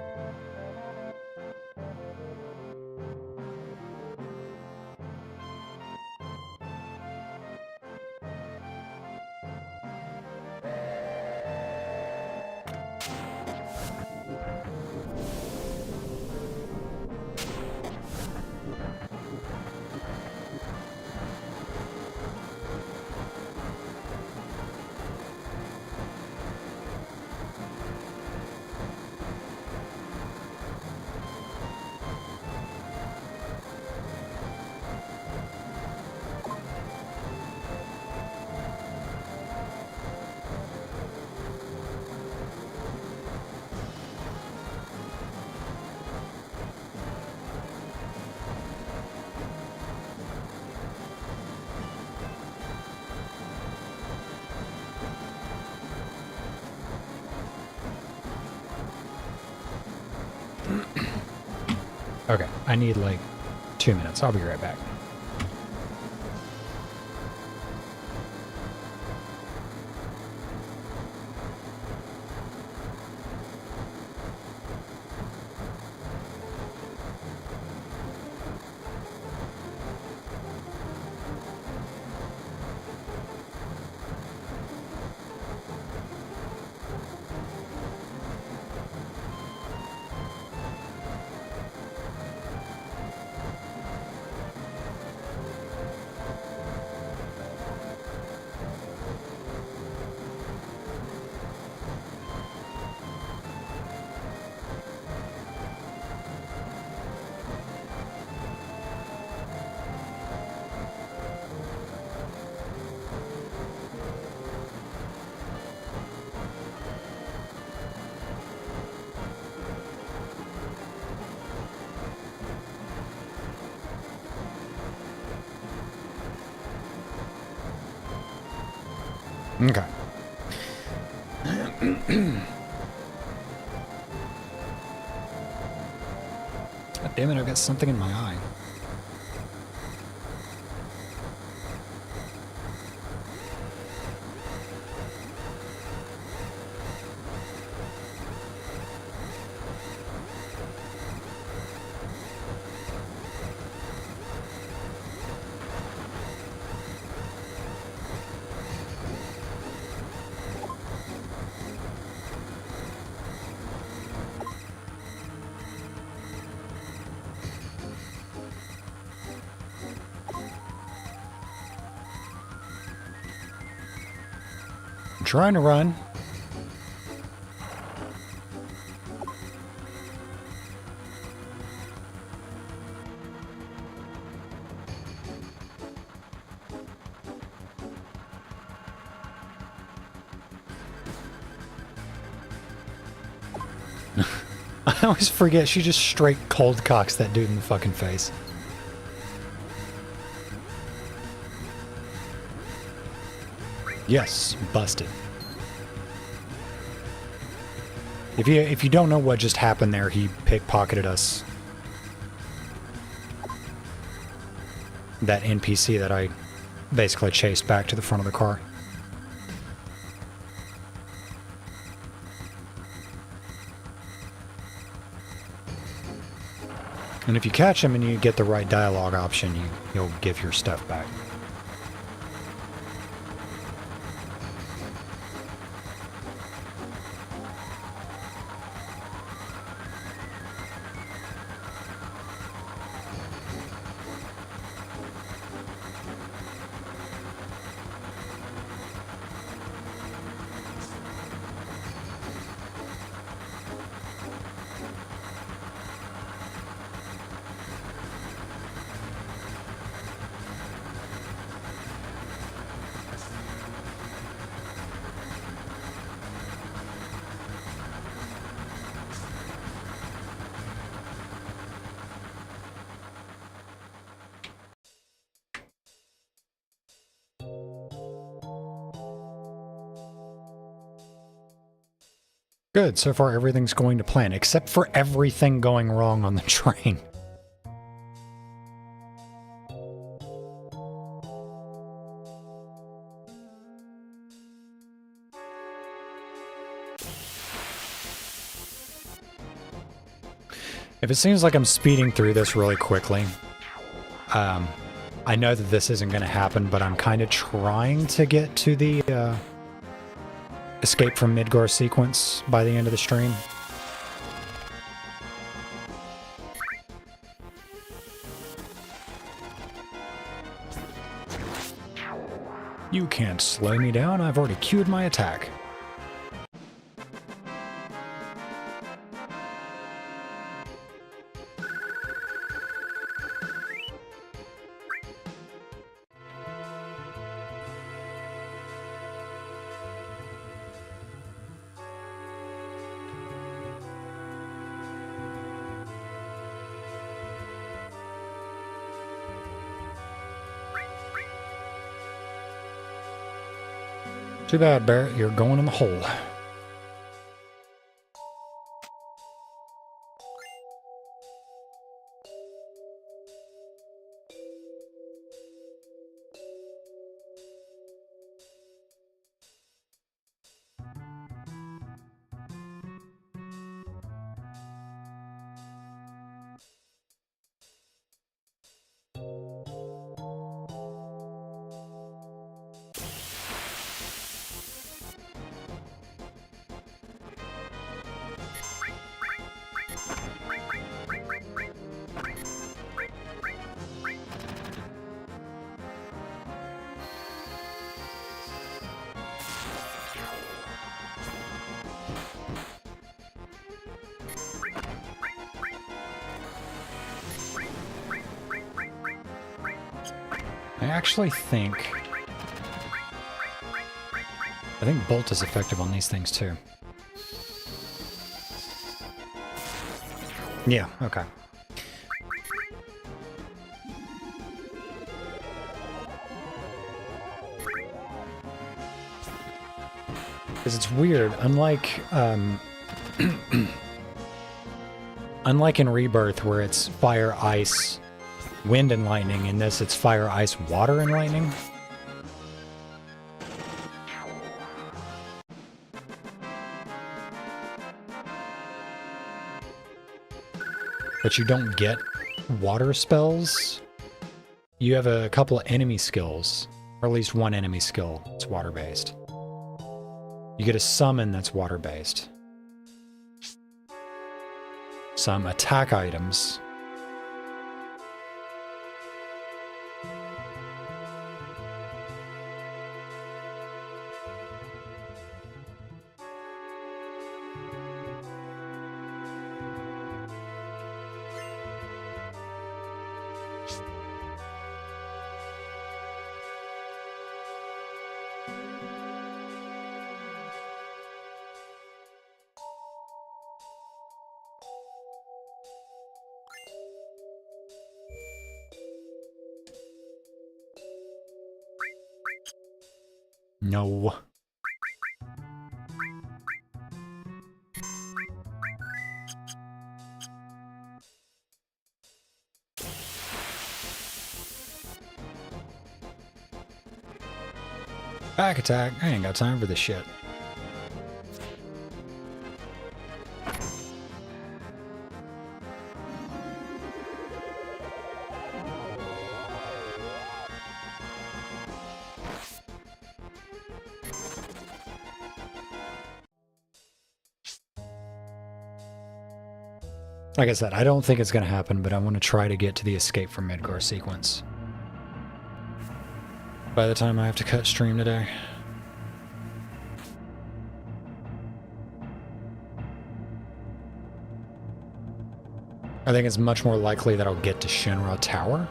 Speaker 1: Okay, I need like 2 minutes. I'll be right back. Okay. God damn it, I've got something in my eye. I'm trying to run. I always forget she just straight cold cocks that dude in the fucking face. Yes, busted. If you don't know what just happened there, he pickpocketed us. That NPC that I basically chased back to the front of the car. And if you catch him and you get the right dialogue option, you'll give your stuff back. Good, so far everything's going to plan, except for everything going wrong on the train. If it seems like I'm speeding through this really quickly, I know that this isn't going to happen, but I'm kind of trying to get to the escape from Midgar sequence by the end of the stream. You can't slow me down, I've already queued my attack. Too bad, Barrett, you're going in the hole. I think Bolt is effective on these things too. Yeah, okay. Because it's weird, unlike unlike in Rebirth where it's fire, ice, wind, and lightning, in this it's fire, ice, water, and lightning. But you don't get water spells. You have a couple of enemy skills, or at least one enemy skill that's water-based. You get a summon that's water-based. Some attack items. No. Back attack. I ain't got time for this shit. Like I said, I don't think it's going to happen, but I want to try to get to the escape from Midgar sequence by the time I have to cut stream today. I think it's much more likely that I'll get to Shinra Tower.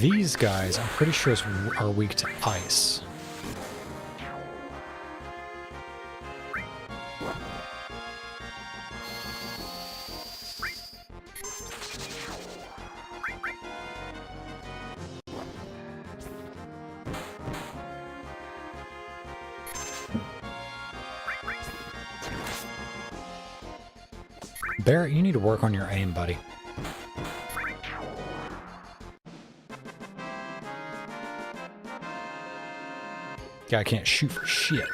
Speaker 1: These guys, I'm pretty sure, are weak to ice. Barrett, you need to work on your aim, buddy. Guy can't shoot for shit.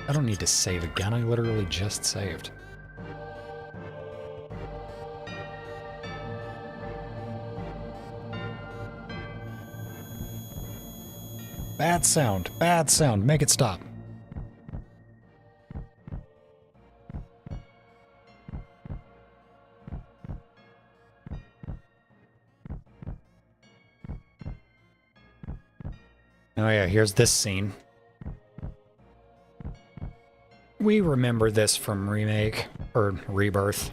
Speaker 1: I don't need to save again. I literally just saved. Bad sound. Bad sound. Make it stop. Oh yeah, here's this scene. We remember this from Remake, or Rebirth.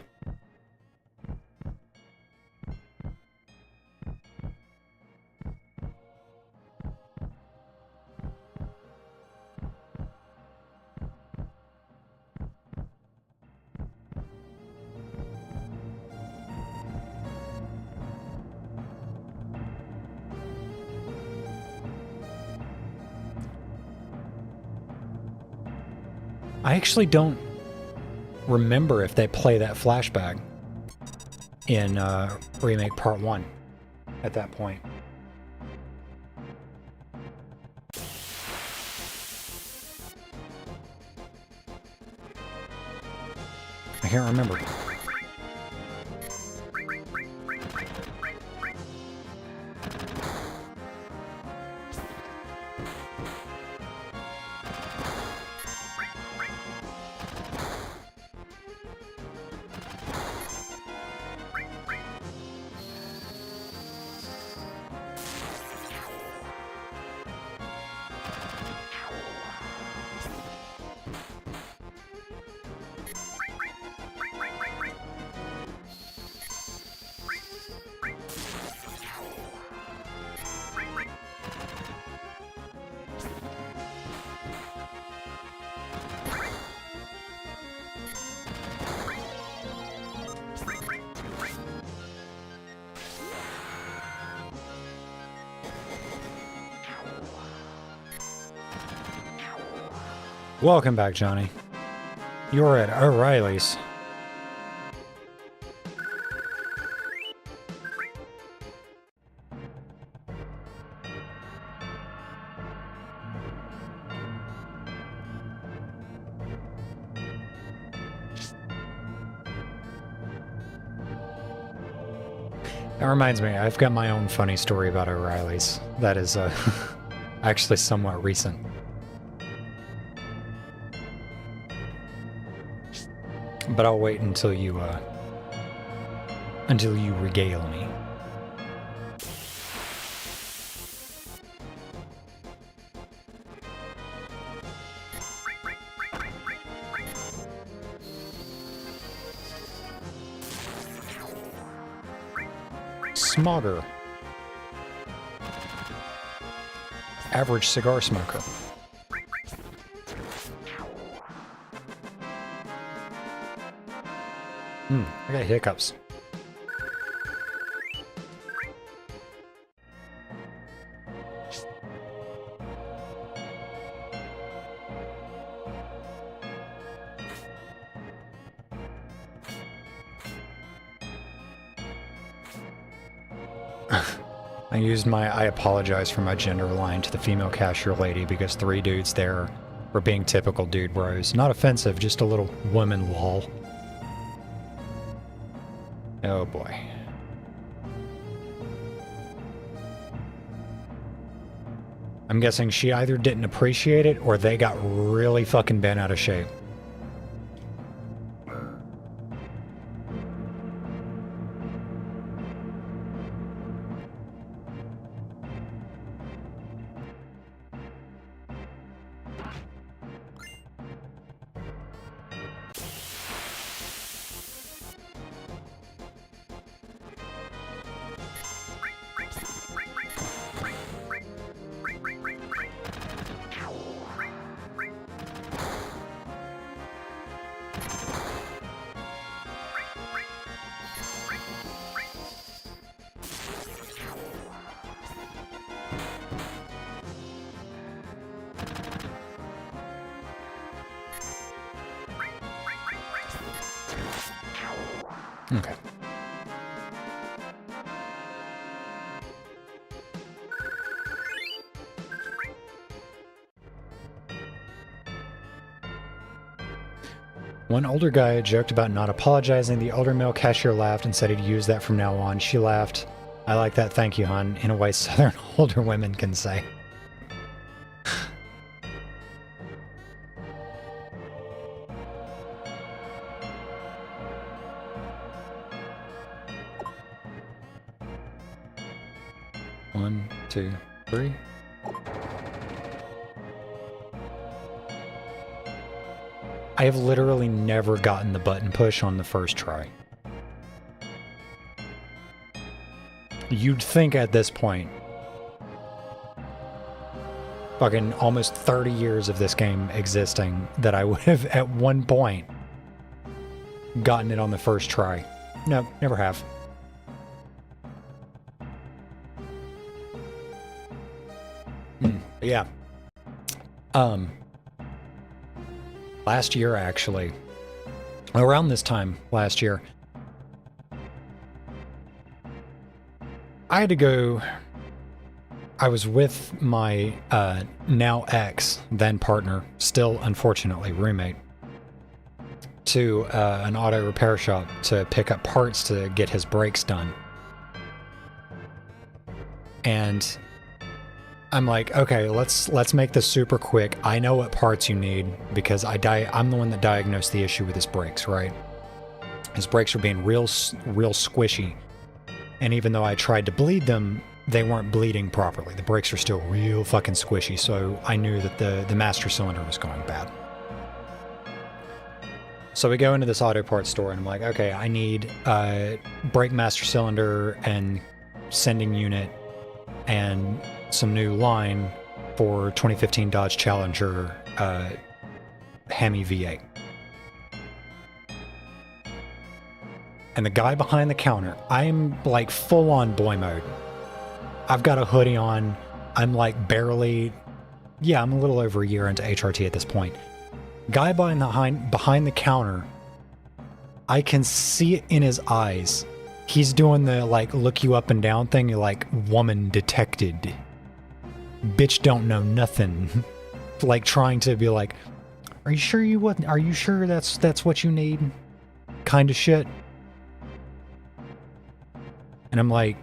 Speaker 1: I actually don't remember if they play that flashback in Remake Part 1 at that point. I can't remember. Welcome back, Johnny. You're at O'Reilly's. That reminds me, I've got my own funny story about O'Reilly's. That is actually somewhat recent. But I'll wait until you regale me. Smogger. Average cigar smoker. I got hiccups. I apologize for my gender line to the female cashier lady because 3 dudes there were being typical dude bros. Not offensive, just a little woman lol. Oh boy. I'm guessing she either didn't appreciate it or they got really fucking bent out of shape. Okay. One older guy joked about not apologizing. The older male cashier laughed and said he'd use that from now on. She laughed. I like that, thank you, hon, in a way Southern older women can say. One, two, three. I have literally never gotten the button push on the first try. You'd think at this point, fucking almost 30 years of this game existing, that I would have at one point gotten it on the first try. No, never have. Yeah. Last year, actually, around this time last year, I had to go. I was with my now ex, then partner, still unfortunately roommate, to an auto repair shop to pick up parts to get his brakes done. And I'm like, okay, let's make this super quick. I know what parts you need because I'm the one that diagnosed the issue with his brakes, right? His brakes were being real squishy. And even though I tried to bleed them, they weren't bleeding properly. The brakes were still real fucking squishy, so I knew that the master cylinder was going bad. So we go into this auto parts store and I'm like, okay, I need a brake master cylinder and sending unit and some new line for 2015 Dodge Challenger Hemi V8. And the guy behind the counter, I'm like full on boy mode. I've got a hoodie on. I'm like barely, I'm a little over a year into HRT at this point. Guy behind the counter, I can see it in his eyes. He's doing the like look you up and down thing. You're like, woman detected. Bitch don't know nothing. Like trying to be like, are you sure that's what you need? Kind of shit. And I'm like,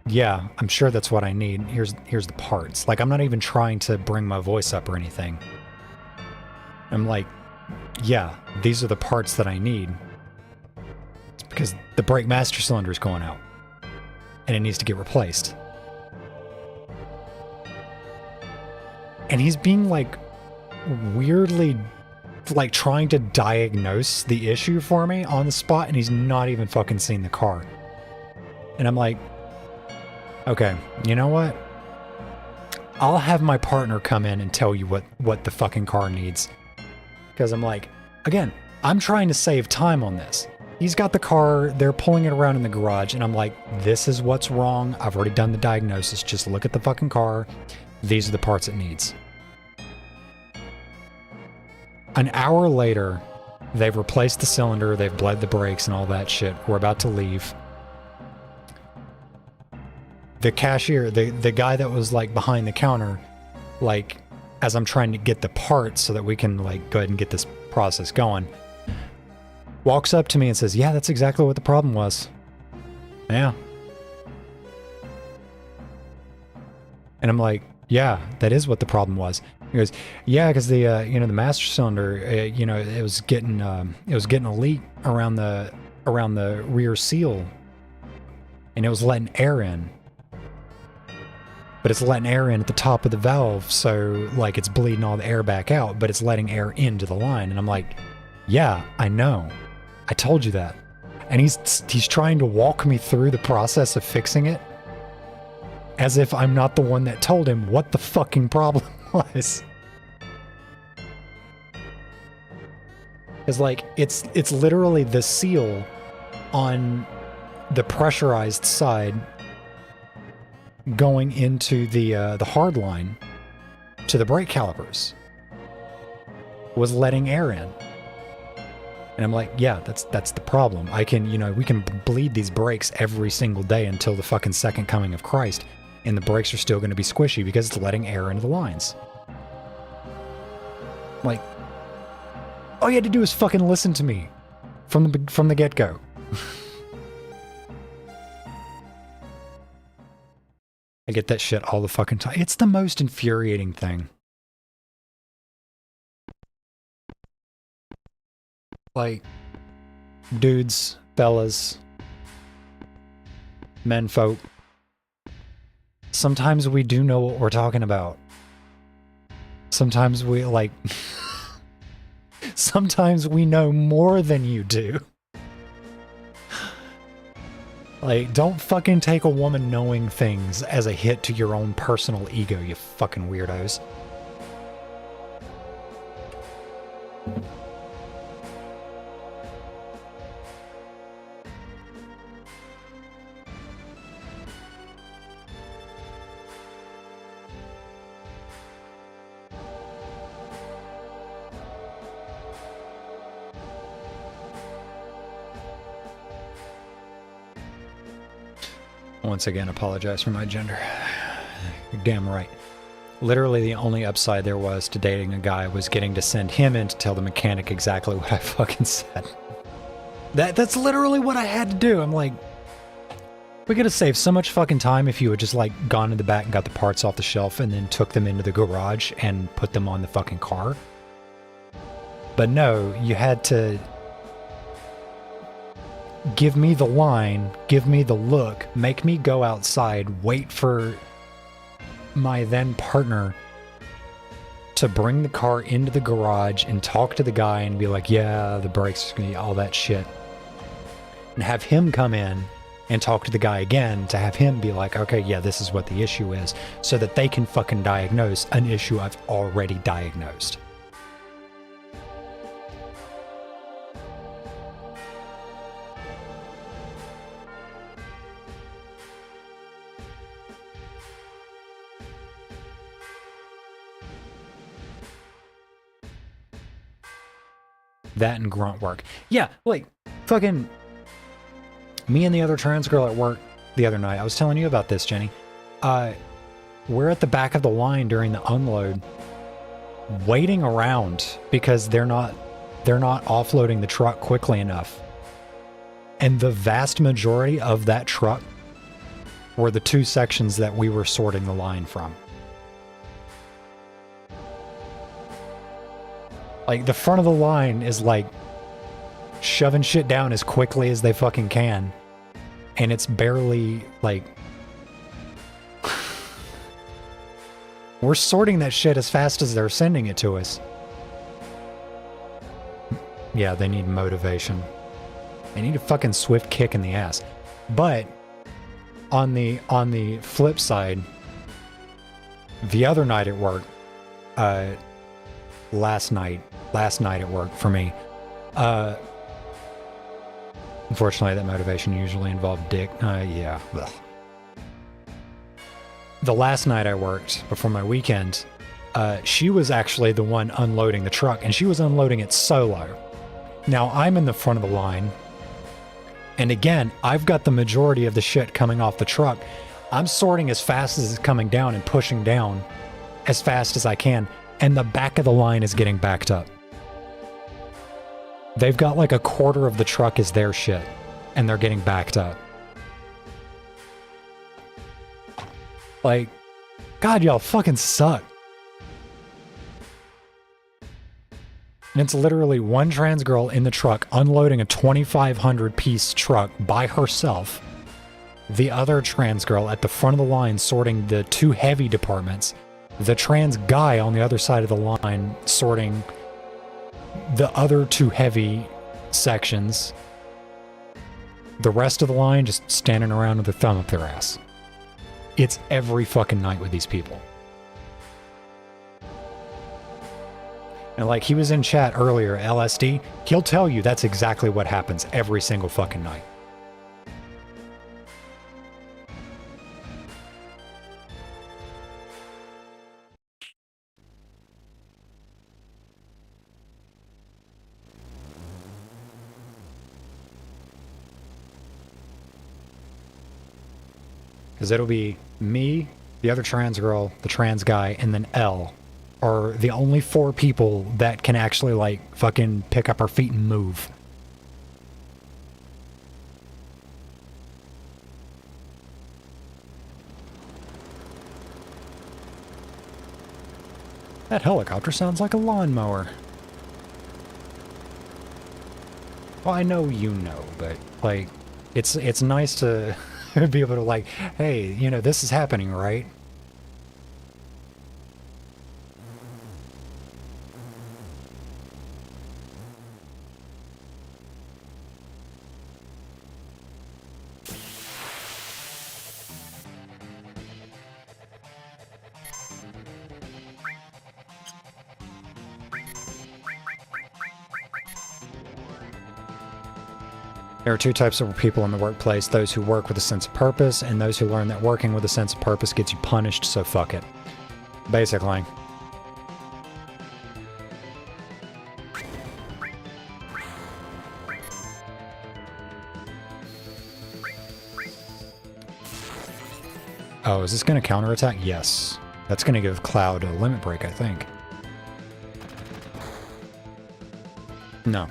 Speaker 1: yeah, I'm sure that's what I need. Here's the parts. Like, I'm not even trying to bring my voice up or anything. I'm like, yeah, these are the parts that I need. It's because the brake master cylinder is going out. And it needs to get replaced. And he's being like weirdly like trying to diagnose the issue for me on the spot, and he's not even fucking seen the car. And I'm like, okay, you know what? I'll have my partner come in and tell you what the fucking car needs. Because I'm like, again, I'm trying to save time on this. He's got the car, they're pulling it around in the garage, and I'm like, this is what's wrong. I've already done the diagnosis. Just look at the fucking car. These are the parts it needs. An hour later, they've replaced the cylinder, they've bled the brakes and all that shit. We're about to leave. The cashier, the guy that was like behind the counter, like as I'm trying to get the parts so that we can like go ahead and get this process going, walks up to me and says, yeah, that's exactly what the problem was. Yeah. And I'm like, yeah, that is what the problem was. He goes, yeah, because the the master cylinder, it was getting a leak around the rear seal, and it was letting air in. But it's letting air in at the top of the valve, so like it's bleeding all the air back out, but it's letting air into the line. And I'm like, yeah, I know. I told you that. And he's trying to walk me through the process of fixing it as if I'm not the one that told him what the fucking problem was. It's like, it's literally the seal on the pressurized side going into the hard line to the brake calipers was letting air in. And I'm like, yeah, that's the problem. I can, you know, we can bleed these brakes every single day until the fucking second coming of Christ, and the brakes are still going to be squishy because it's letting air into the lines. Like, all you had to do was fucking listen to me from the get-go. I get that shit all the fucking time. It's the most infuriating thing. Like, dudes, fellas, menfolk, sometimes we do know what we're talking about. Sometimes we, like, sometimes we know more than you do. Like, don't fucking take a woman knowing things as a hit to your own personal ego, you fucking weirdos. Once again, apologize for my gender. You're damn right. Literally the only upside there was to dating a guy was getting to send him in to tell the mechanic exactly what I fucking said. That's literally what I had to do. I'm like, we could have saved so much fucking time if you had just like gone in the back and got the parts off the shelf and then took them into the garage and put them on the fucking car. But no, you had to give me the line, give me the look, make me go outside, wait for my then partner to bring the car into the garage and talk to the guy and be like, yeah, the brakes, all that shit. And have him come in and talk to the guy again to have him be like, okay, yeah, this is what the issue is, so that they can fucking diagnose an issue I've already diagnosed. That and grunt work. Yeah, like, fucking me and the other trans girl at work the other night, I was telling you about this, Jenny. We're at the back of the line during the unload, waiting around because they're not offloading the truck quickly enough. And the vast majority of that truck were the two sections that we were sorting the line from. Like, the front of the line is like shoving shit down as quickly as they fucking can. And it's barely like, we're sorting that shit as fast as they're sending it to us. Yeah, they need motivation. They need a fucking swift kick in the ass. But on the flip side, the other night at work, last night at work for me, unfortunately that motivation usually involved dick. Yeah. Ugh. The last night I worked before my weekend, she was actually the one unloading the truck, and she was unloading it solo. Now I'm in the front of the line, and again, I've got the majority of the shit coming off the truck. I'm sorting as fast as it's coming down and pushing down as fast as I can, and the back of the line is getting backed up. They've got like a quarter of the truck is their shit, and they're getting backed up. Like, God, y'all fucking suck. And it's literally one trans girl in the truck unloading a 2,500 piece truck by herself. The other trans girl at the front of the line sorting the two heavy departments. The trans guy on the other side of the line sorting the other two heavy sections. The rest of the line just standing around with their thumb up their ass. It's every fucking night with these people. And like, he was in chat earlier, LSD, he'll tell you that's exactly what happens every single fucking night. Because it'll be me, the other trans girl, the trans guy, and then L are the only 4 people that can actually, like, fucking pick up our feet and move. That helicopter sounds like a lawnmower. Well, I know you know, but, like, it's nice to be able to, like, hey, you know, this is happening, right? There are 2 types of people in the workplace, those who work with a sense of purpose, and those who learn that working with a sense of purpose gets you punished, so fuck it. Basically. Oh, is this going to counterattack? Yes. That's going to give Cloud a limit break, I think. No.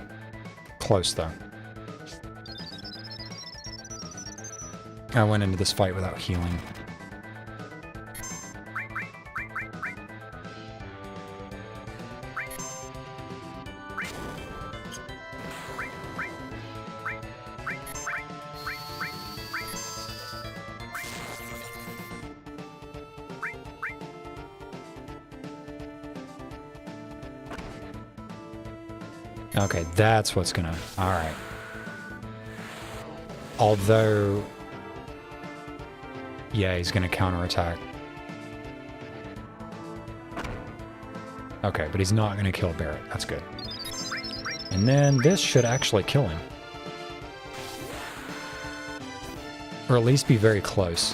Speaker 1: Close, though. I went into this fight without healing. Okay, that's what's gonna... Alright. Although... Yeah, he's gonna counterattack. Okay, but he's not gonna kill Barrett. That's good. And then this should actually kill him. Or at least be very close.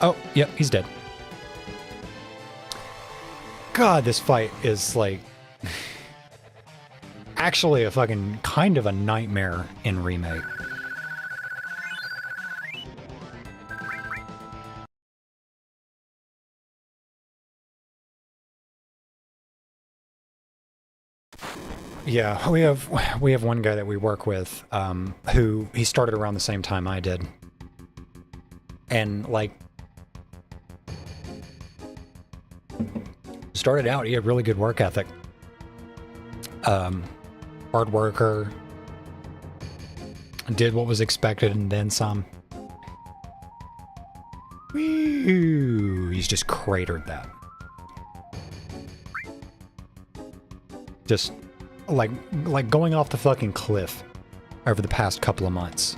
Speaker 1: Oh, yep, he's dead. God, this fight is like... actually a fucking kind of a nightmare in Remake. Yeah, we have one guy that we work with, who he started around the same time I did, and like started out, he had really good work ethic, hard worker, did what was expected and then some. Whew, he's just cratered that. Just like going off the fucking cliff over the past couple of months.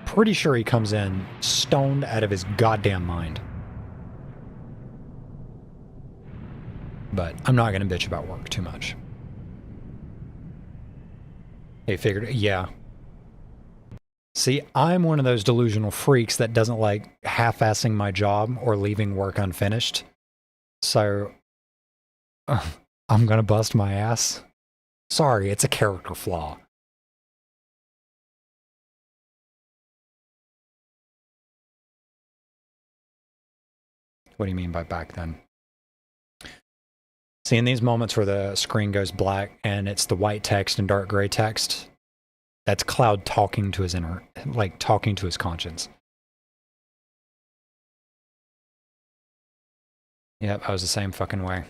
Speaker 1: Pretty sure he comes in stoned out of his goddamn mind. But I'm not gonna bitch about work too much. He figured, yeah. See, I'm one of those delusional freaks that doesn't like half-assing my job or leaving work unfinished. So, I'm gonna bust my ass. Sorry, it's a character flaw. What do you mean by back then? See, in these moments where the screen goes black and it's the white text and dark gray text, that's Cloud talking to his inner, like talking to his conscience. Yep, I was the same fucking way.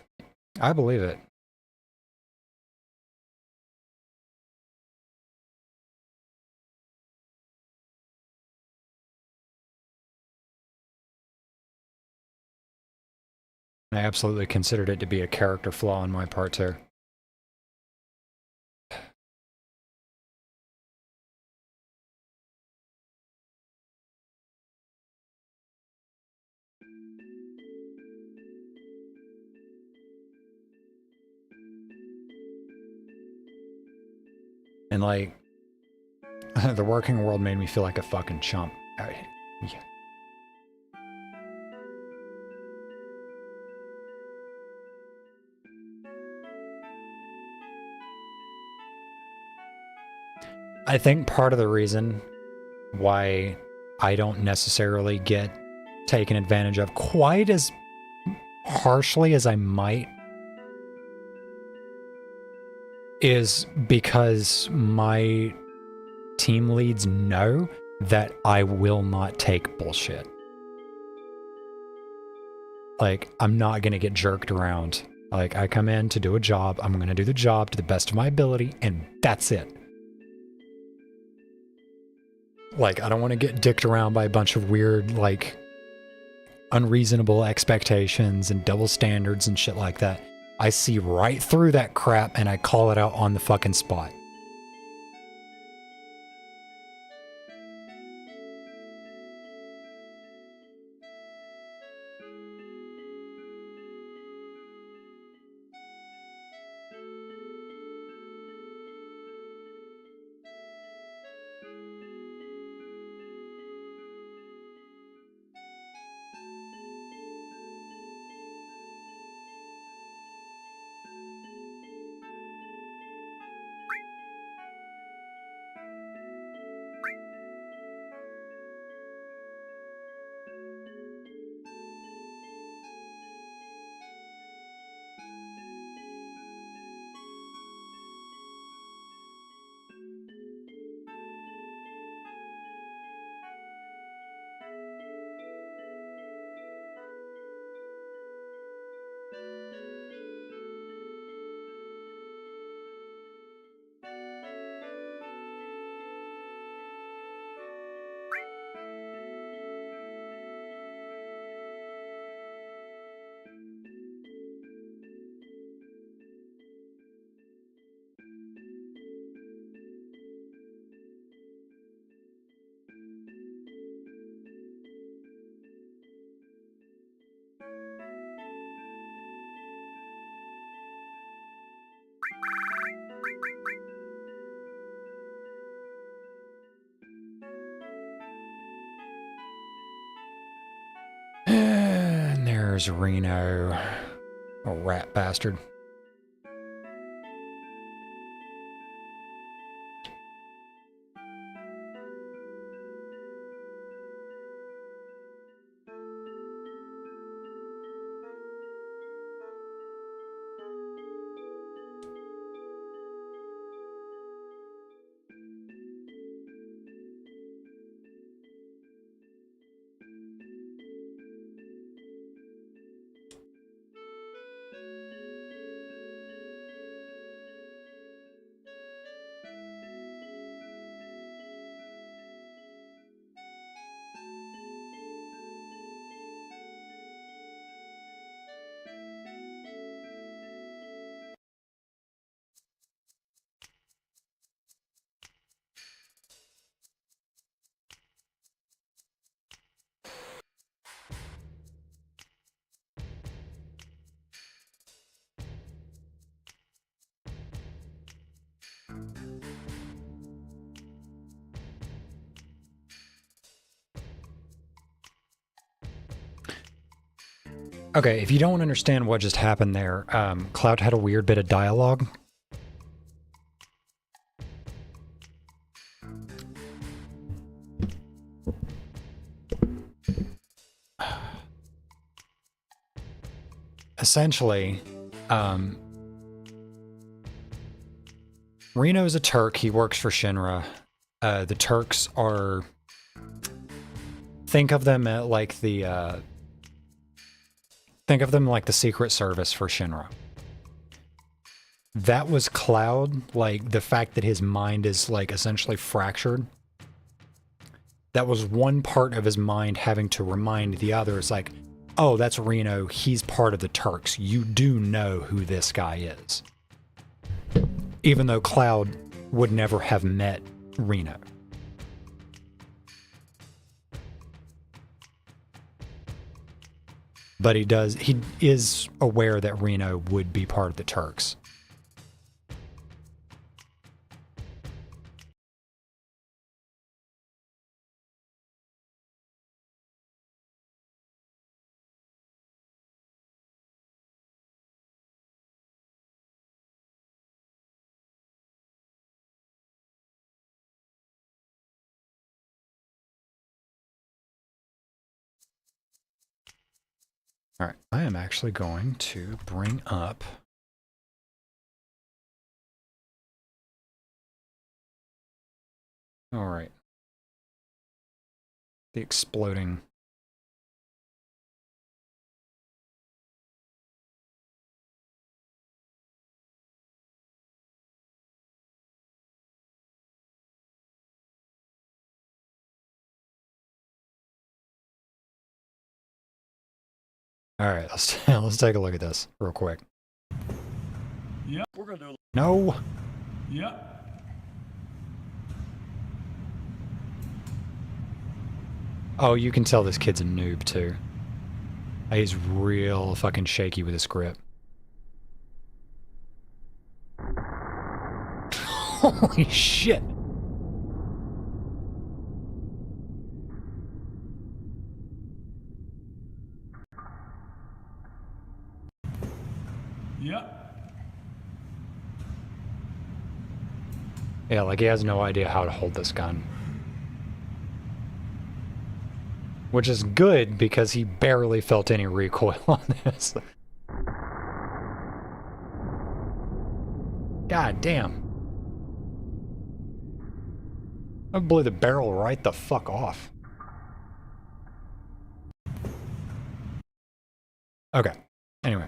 Speaker 1: I believe it. I absolutely considered it to be a character flaw on my part too. And like, the working world made me feel like a fucking chump. Yeah. I think part of the reason why I don't necessarily get taken advantage of quite as harshly as I might is because my team leads know that I will not take bullshit. Like, I'm not going to get jerked around. Like, I come in to do a job, I'm going to do the job to the best of my ability, and that's it. Like, I don't want to get dicked around by a bunch of weird, like, unreasonable expectations and double standards and shit like that. I see right through that crap and I call it out on the fucking spot. And there's Reno, a rat bastard. Okay, if you don't understand what just happened there, Cloud had a weird bit of dialogue. Essentially, Reno's a Turk. He works for Shinra. The Turks are... Think of them like the... Think of them like the Secret Service for Shinra. That was Cloud, like the fact that his mind is like essentially fractured. That was one part of his mind having to remind the others, like, oh, that's Reno, he's part of the Turks. You do know who this guy is. Even though Cloud would never have met Reno. But he is aware that Reno would be part of the Turks. All right, I am actually going to bring up all right. The exploding. All right, let's take a look at this real quick.
Speaker 2: Yeah, we're gonna do.
Speaker 1: No.
Speaker 2: Yeah.
Speaker 1: Oh, you can tell this kid's a noob too. He's real fucking shaky with his grip. Holy shit.
Speaker 2: Yeah.
Speaker 1: Yeah, like he has no idea how to hold this gun. Which is good because he barely felt any recoil on this. God damn. I blew the barrel right the fuck off. Okay. Anyway.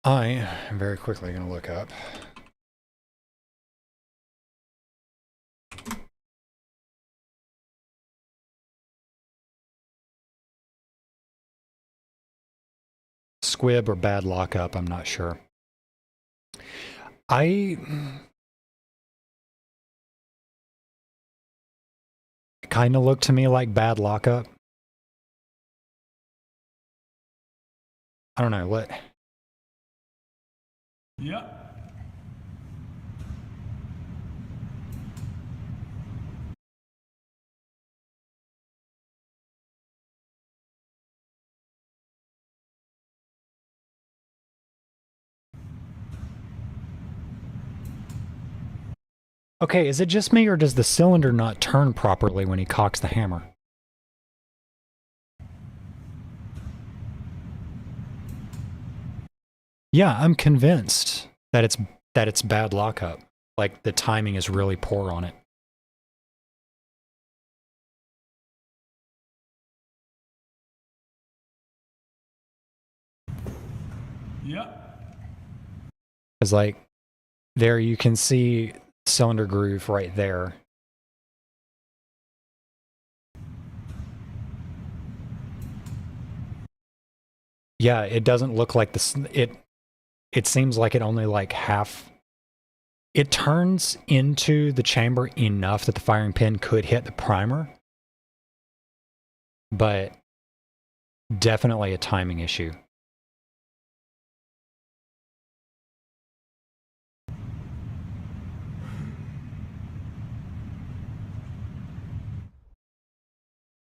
Speaker 1: I am very quickly going to look up. Squib or bad lockup, I'm not sure. It kind of looked to me like bad lockup. I don't know, what?
Speaker 2: Yeah.
Speaker 1: Okay, is it just me or does the cylinder not turn properly when he cocks the hammer? Yeah, I'm convinced that it's bad lockup. Like the timing is really poor on it.
Speaker 2: Yeah.
Speaker 1: Because like there you can see cylinder groove right there. Yeah, it doesn't look like this. It seems like it only like half. It turns into the chamber enough that the firing pin could hit the primer, but definitely a timing issue.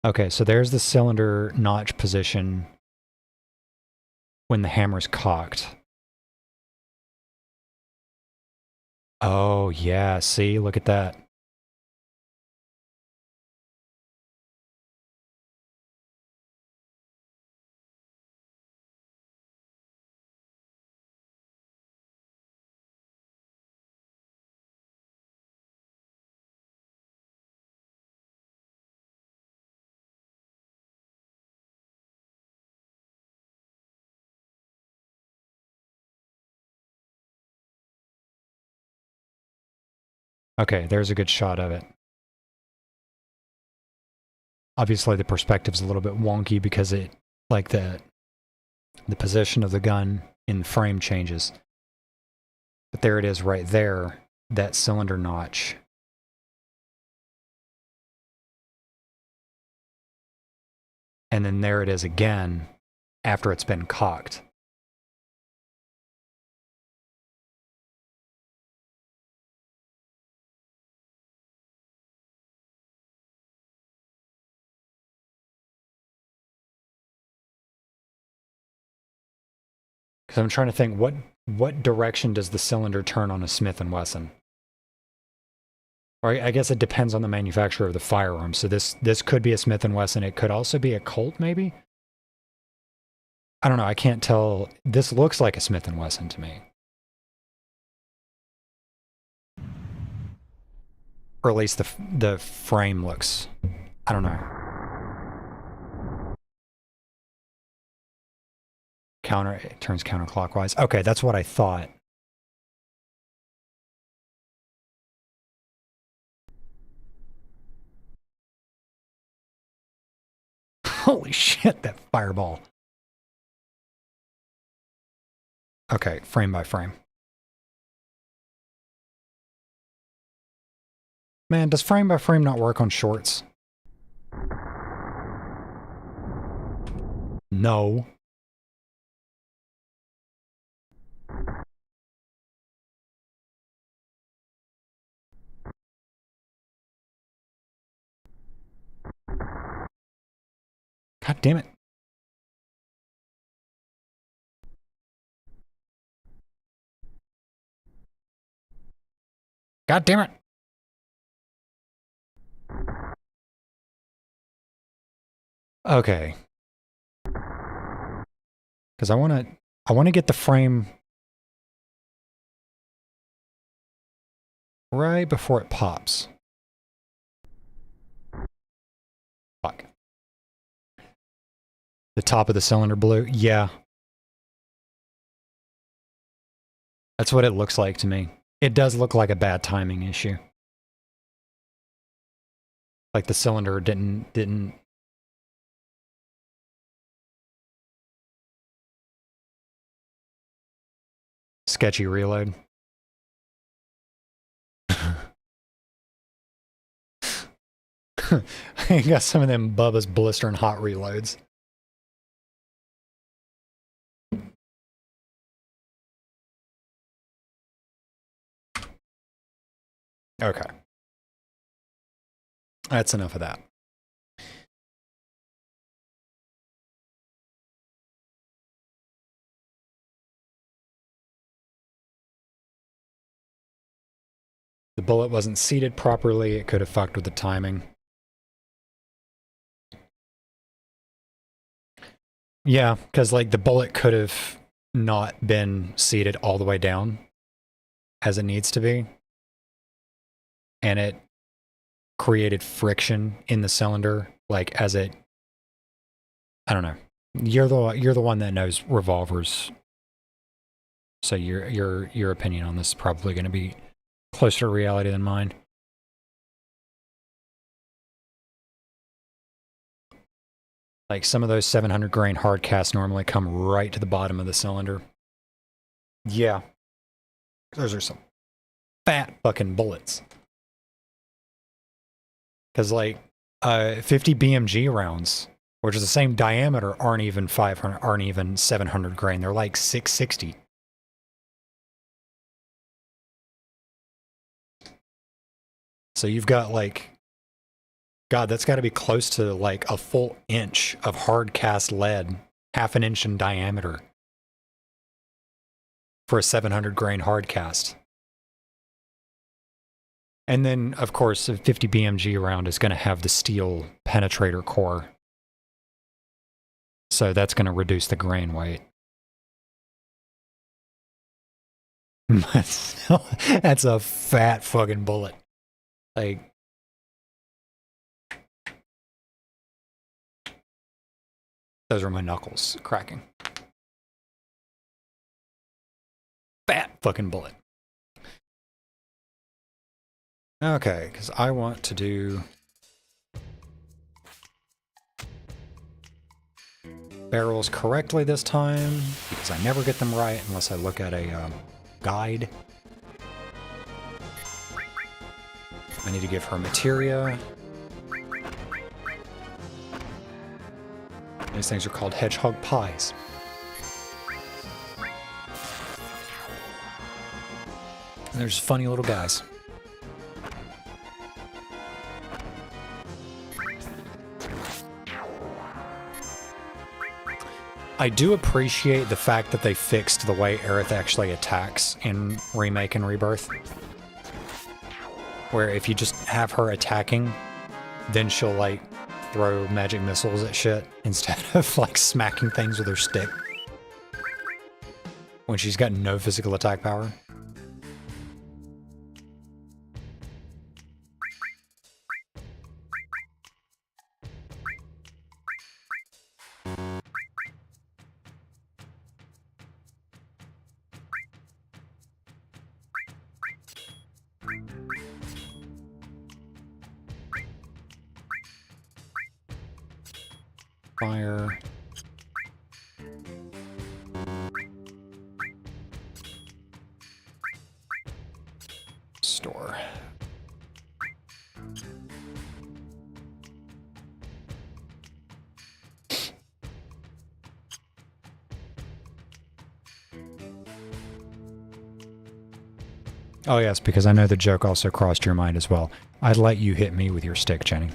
Speaker 1: Okay, so there's the cylinder notch position when the hammer's cocked. Oh, yeah, see, look at that. Okay, there's a good shot of it. Obviously, the perspective's a little bit wonky because it, like the position of the gun in the frame changes. But there it is right there, that cylinder notch. And then there it is again after it's been cocked. Because I'm trying to think, what direction does the cylinder turn on a Smith & Wesson? Or I guess it depends on the manufacturer of the firearm. So this could be a Smith & Wesson. It could also be a Colt, maybe? I don't know. I can't tell. This looks like a Smith & Wesson to me. Or at least the frame looks, I don't know. It turns counterclockwise. Okay, that's what I thought. Holy shit, that fireball. Okay, frame by frame. Man, does frame by frame not work on shorts? No. God damn it. God damn it. Okay. Because I want to get the frame right before it pops. Fuck. The top of the cylinder blue? Yeah. That's what it looks like to me. It does look like a bad timing issue. Like the cylinder didn't sketchy reload. I got some of them Bubba's blistering hot reloads. Okay. That's enough of that. The bullet wasn't seated properly. It could have fucked with the timing. Yeah, because like the bullet could have not been seated all the way down as it needs to be. And it created friction in the cylinder, like as it, I don't know. You're the one that knows revolvers. So your opinion on this is probably going to be closer to reality than mine. Like some of those 700 grain hard casts normally come right to the bottom of the cylinder. Yeah. Those are some fat fucking bullets. Because like 50 BMG rounds, which is the same diameter, aren't even 700 grain. They're like 660. So you've got like, God, that's got to be close to like a full inch of hard cast lead, half an inch in diameter for a 700 grain hard cast. And then, of course, a 50 BMG round is going to have the steel penetrator core. So that's going to reduce the grain weight. That's a fat fucking bullet. Like, those are my knuckles cracking. Fat fucking bullet. Okay, because I want to do barrels correctly this time, because I never get them right unless I look at a guide. I need to give her materia. These things are called hedgehog pies. And there's funny little guys. I do appreciate the fact that they fixed the way Aerith actually attacks in Remake and Rebirth. Where if you just have her attacking, then she'll like throw magic missiles at shit instead of like smacking things with her stick. when she's got no physical attack power. Fire. Store. Oh yes, because I know the joke also crossed your mind as well. I'd let you hit me with your stick, Jenny.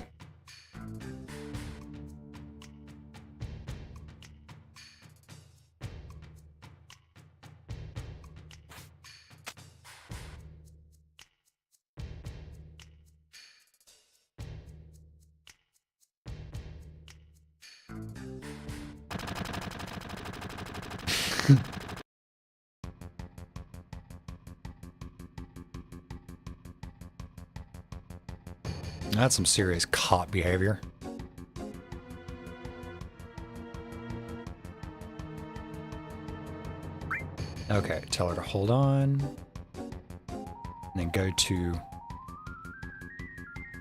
Speaker 1: That's some serious cop behavior. Okay, tell her to hold on. And then go to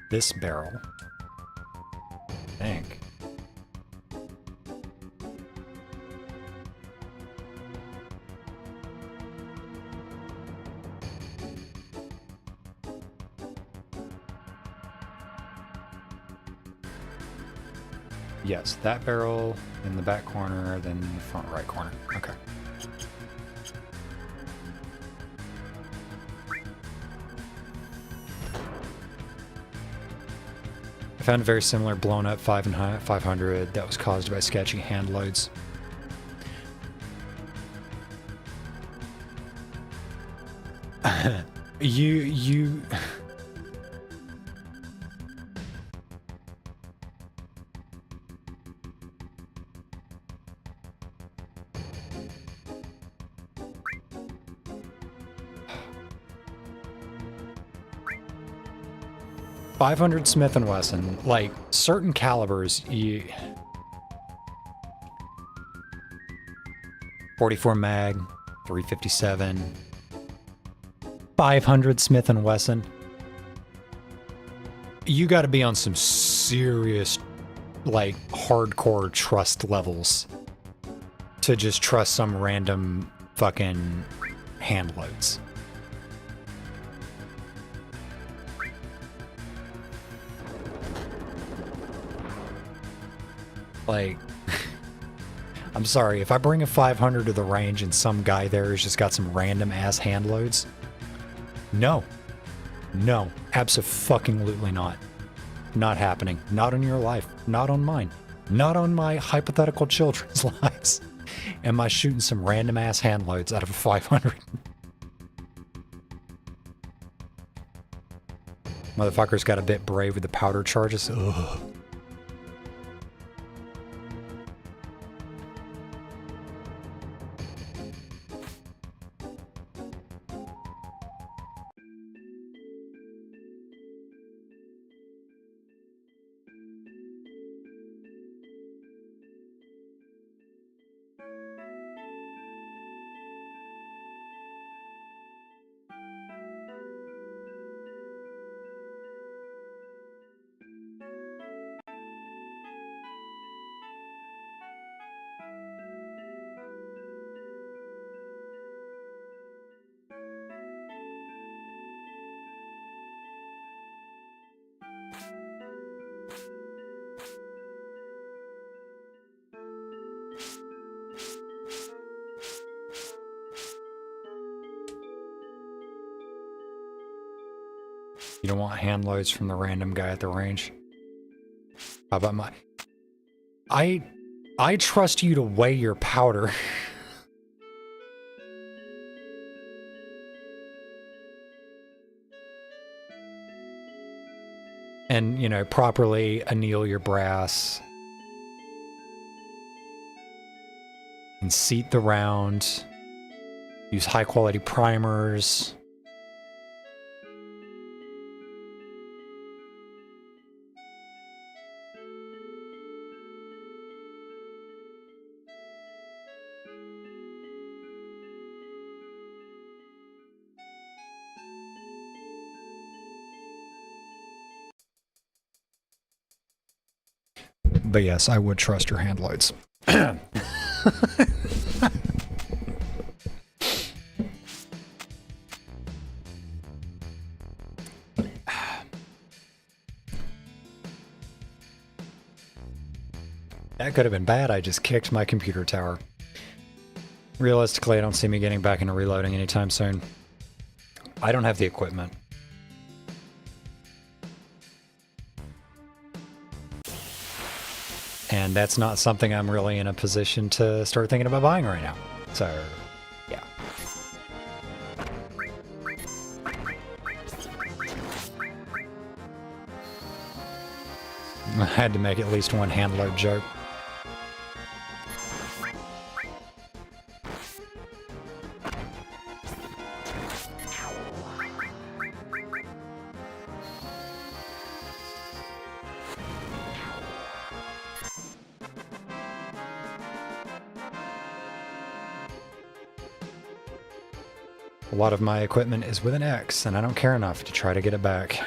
Speaker 1: this barrel. I think. Yes, that barrel in the back corner, then the front right corner. Okay. I found a very similar blown up 500 that was caused by sketchy hand loads. you 500 Smith & Wesson, like certain calibers, 44 mag, 357, 500 Smith & Wesson. You got to be on some serious, like, hardcore trust levels to just trust some random fucking hand loads. Like, I'm sorry, if I bring a 500 to the range and some guy there has just got some random ass hand loads, no, abso-fucking-lutely not. Not happening. Not on your life. Not on mine. Not on my hypothetical children's lives. Am I shooting some random ass hand loads out of a 500? Motherfucker's got a bit brave with the powder charges. Ugh. You don't want hand loads from the random guy at the range? How about my... I trust you to weigh your powder. And, you know, properly anneal your brass. And seat the round Use high quality primers. But yes, I would trust your hand loads. That could have been bad. I just kicked my computer tower. Realistically, I don't see me getting back into reloading anytime soon. I don't have the equipment. And that's not something I'm really in a position to start thinking about buying right now. So, yeah. I had to make at least one hand load joke. A lot of my equipment is with an X, and I don't care enough to try to get it back.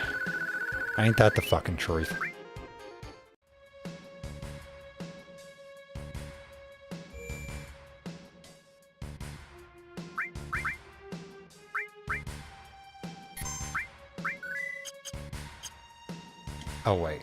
Speaker 1: Ain't that the fucking truth? Oh, wait.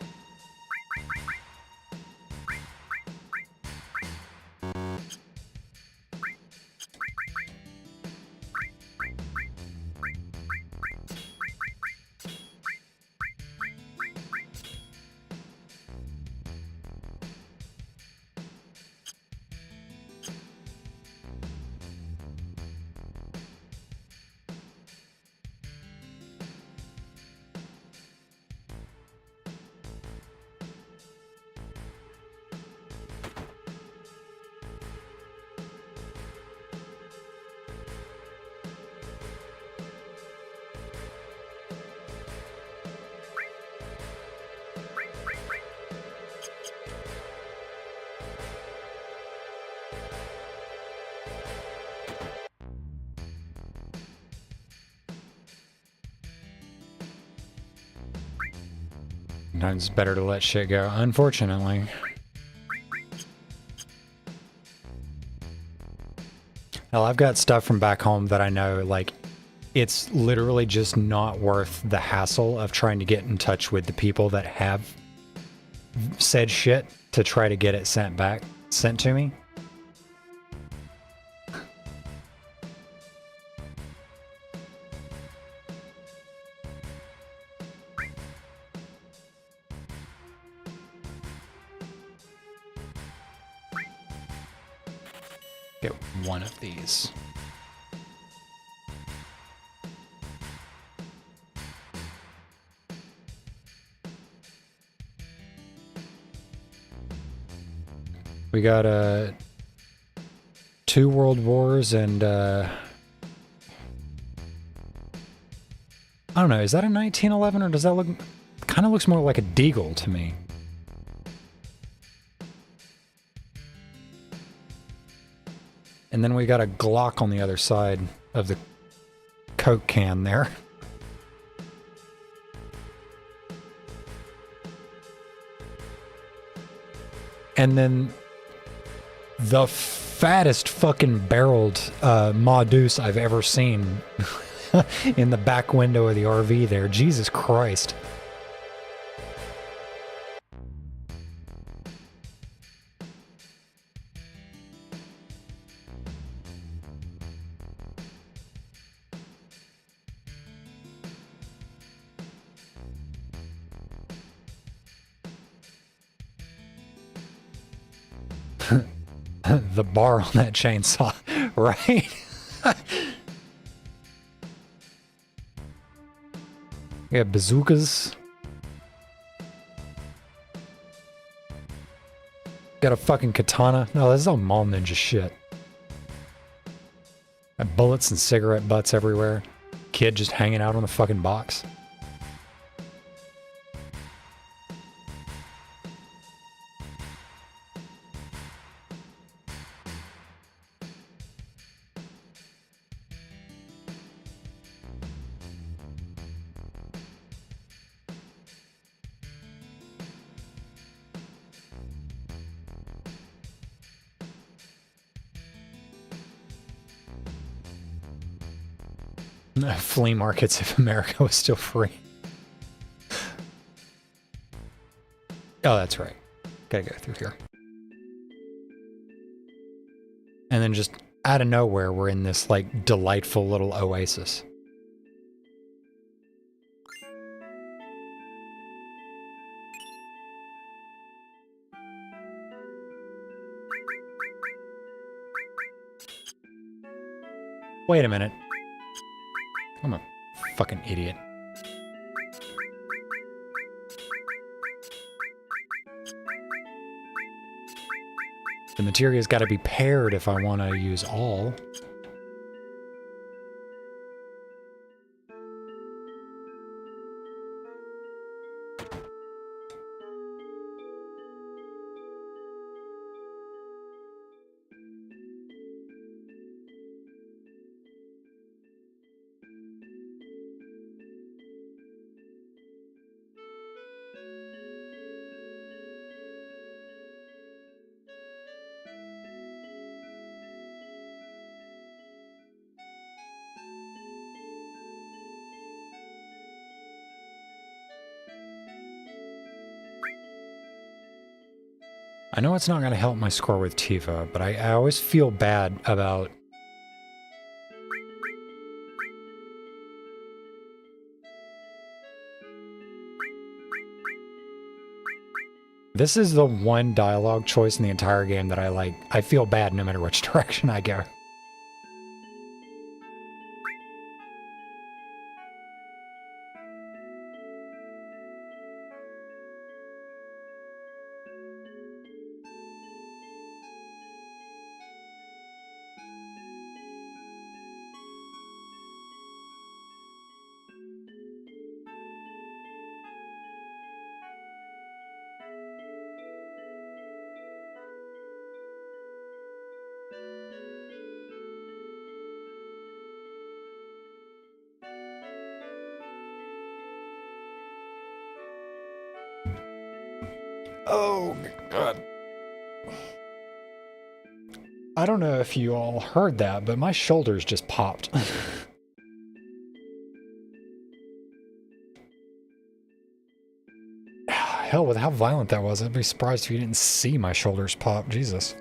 Speaker 1: Sometimes it's better to let shit go, unfortunately. Hell, I've got stuff from back home that I know, like, it's literally just not worth the hassle of trying to get in touch with the people that have said shit to try to get it sent to me. Get one of these. We got 2 world wars and I don't know, is that a 1911 or does that look kind of looks more like a Deagle to me? And then we got a Glock on the other side of the Coke can there. And then the fattest fucking barreled Ma Deuce I've ever seen in the back window of the RV there. Jesus Christ. The bar on that chainsaw, right? We have bazookas. Got a fucking katana. No, this is all mall ninja shit. A bullets and cigarette butts everywhere. Kid just hanging out on the fucking box. Flea markets if America was still free. Oh, that's right. Gotta go through here. And then just out of nowhere, we're in this like delightful little oasis. Wait a minute. I'm a fucking idiot. The material's got to be paired if I want to use all. I know it's not going to help my score with Tifa, but I always feel bad about... This is the one dialogue choice in the entire game that I like. I feel bad no matter which direction I go. Oh, God. I don't know if you all heard that, but my shoulders just popped. Hell, with how violent that was, I'd be surprised if you didn't see my shoulders pop. Jesus.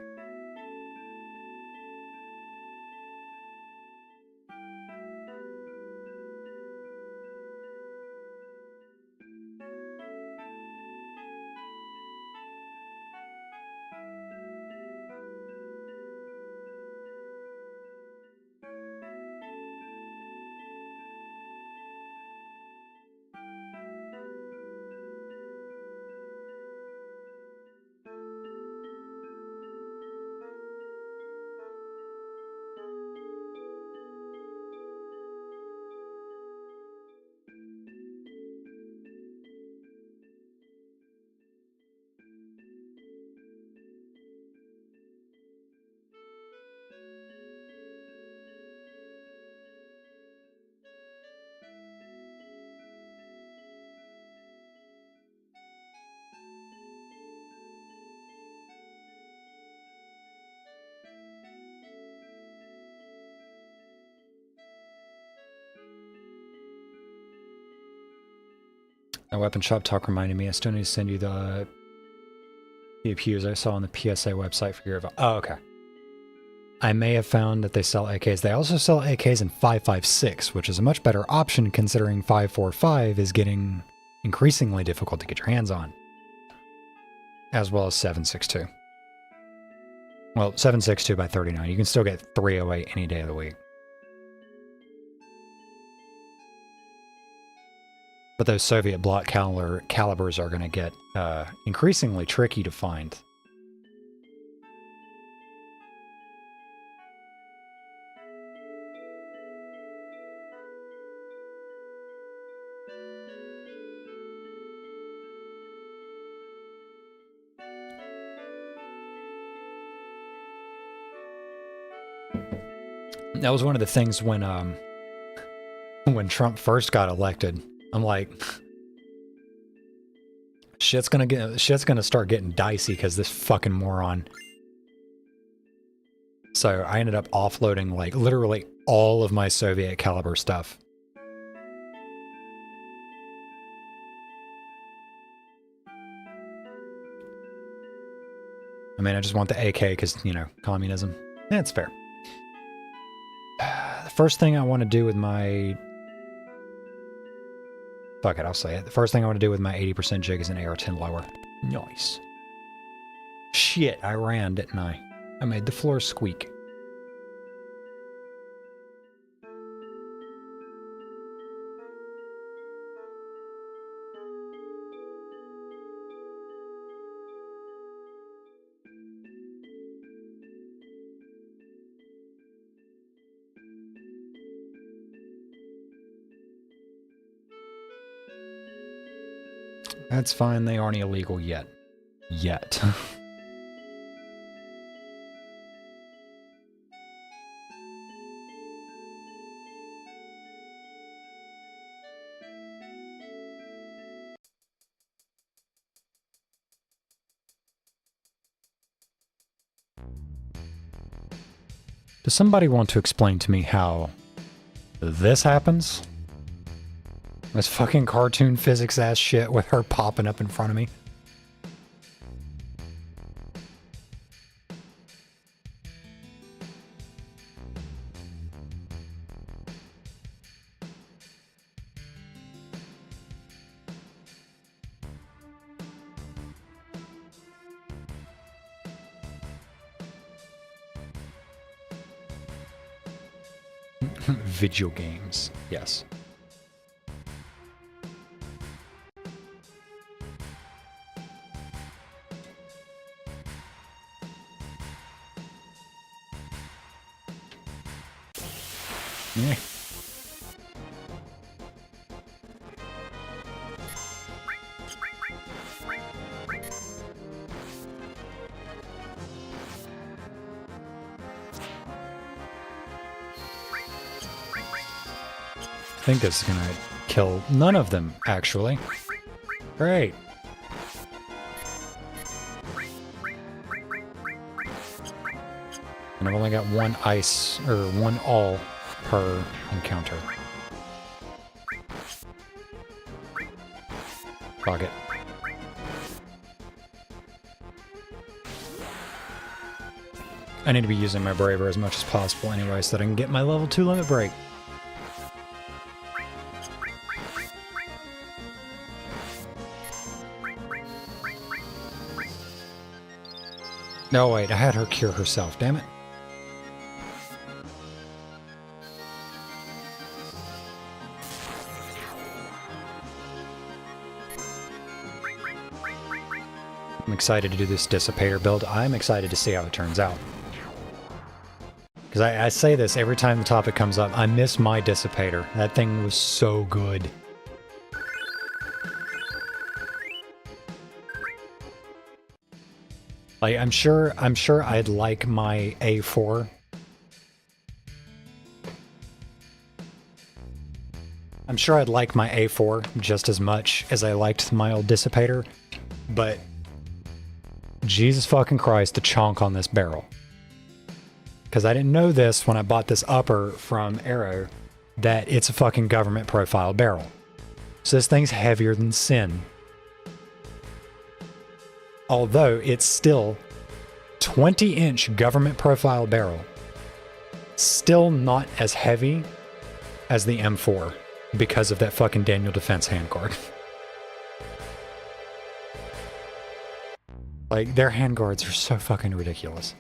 Speaker 1: My weapon shop talk reminded me I still need to send you the PAPs I saw on the PSA website for your... Oh, okay. I may have found that they sell AKs. They also sell AKs in 5.56, which is a much better option considering 5.45 is getting increasingly difficult to get your hands on. As well as 7.62. Well, 7.62 by 39. You can still get 308 any day of the week. But those Soviet block calibers are going to get increasingly tricky to find. That was one of the things when Trump first got elected. I'm like, shit's gonna start getting dicey because this fucking moron. So I ended up offloading like literally all of my Soviet caliber stuff. I mean, I just want the AK because, you know, communism. Yeah, it's fair. The first thing I want to do with my... Fuck it, I'll say it. The first thing I want to do with my 80% jig is an AR-10 lower. Nice. Shit, I ran, didn't I? I made the floor squeak. That's fine, they aren't illegal yet. Yet. Does somebody want to explain to me how this happens? This fucking cartoon physics ass shit with her popping up in front of me. Video games, yes. Yeah. I think this is gonna kill none of them, actually. Great. And I've only got one ice, or one all per encounter. Fuck it. I need to be using my braver as much as possible anyway so that I can get my level 2 limit break. No, wait, I had her cure herself, damn it. I'm excited to do this Dissipator build. I'm excited to see how it turns out. Because I say this every time the topic comes up. I miss my Dissipator. That thing was so good. Like, I'm sure I'd like my A4. I'm sure I'd like my A4 just as much as I liked my old Dissipator, but Jesus fucking Christ, the chonk on this barrel. Because I didn't know this when I bought this upper from Arrow, that it's a fucking government profile barrel. So this thing's heavier than sin. Although it's still 20-inch government profile barrel. Still not as heavy as the M4 because of that fucking Daniel Defense handguard. Like, their handguards are so fucking ridiculous.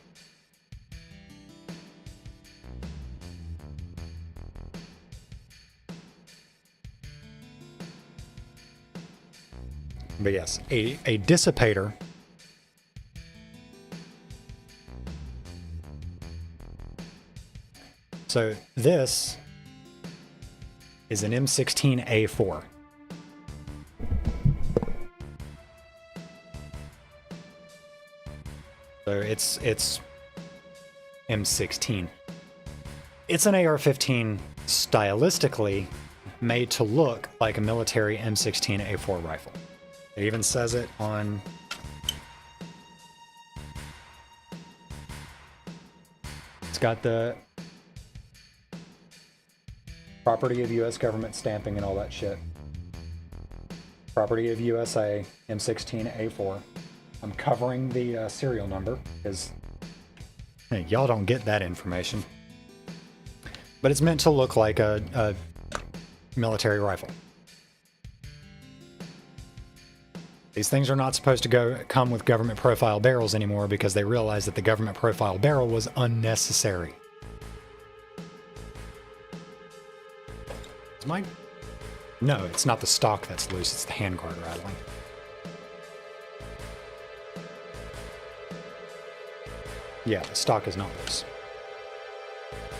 Speaker 1: But yes, a Dissipator so this is an M16A4. So it's M16. It's an AR-15 stylistically made to look like a military M16A4 rifle. It even says it on... It's got the property of U.S. government stamping and all that shit. Property of USA, M16A4. I'm covering the serial number because y'all don't get that information. But it's meant to look like a military rifle. These things are not supposed to come with government profile barrels anymore because they realized that the government profile barrel was unnecessary. Is mine? No, it's not the stock that's loose, it's the handguard rattling. Yeah, the stock is not loose.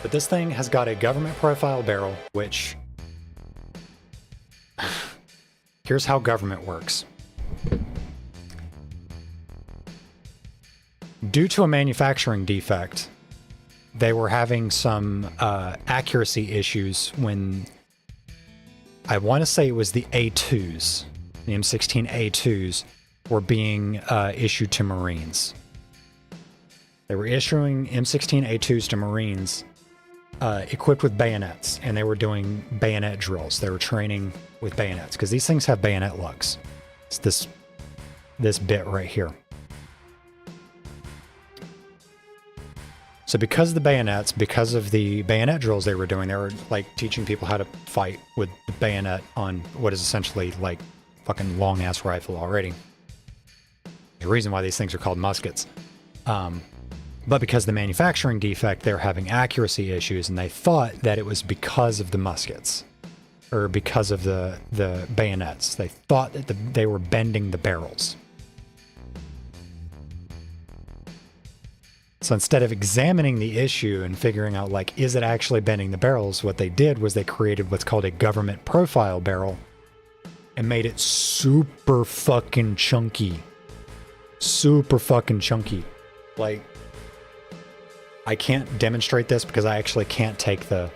Speaker 1: But this thing has got a government profile barrel, which... Here's how government works. Due to a manufacturing defect, they were having some accuracy issues when... I want to say it was the A2s, the M16A2s, were being issued to Marines. They were issuing M16A2s to Marines equipped with bayonets, and they were doing bayonet drills. They were training with bayonets, because these things have bayonet lugs. It's this bit right here. So because of the bayonets, because of the bayonet drills they were doing, they were like teaching people how to fight with the bayonet on what is essentially like fucking long ass rifle already. The reason why these things are called muskets. But because of the manufacturing defect, they're having accuracy issues, and they thought that it was because of the muskets, or because of the bayonets. They thought that they were bending the barrels. So instead of examining the issue and figuring out, like, is it actually bending the barrels, what they did was they created what's called a government profile barrel and made it super fucking chunky. Super fucking chunky. Like, I can't demonstrate this because I actually can't take the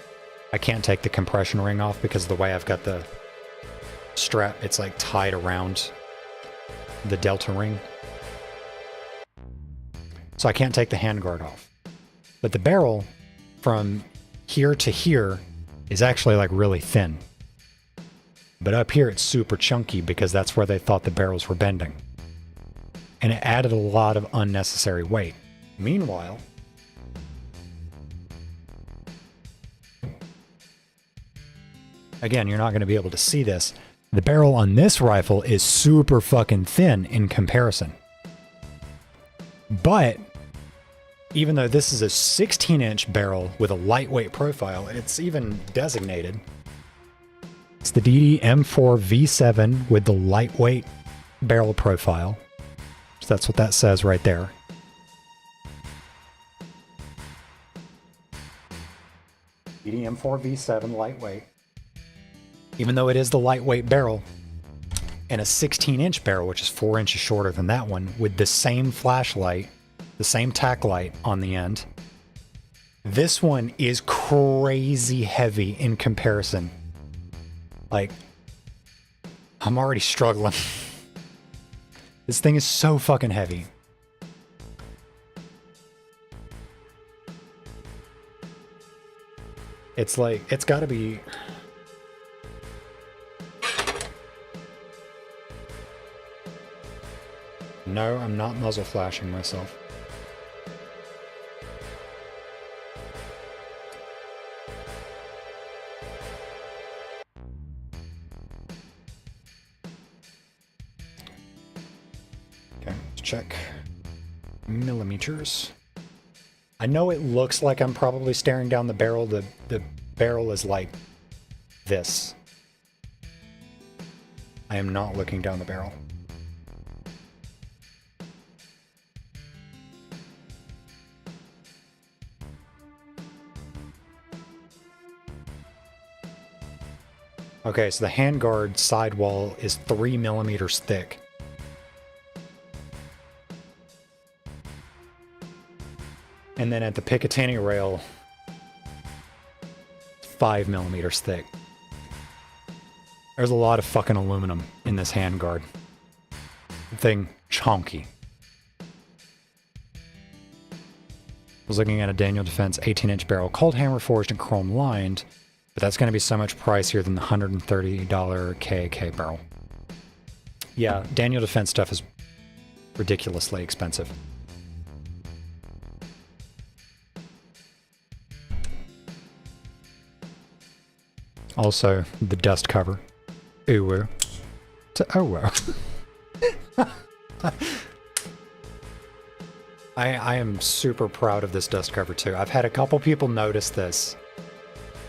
Speaker 1: compression ring off because of the way I've got the strap. It's like tied around the delta ring. So I can't take the handguard off. But the barrel from here to here is actually like really thin. But up here it's super chunky because that's where they thought the barrels were bending. And it added a lot of unnecessary weight. Meanwhile, again, you're not going to be able to see this. The barrel on this rifle is super fucking thin in comparison. But even though this is a 16-inch barrel with a lightweight profile, it's even designated. It's the priDEMOnth V7 with the lightweight barrel profile. So that's what that says right there. priDEMOnth V7 lightweight. Even though it is the lightweight barrel, and a 16-inch barrel, which is 4 inches shorter than that one, with the same flashlight, the same tack light on the end. This one is crazy heavy in comparison. Like, I'm already struggling. This thing is so fucking heavy. It's like, it's gotta be... No, I'm not muzzle flashing myself. Okay, let's check millimeters. I know it looks like I'm probably staring down the barrel. The barrel is like this. I am not looking down the barrel. Okay, so the handguard sidewall is 3 millimeters thick. And then at the Picatinny rail, 5 millimeters thick. There's a lot of fucking aluminum in this handguard. Thing chonky. Was looking at a Daniel Defense 18-inch barrel, cold hammer forged and chrome lined, but that's going to be so much pricier than the $130 KAK barrel. Yeah, Daniel Defense stuff is ridiculously expensive. Also, the dust cover. Ooh. To oh. I am super proud of this dust cover too. I've had a couple people notice this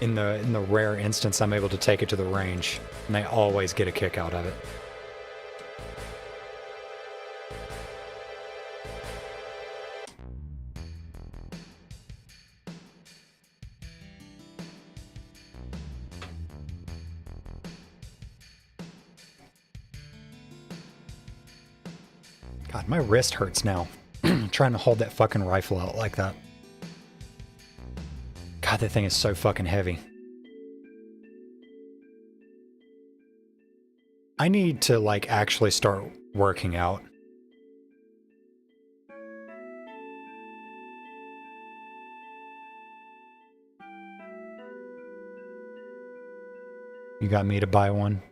Speaker 1: in the rare instance I'm able to take it to the range, and they always get a kick out of it. God, my wrist hurts now. Trying to hold that fucking rifle out like that. God, that thing is so fucking heavy. I need to, like, actually start working out. You got me to buy one?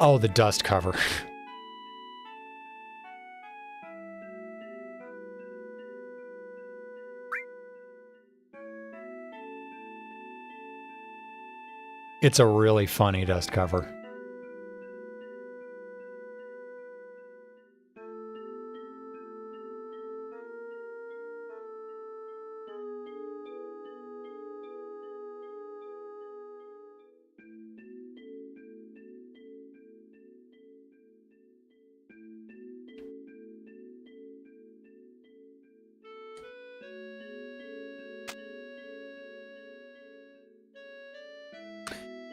Speaker 1: Oh, the dust cover. It's a really funny dust cover.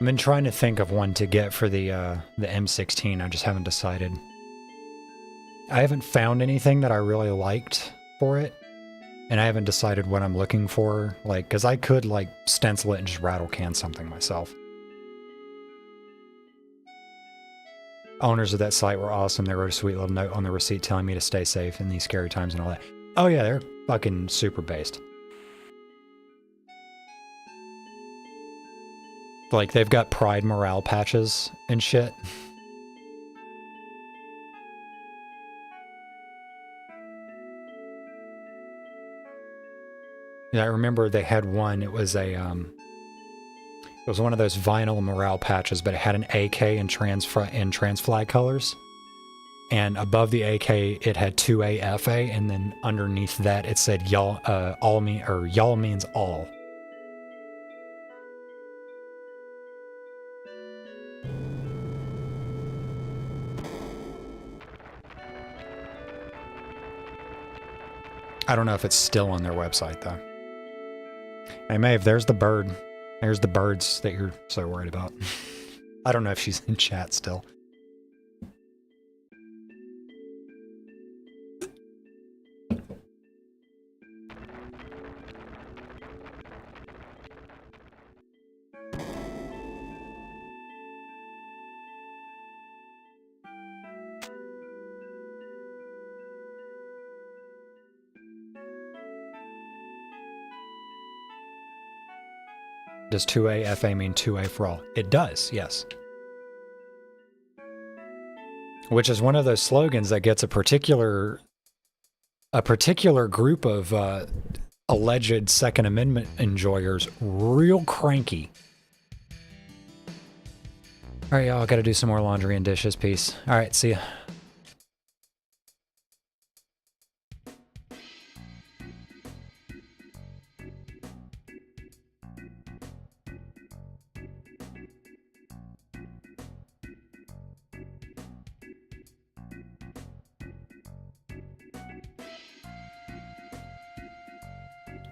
Speaker 1: I've been trying to think of one to get for the M16. I just haven't decided. I haven't found anything that I really liked for it, and I haven't decided what I'm looking for. Like, because I could like stencil it and just rattle can something myself. Owners of that site were awesome. They wrote a sweet little note on the receipt telling me to stay safe in these scary times and all that. Oh yeah, they're fucking super based. Like, they've got Pride morale patches and shit. Yeah, I remember they had one. It was a, it was one of those vinyl morale patches, but it had an AK in trans flag colors. And above the AK, it had 2AFA, and then underneath that, it said y'all, y'all means all. I don't know if it's still on their website, though. Hey, Maeve, there's the bird. There's the birds that you're so worried about. I don't know if she's in chat still. Does 2AFA mean 2A for all? It does, yes. Which is one of those slogans that gets a particular group of alleged Second Amendment enjoyers real cranky. All right, y'all, gotta do some more laundry and dishes. Peace. All right, see ya.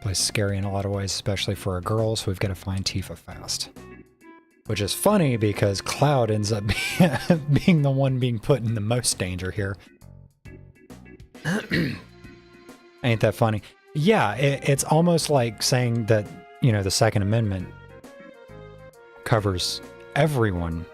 Speaker 1: Place scary in a lot of ways, especially for a girl, so we've got to find Tifa fast. Which is funny because Cloud ends up being the one being put in the most danger here. Ain't that funny? Yeah, it's almost like saying that, you know, the Second Amendment covers everyone.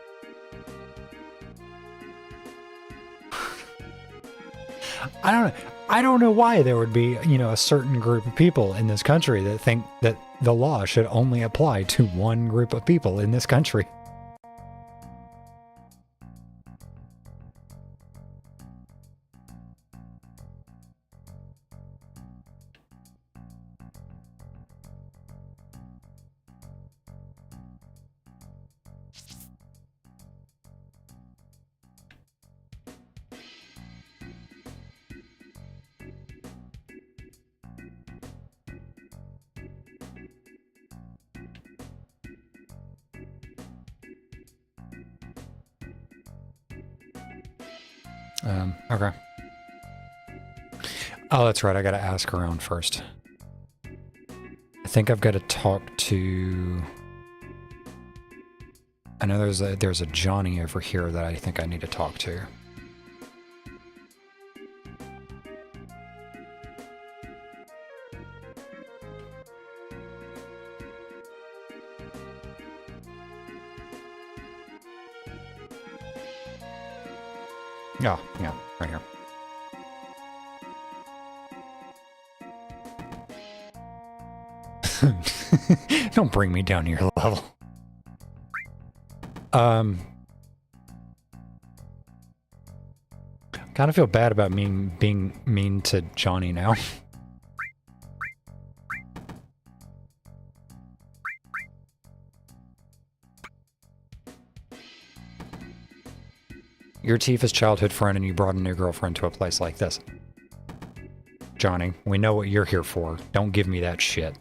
Speaker 1: I don't know why there would be, you know, a certain group of people in this country that think that the law should only apply to one group of people in this country. Okay. Oh, that's right. I got to ask around first. I think I've got to talk to... I know there's a Johnny over here that I think I need to talk to. Oh, yeah, right here. Don't bring me down to your level. Kind of feel bad about me being mean to Johnny now. Your Tifa's childhood friend and you brought a new girlfriend to a place like this. Johnny, we know what you're here for. Don't give me that shit.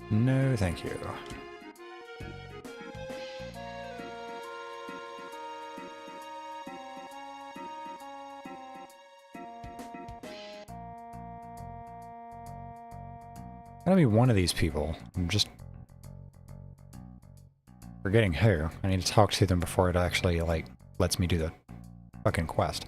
Speaker 1: No, thank you. Gotta be one of these people. I'm just forgetting who. I need to talk to them before it actually, like, lets me do the fucking quest.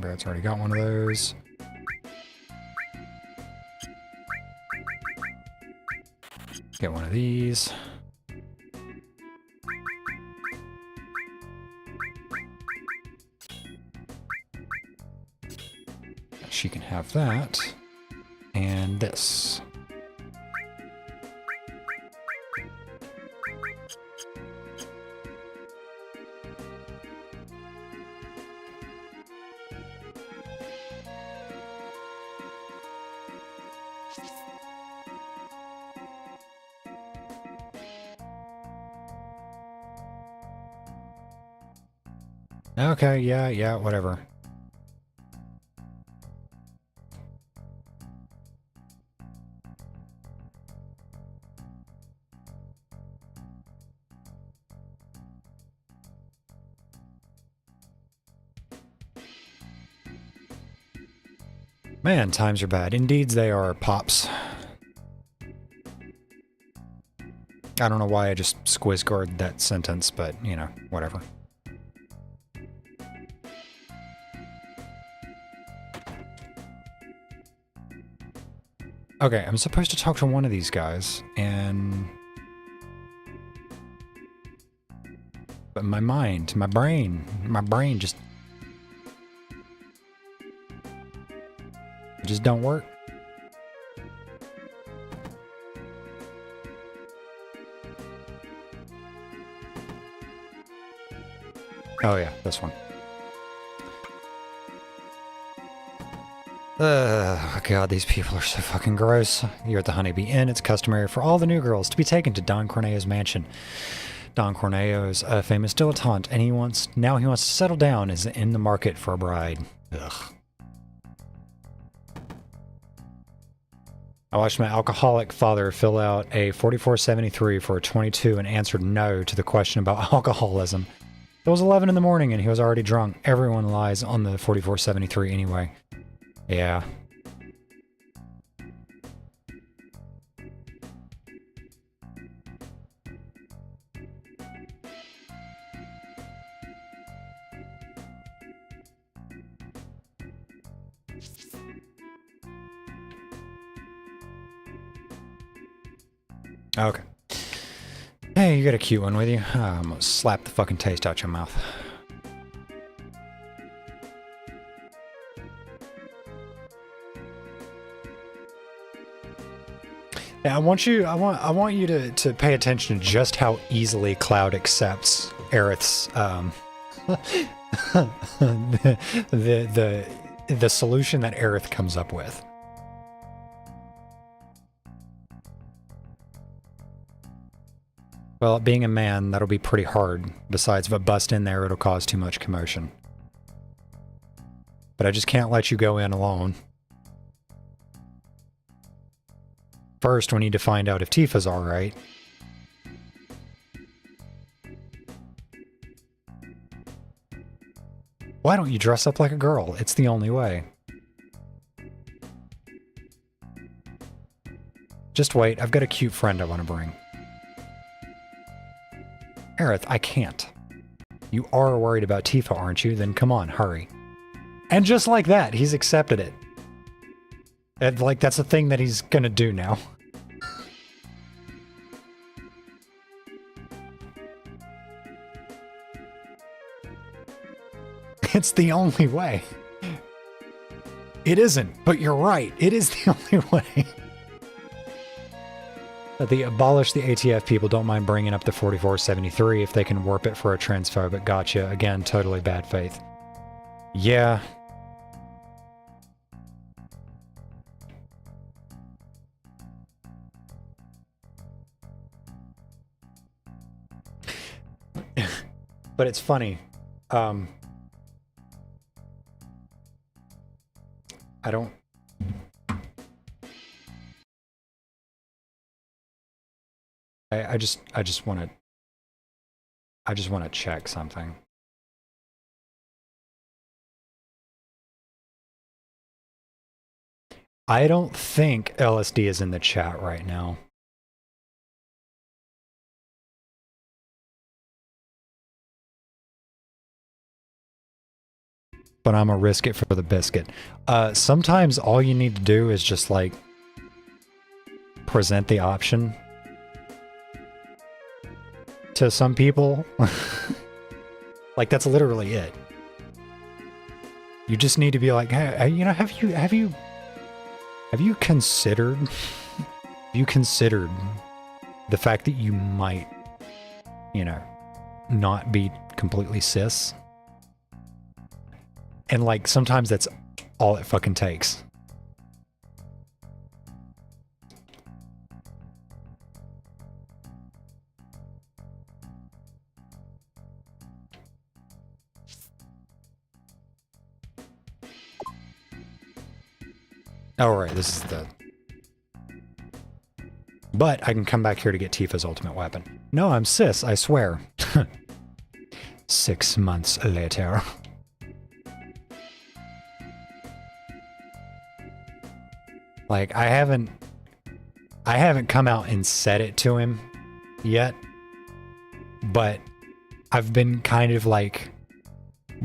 Speaker 1: Brad's already got one of those. Get one of these. She can have that. And this. Okay, yeah, whatever. Man, times are bad. Indeed, they are, Pops. I don't know why I just squiz-guarded that sentence, but, you know, whatever. Okay, I'm supposed to talk to one of these guys, and... But my mind, my brain just... It just don't work. Oh yeah, this one. God, these people are so fucking gross. You're at the Honeybee Inn. It's customary for all the new girls to be taken to Don Corneo's mansion. Don Corneo is a famous dilettante, and he wants to settle down, is in the market for a bride. Ugh. I watched my alcoholic father fill out a 4473 for a 22 and answered no to the question about alcoholism. It was 11 in the morning and he was already drunk. Everyone lies on the 4473 anyway. Yeah. Okay. Hey, you got a cute one with you? I'm gonna slap the fucking taste out your mouth. Yeah, I want you to pay attention to just how easily Cloud accepts Aerith's the solution that Aerith comes up with. Well, being a man, that'll be pretty hard. Besides, if I bust in there, it'll cause too much commotion. But I just can't let you go in alone. First, we need to find out if Tifa's alright. Why don't you dress up like a girl? It's the only way. Just wait, I've got a cute friend I want to bring. Aerith, I can't. You are worried about Tifa, aren't you? Then come on, hurry. And just like that, he's accepted it. And like, that's a thing that he's gonna do now. It's the only way. It isn't, but you're right. It is the only way. The abolish the ATF people don't mind bringing up the 4473 if they can warp it for a transphobic gotcha. Again, totally bad faith. Yeah. But it's funny. I don't... I just want to check something. I don't think LSD is in the chat right now. But I'm gonna risk it for the biscuit. Sometimes all you need to do is just like present the option to some people. Like, that's literally it. You just need to be like, hey, you know, have you considered the fact that you might, you know, not be completely cis? And like, sometimes that's all it fucking takes. Oh, right, this is the... But I can come back here to get Tifa's ultimate weapon. No, I'm cis, I swear. 6 months later. Like, I haven't come out and said it to him yet, but I've been kind of like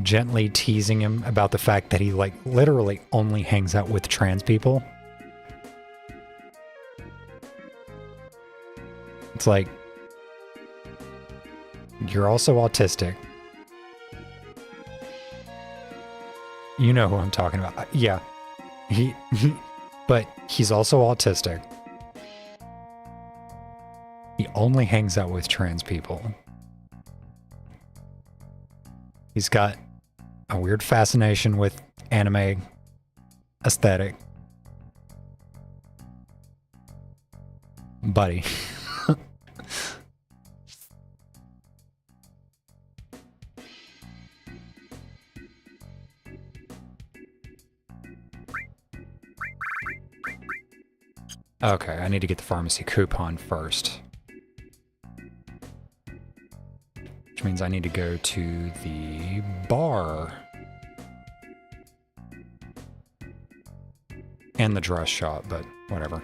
Speaker 1: gently teasing him about the fact that he like literally only hangs out with trans people. It's like, you're also autistic. You know who I'm talking about. Yeah. But he's also autistic. He only hangs out with trans people. He's got a weird fascination with anime aesthetic. Buddy. Okay, I need to get the pharmacy coupon first. Which means I need to go to the bar. And the dress shop, but whatever.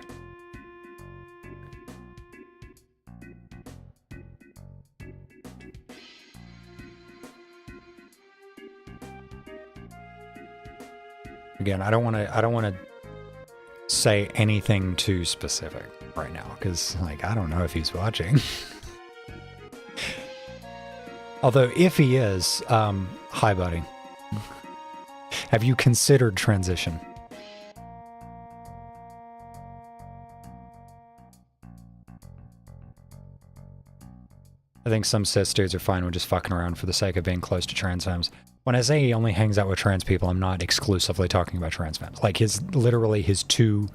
Speaker 1: Again, I don't want to say anything too specific right now because, like, I don't know if he's watching. Although, if he is, hi, buddy. Have you considered transition? I think some cis dudes are fine with just fucking around for the sake of being close to trans femmes. When I say he only hangs out with trans people, I'm not exclusively talking about trans femmes. Like, literally his two,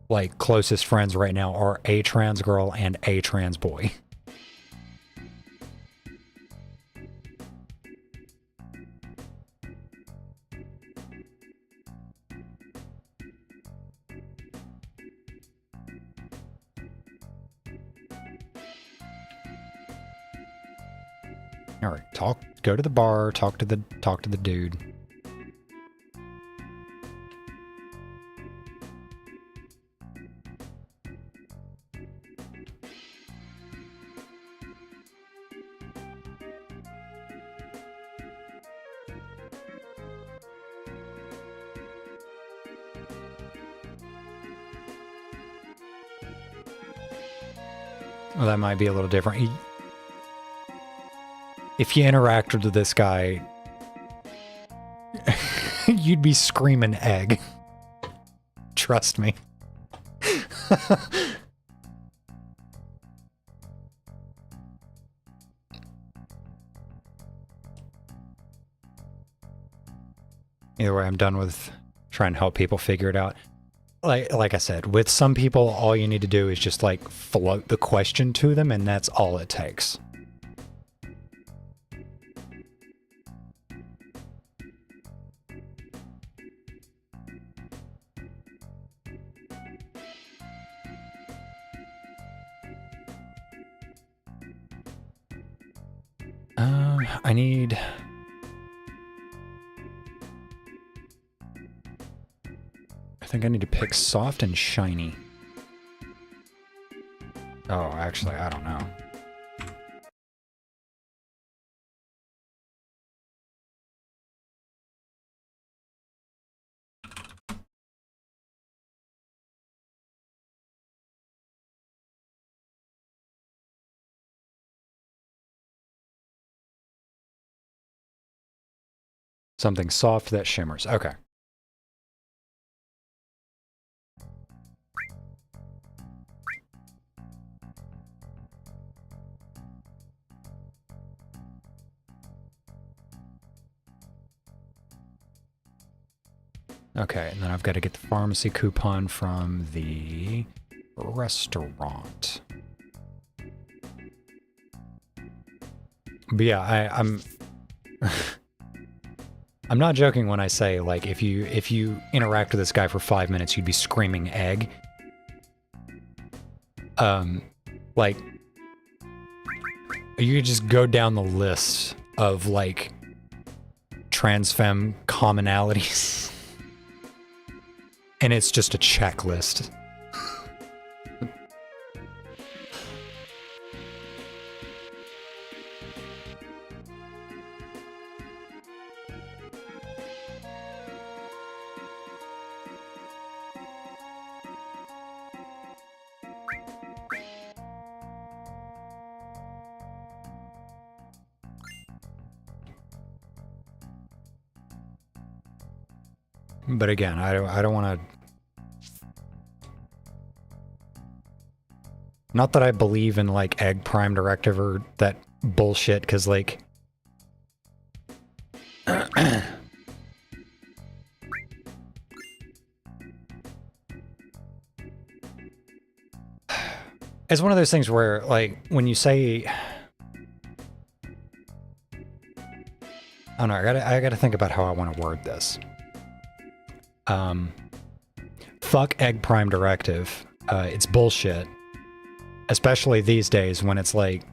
Speaker 1: like, closest friends right now are a trans girl and a trans boy. All right, go to the bar, talk to the dude. Well, that might be a little different. If you interacted with this guy, you'd be screaming egg. Trust me. Either way, I'm done with trying to help people figure it out. Like I said, with some people, all you need to do is just, like, float the question to them, and that's all it takes. I think I need to pick soft and shiny. Oh, actually, I don't know. Something soft that shimmers. Okay. Okay, and then I've got to get the pharmacy coupon from the restaurant. But yeah, I'm I'm not joking when I say, like, if you interact with this guy for 5 minutes, you'd be screaming egg. Like, you could just go down the list of, like, trans femme commonalities. And it's just a checklist. But again, I don't want to... Not that I believe in, like, egg prime directive or that bullshit, because, like... It's one of those things where, like, when you say, I don't know, I gotta think about how I want to word this. Fuck Egg Prime Directive. It's bullshit. Especially these days when it's like,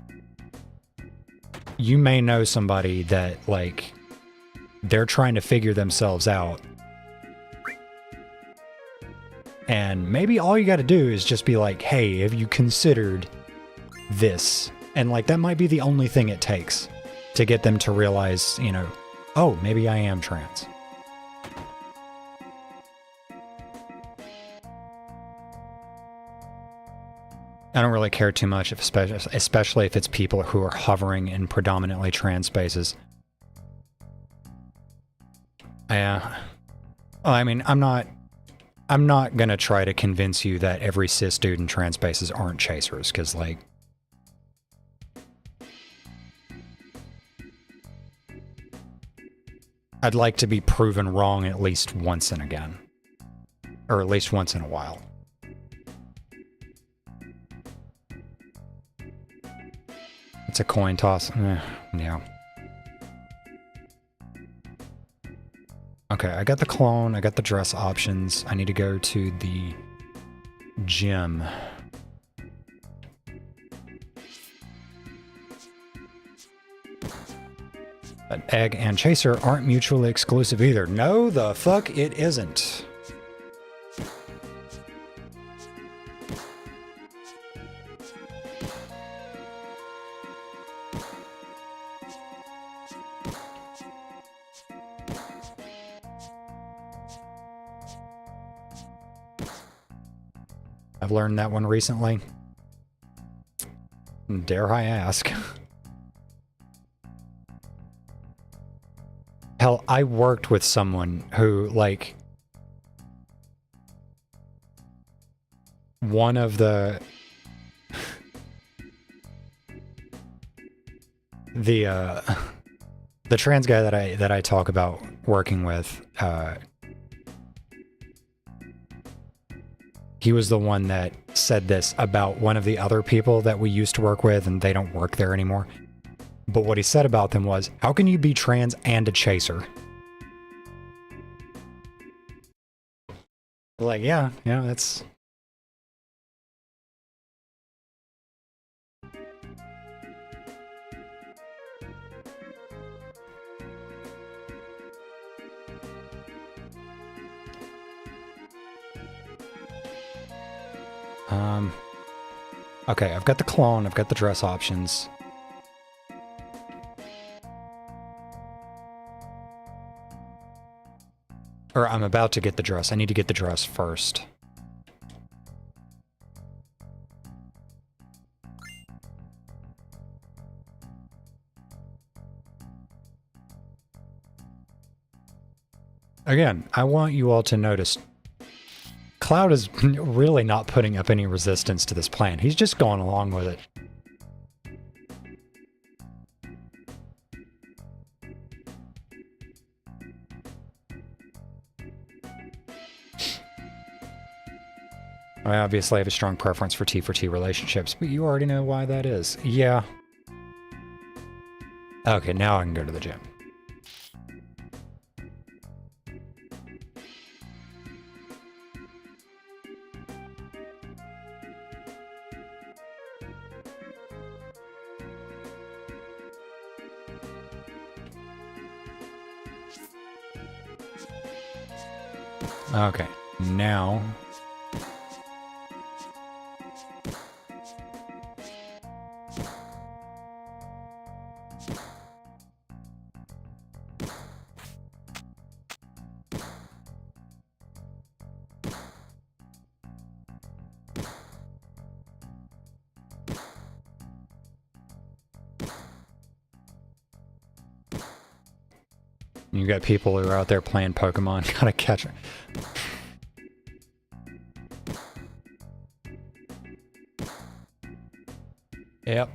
Speaker 1: you may know somebody that, like, they're trying to figure themselves out. And maybe all you gotta do is just be like, hey, have you considered this? And, like, that might be the only thing it takes to get them to realize, you know, oh, maybe I am trans. I don't really care too much, especially if it's people who are hovering in predominantly trans spaces. Yeah. I mean, I'm not gonna try to convince you that every cis dude in trans spaces aren't chasers, because, like, I'd like to be proven wrong at least once and again. Or at least once in a while. It's a coin toss. Yeah. Okay, I got the clone, I got the dress options. I need to go to the gym. But Egg and Chaser aren't mutually exclusive either. No, the fuck it isn't. I've learned that one recently. Dare I ask? Hell, I worked with someone who, like, one of the trans guy that I talk about working with, he was the one that said this about one of the other people that we used to work with, and they don't work there anymore. But what he said about them was, how can you be trans and a chaser? Like, yeah, that's... Okay, I've got the clone, I've got the dress options. Or I'm about to get the dress. I need to get the dress first. Again, I want you all to notice Cloud is really not putting up any resistance to this plan. He's just going along with it. I obviously have a strong preference for T relationships, but you already know why that is. Yeah. Okay, now I can go to the gym. Okay, now... You got people who are out there playing Pokemon, gotta catch it. Yep.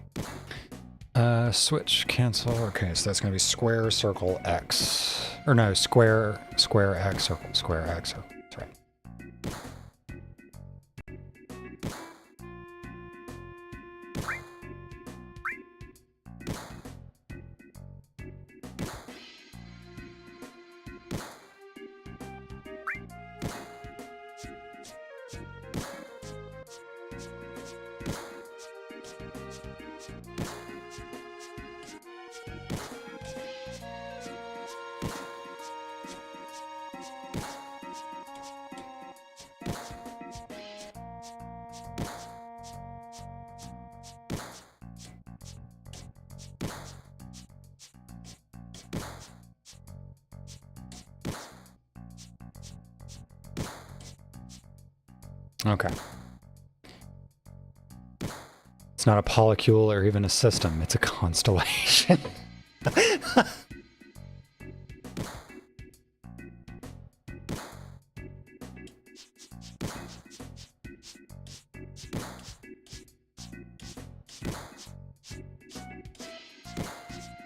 Speaker 1: Switch, cancel. Okay, so that's gonna be square, circle, X. Or no, square, X, circle, square, X, circle. That's right. Okay. It's not a polycule or even a system. It's a constellation.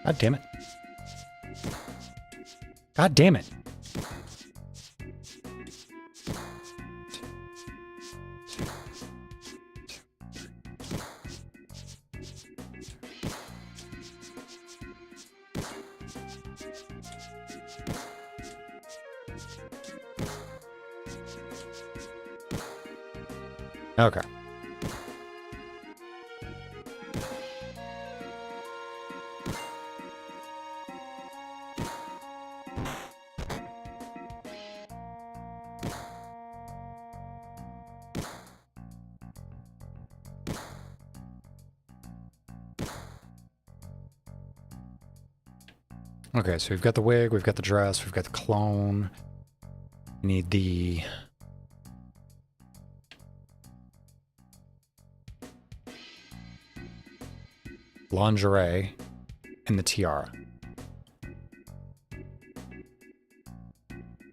Speaker 1: God damn it. God damn it. Okay. Okay, so we've got the wig, we've got the dress, we've got the clone. We need the... lingerie and the tiara.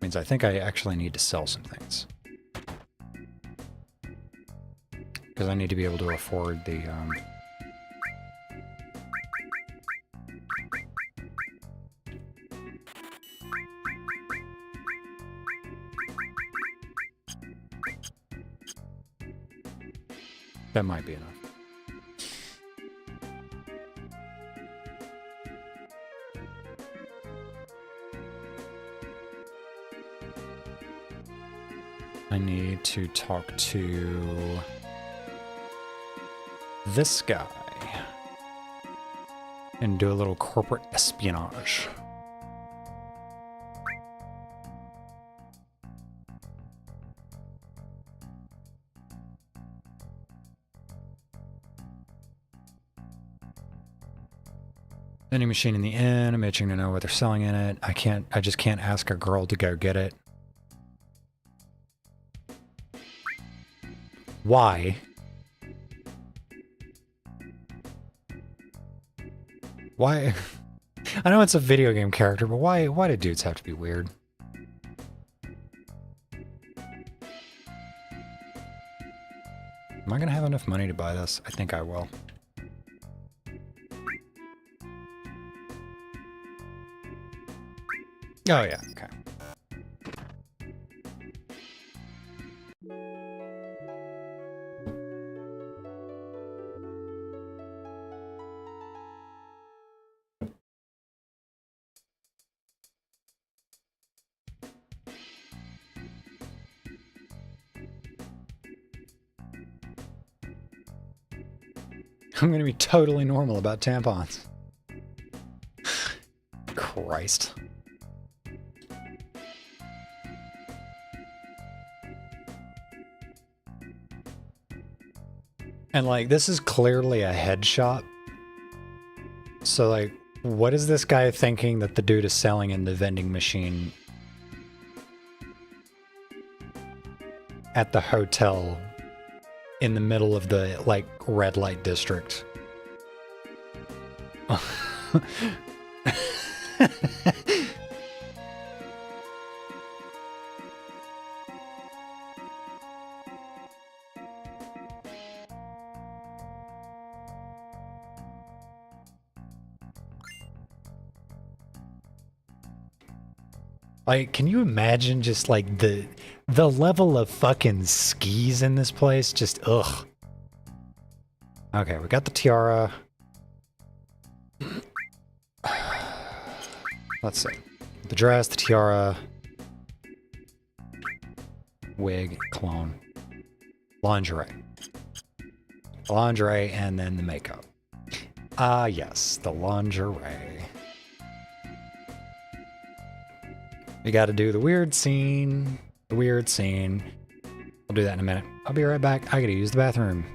Speaker 1: Means I think I actually need to sell some things. Because I need to be able to afford the... That might be enough. I need to talk to this guy and do a little corporate espionage. Vending machine in the inn. I'm itching to know what they're selling in it. I just can't ask a girl to go get it. Why? Why? I know it's a video game character, but why do dudes have to be weird? Am I gonna have enough money to buy this? I think I will. Oh yeah, okay. I'm gonna be totally normal about tampons. Christ. And like, this is clearly a head shop. So like, what is this guy thinking that the dude is selling in the vending machine at the hotel in the middle of the, like, red light district? Like, can you imagine just like the level of fucking skis in this place? Just ugh. Okay, we got the tiara. Let's see. The dress, the tiara, wig, clone, lingerie. Lingerie and then the makeup. Ah, yes, the lingerie. We got to do the weird scene. The weird scene. I'll do that in a minute. I'll be right back. I gotta use the bathroom.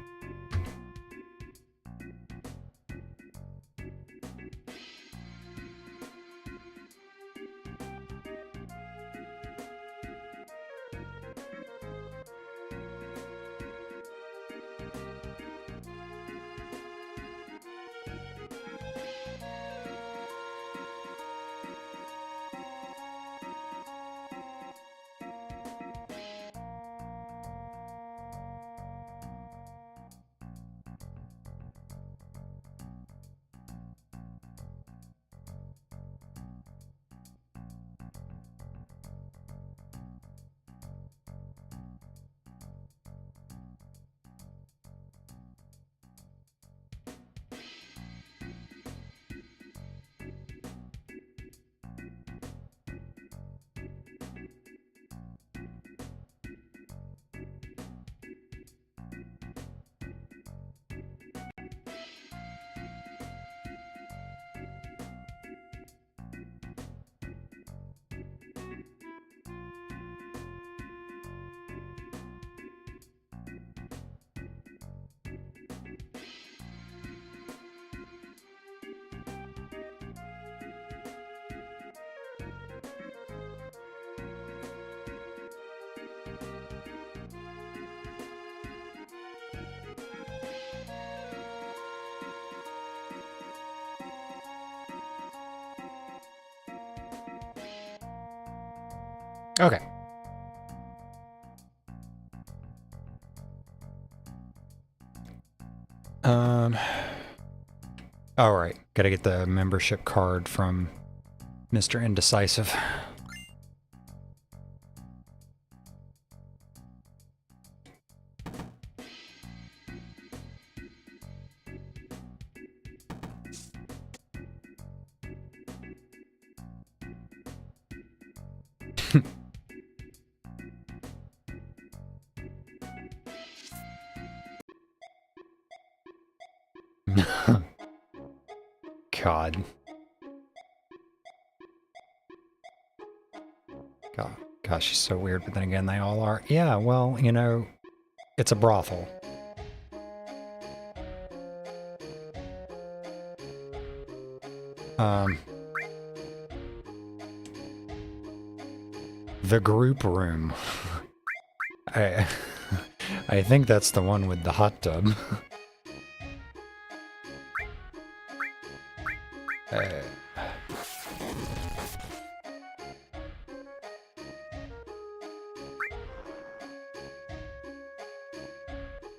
Speaker 1: Okay. All right. Gotta get the membership card from Mr. Indecisive. God. God. Gosh, she's so weird, but then again, they all are. Yeah, well, you know, it's a brothel. The group room. I I think that's the one with the hot tub.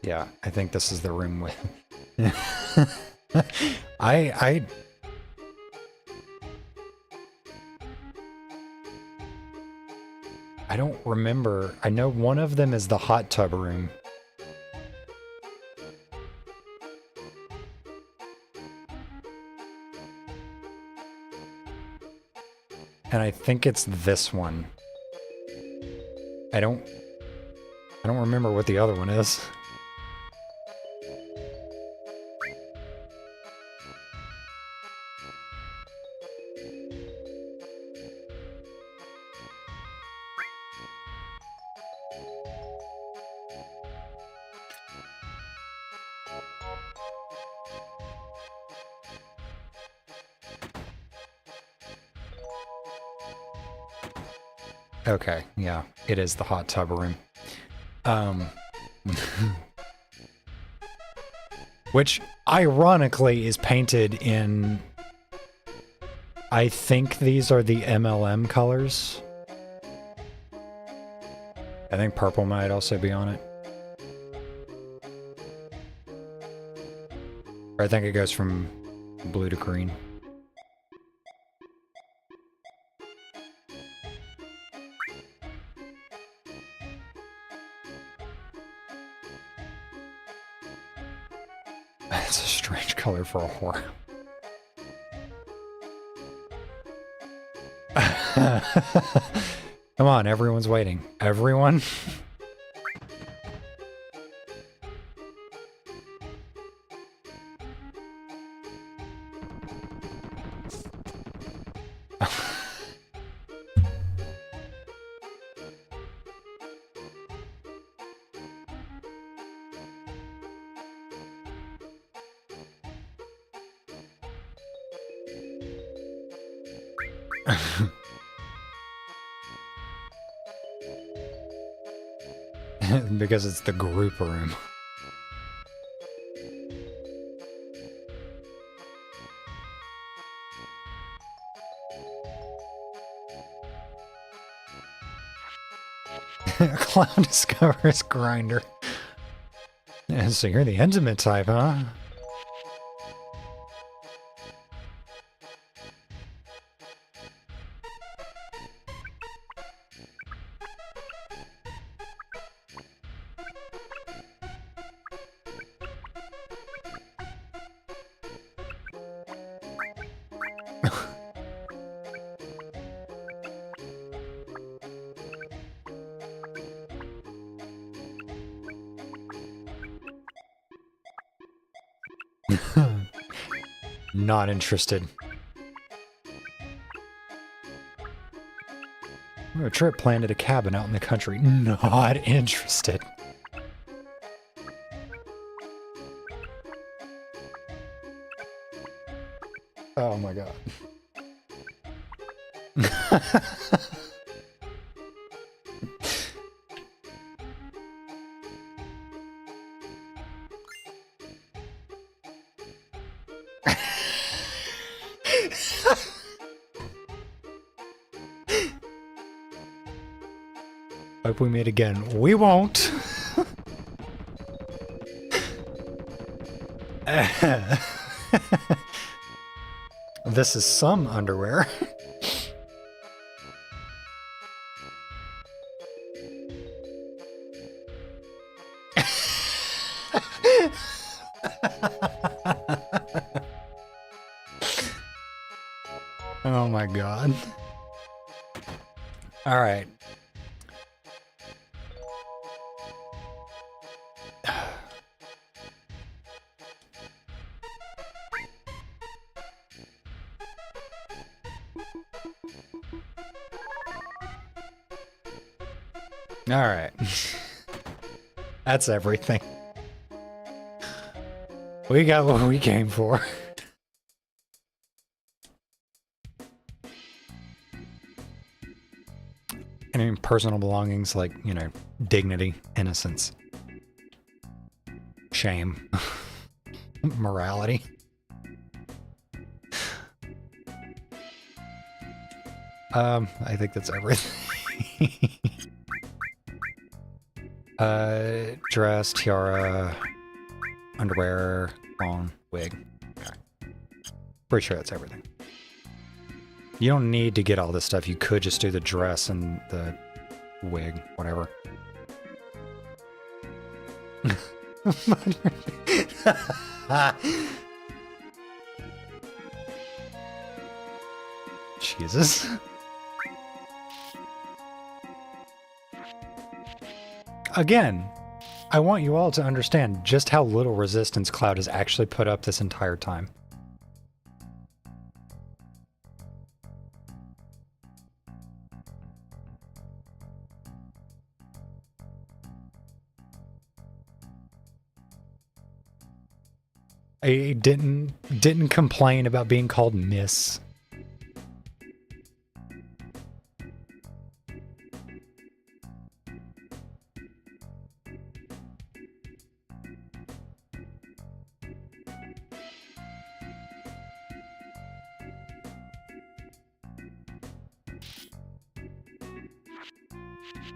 Speaker 1: Yeah, I think this is the room with... I don't remember. I know one of them is the hot tub room. And I think it's this one. I don't remember what the other one is. Okay, yeah, it is the hot tub room. Which, ironically, is painted in... I think these are the MLM colors. I think purple might also be on it. Or I think it goes from blue to green. It's a strange color for a whore. Come on, everyone's waiting. Everyone? Because it's the group room. Clown discovers grinder. Yeah, so you're the intimate type, huh? Not interested. A trip planned at a cabin out in the country. Not interested. Oh my god. Hope we meet again. We won't. This is some underwear. Oh my god. All right. All right. That's everything. We got what we came for. I mean, personal belongings like, you know, dignity, innocence, shame, morality. I think that's everything. Dress, tiara, underwear, phone, wig. Okay. Pretty sure that's everything. You don't need to get all this stuff. You could just do the dress and the wig, whatever. Jesus. Again, I want you all to understand just how little resistance Cloud has actually put up this entire time. I didn't complain about being called Miss.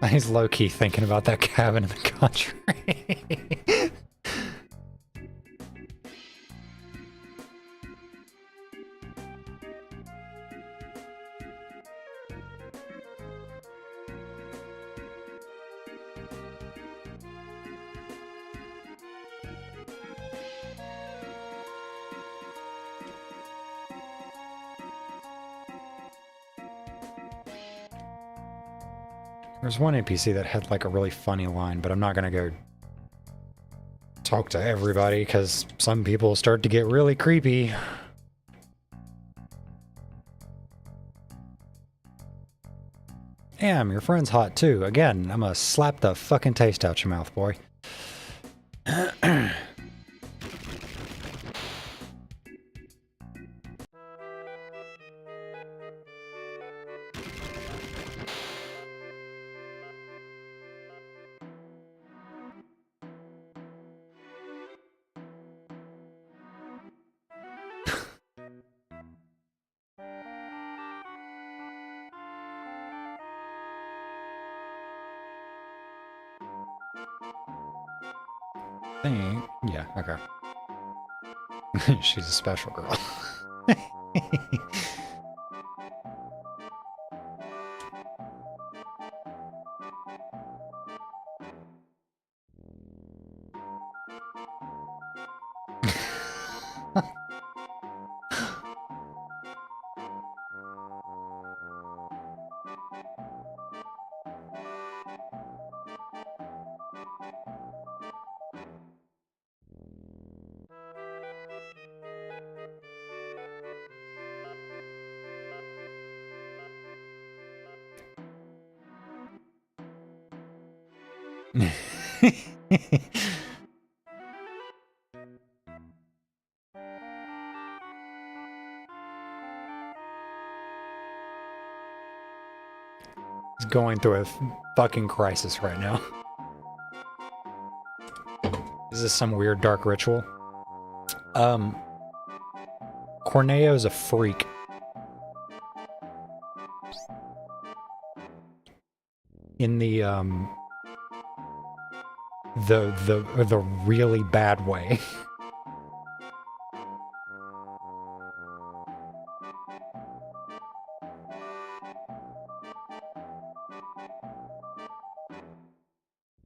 Speaker 1: He's low-key thinking about that cabin in the country. There's one NPC that had like a really funny line, but I'm not gonna go talk to everybody because some people start to get really creepy. Damn, your friend's hot too. Again, I'm gonna slap the fucking taste out your mouth, boy. Yeah, okay. She's a special girl. He's going through a fucking crisis right now. Is this some weird dark ritual? Corneo's a freak. in the really bad way.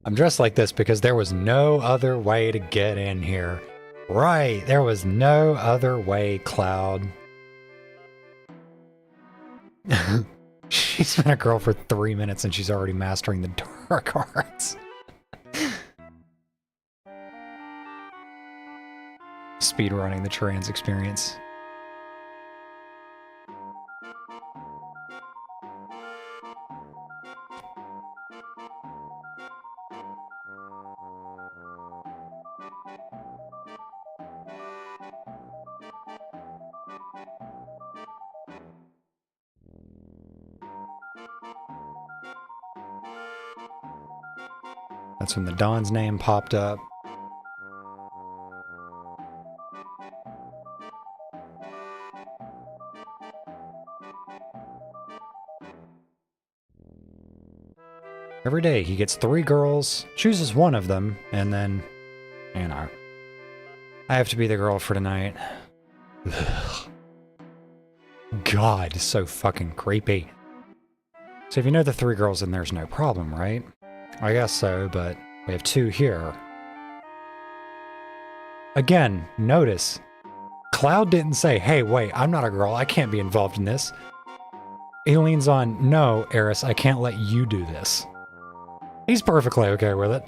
Speaker 1: I'm dressed like this because there was no other way to get in here. Right, there was no other way, Cloud. She's been a girl for 3 minutes and she's already mastering the dark arts. Speedrunning the trans experience. That's when the Don's name popped up. Every day he gets 3 girls, chooses one of them, and then, you know, I have to be the girl for tonight. Ugh. God, so fucking creepy. So if you know the 3 girls, then there's no problem, right? I guess so, but we have 2 here. Again, notice, Cloud didn't say, hey, wait, I'm not a girl, I can't be involved in this. He leans on, no, Eris, I can't let you do this. He's perfectly okay with it.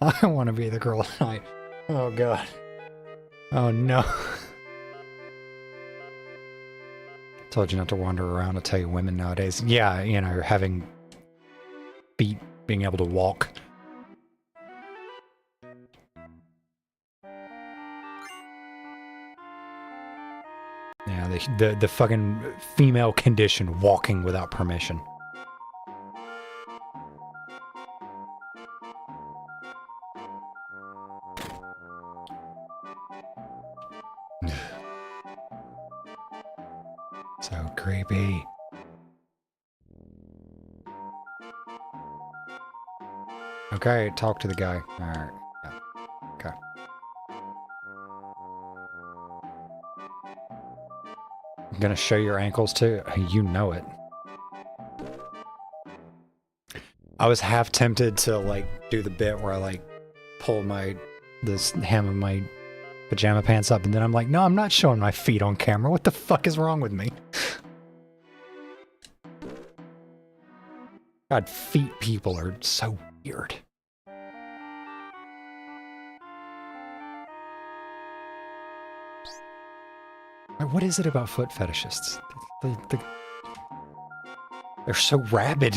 Speaker 1: I want to be the girl tonight. Oh, God. Oh, no. Told you not to wander around. I tell you, women nowadays. Yeah, you know, having feet, being able to walk. Yeah, the fucking female condition, walking without permission. So creepy. Okay, talk to the guy. Alright. Yeah. Okay. I'm gonna show your ankles too. You know it. I was half tempted to like do the bit where I like pull this hem of my pajama pants up, and then I'm like, no, I'm not showing my feet on camera. What the fuck is wrong with me? God, feet people are so weird. What is it about foot fetishists? They're so rabid.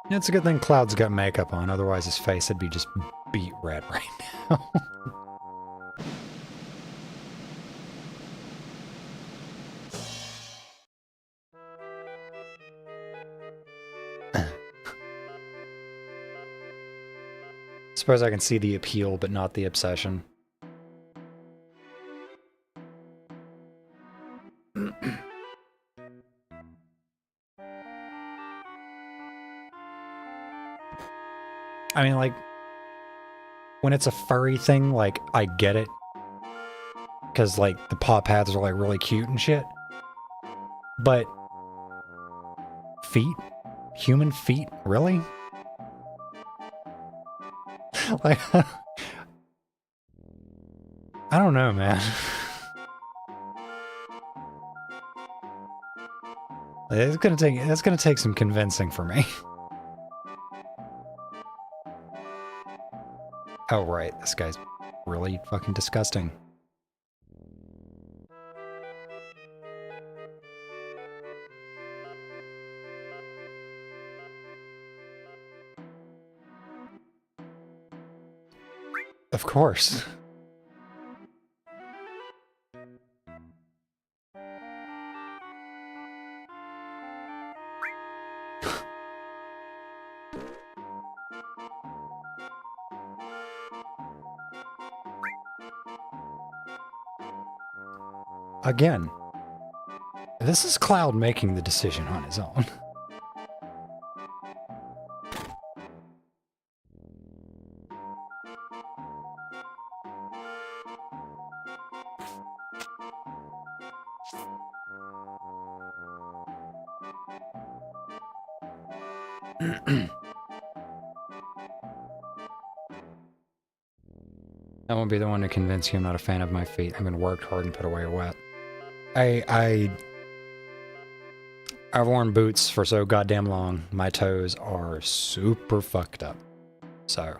Speaker 1: It's a good thing Cloud's got makeup on, otherwise his face would be just beet red right now. Suppose I can see the appeal, but not the obsession. I mean, like, when it's a furry thing, like, I get it. Because, like, the paw pads are, like, really cute and shit. But feet? Human feet? Really? Like, I don't know, man. That's gonna take some convincing for me. Oh, right. This guy's really fucking disgusting. Of course. Again, this is Cloud making the decision on his own. I won't be the one to convince you I'm not a fan of my feet. I'm gonna work hard and put away wet. I've worn boots for so goddamn long. My toes are super fucked up. So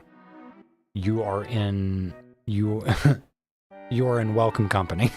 Speaker 1: you are in you are in welcome company.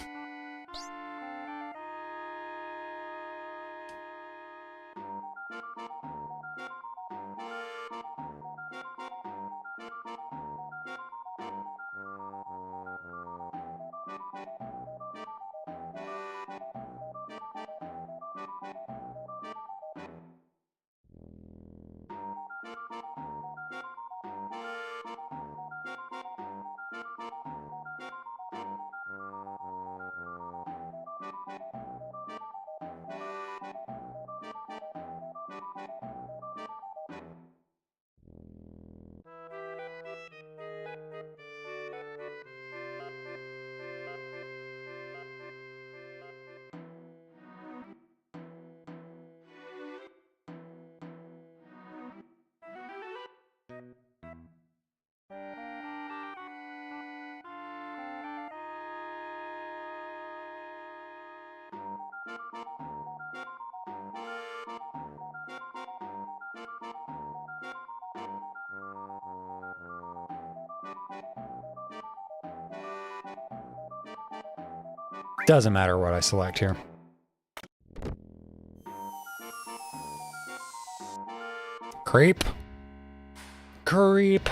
Speaker 1: Doesn't matter what I select here. Creep. Creep.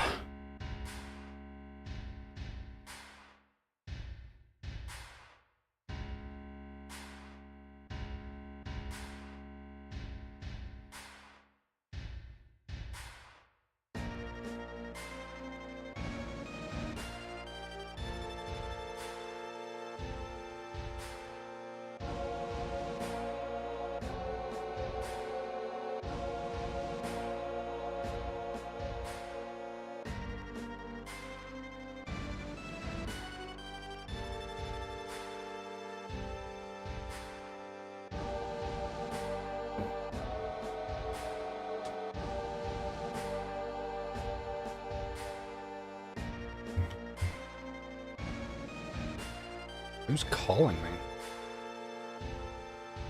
Speaker 1: Who's calling me?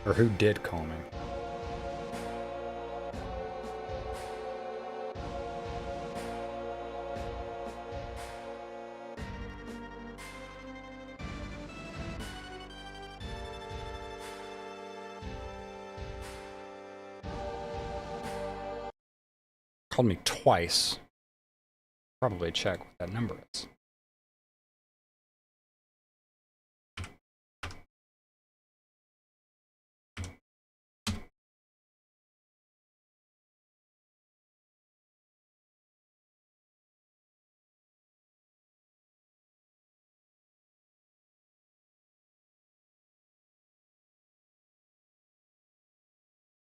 Speaker 1: Or who did call me? Called me twice. Probably check what that number is.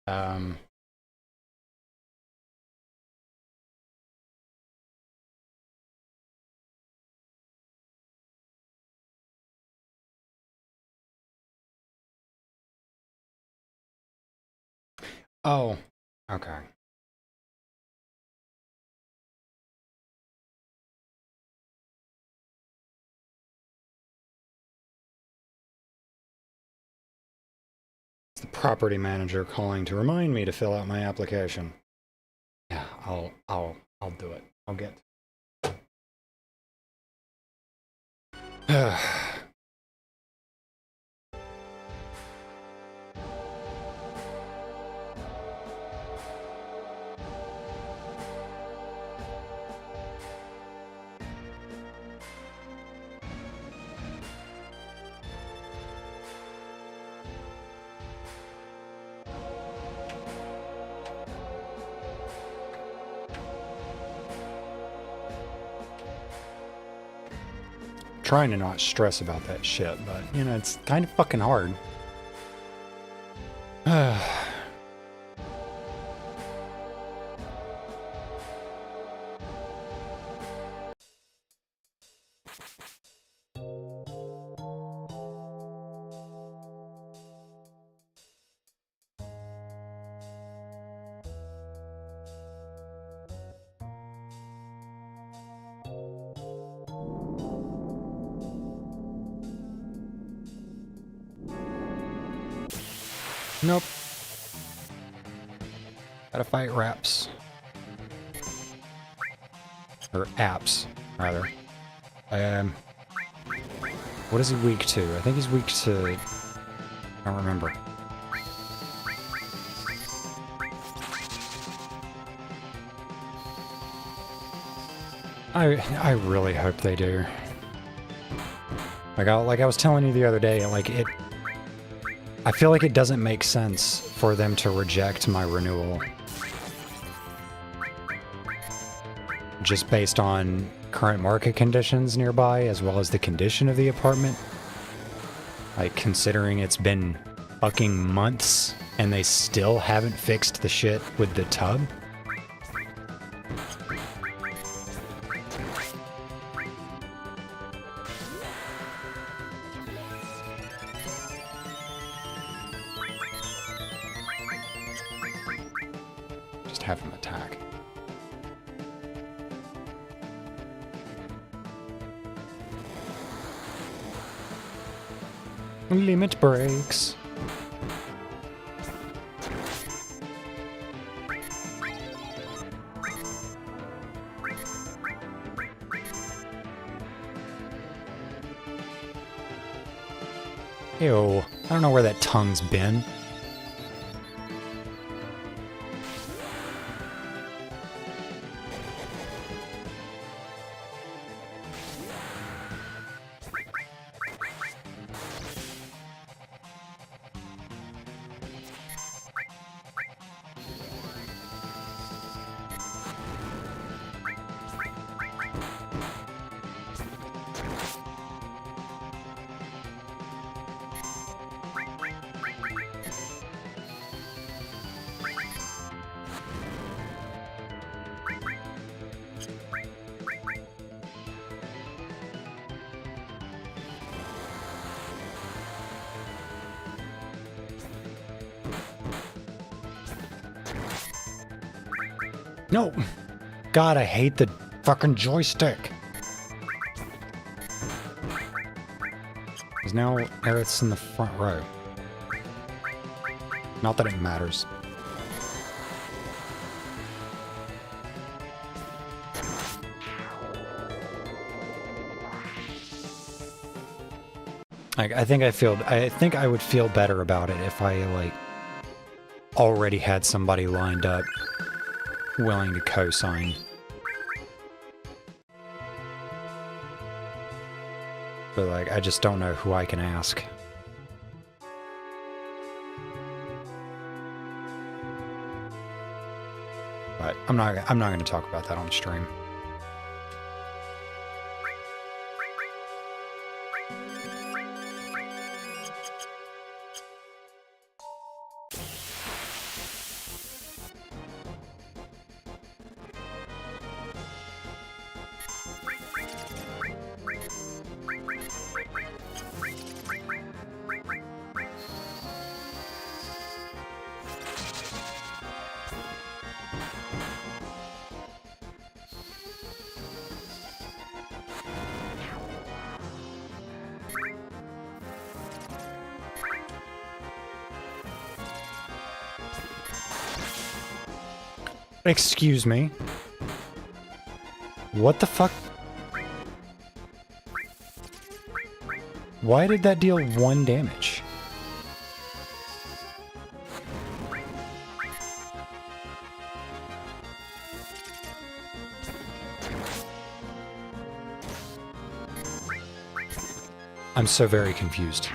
Speaker 1: Um, oh, okay. It's the property manager calling to remind me to fill out my application. Yeah, I'll do it. I'll get. trying to not stress about that shit, but, you know, it's kind of fucking hard. Nope. Gotta fight raps. Or apps, rather. What is he weak to? I think he's weak to... I don't remember. I really hope they do. Like I was telling you the other day, like I feel like it doesn't make sense for them to reject my renewal. Just based on current market conditions nearby, as well as the condition of the apartment. Like, considering it's been fucking months and they still haven't fixed the shit with the tub. Just have him attack. Limit breaks. Ew, I don't know where that tongue's been. No! God, I hate the fucking joystick. Because now Aerith's in the front row. Not that it matters. Like, I think I would feel better about it if I, like, already had somebody lined up willing to co-sign. But, like, I just don't know who I can ask. But I'm not going to talk about that on stream. Excuse me. What the fuck? Why did that deal 1 damage? I'm so very confused.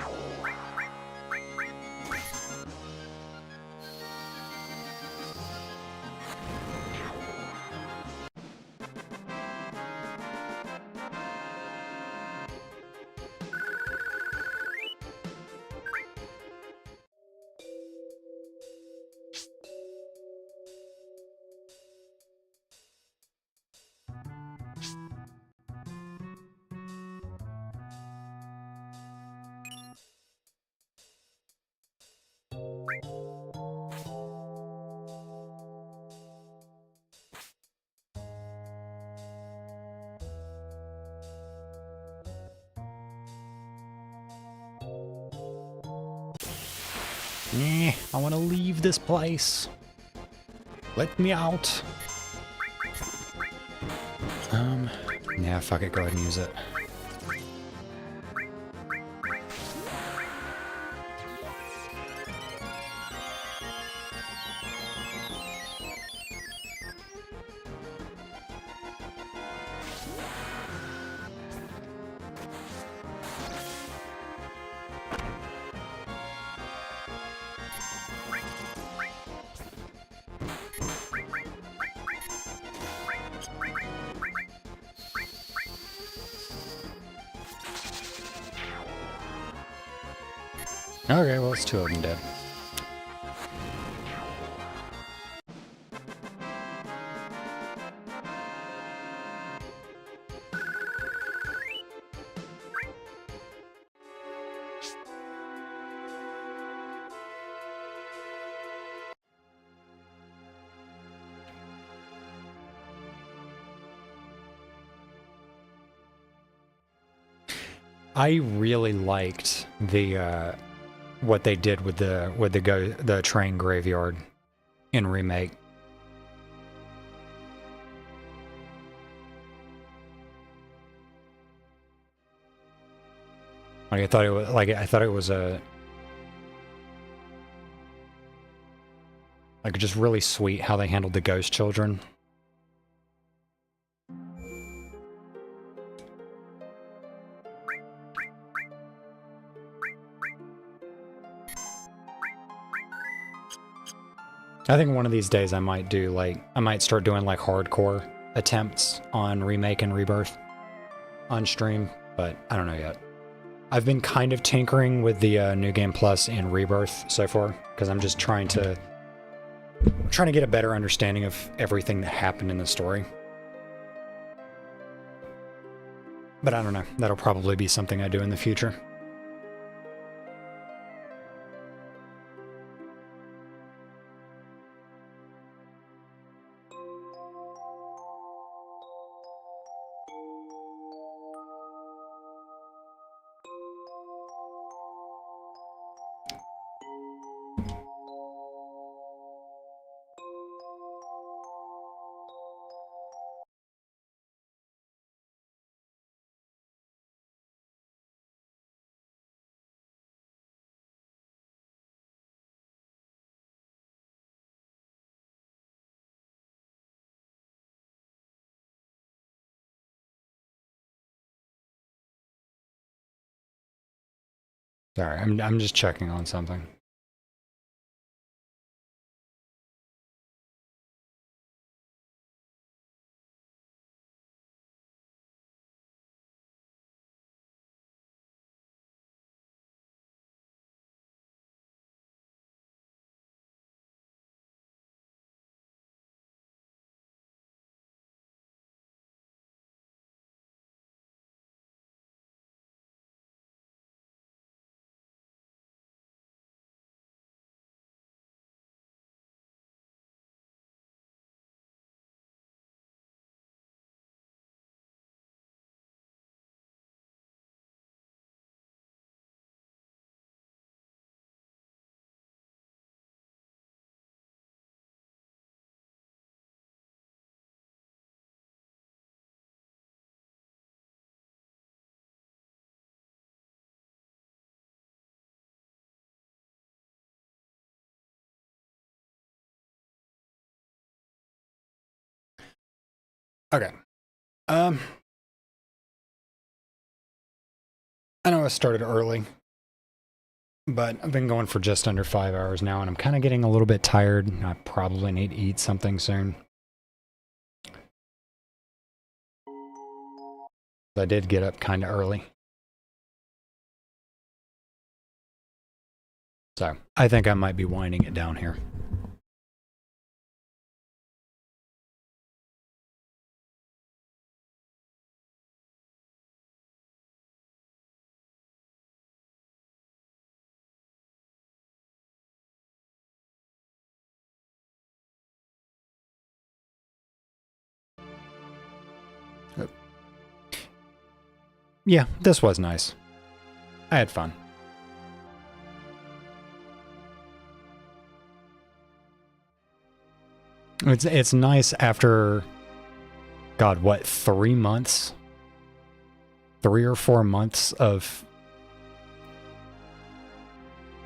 Speaker 1: I want to leave this place. Let me out. Yeah, fuck it, go ahead and use it. Okay, well, it's two of them dead. I really liked the what they did with the train graveyard in Remake. Like I thought it was a just really sweet how they handled the ghost children. I think one of these days I might start doing like hardcore attempts on Remake and Rebirth on stream, but I don't know yet. I've been kind of tinkering with the New Game Plus in Rebirth so far, because I'm just trying to get a better understanding of everything that happened in the story. But I don't know, that'll probably be something I do in the future. Sorry, I'm just checking on something. Okay. I know I started early, but I've been going for just under 5 hours now, and I'm kind of getting a little bit tired. I probably need to eat something soon. I did get up kind of early. So I think I might be winding it down here. Yeah, this was nice. I had fun. It's nice after, God, what, 3 months? 3 or 4 months of...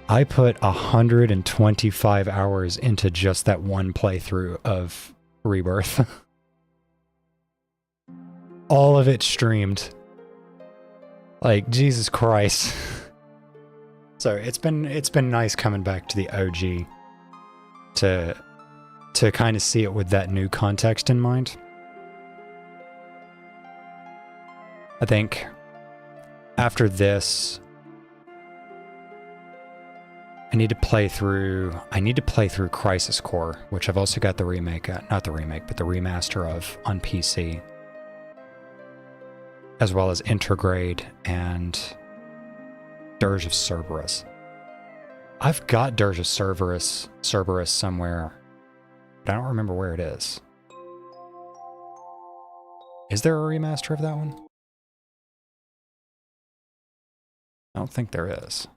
Speaker 1: I put 125 hours into just that one playthrough of Rebirth. All of it streamed. Like, Jesus Christ. So it's been nice coming back to the OG to kind of see it with that new context in mind. I think after this, I need to play through Crisis Core, which I've also got the remake, not the remake, but the remaster of on PC, as well as Intergrade and Dirge of Cerberus. I've got Dirge of Cerberus somewhere, but I don't remember where it is. Is there a remaster of that one? I don't think there is.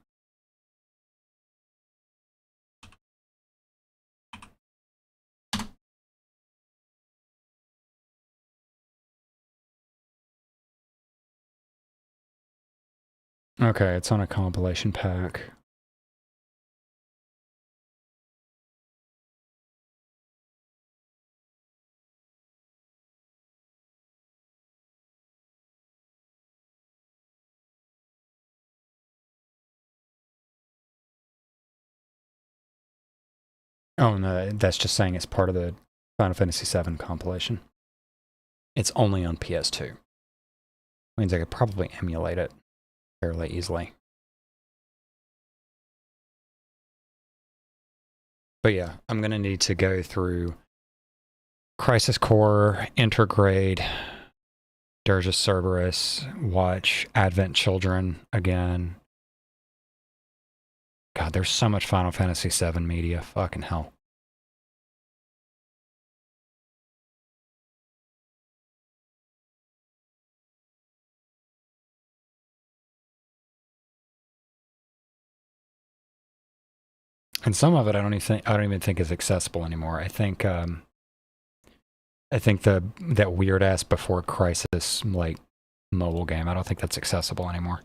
Speaker 1: Okay, it's on a compilation pack. Oh no, that's just saying it's part of the Final Fantasy VII compilation. It's only on PS2. Means I could probably emulate it fairly easily. But yeah, I'm going to need to go through Crisis Core, Intergrade, Dirge of Cerberus, watch Advent Children again. God, there's so much Final Fantasy VII media. Fucking hell. And some of it I don't even think is accessible anymore. I think that weird ass Before Crisis like mobile game, I don't think that's accessible anymore.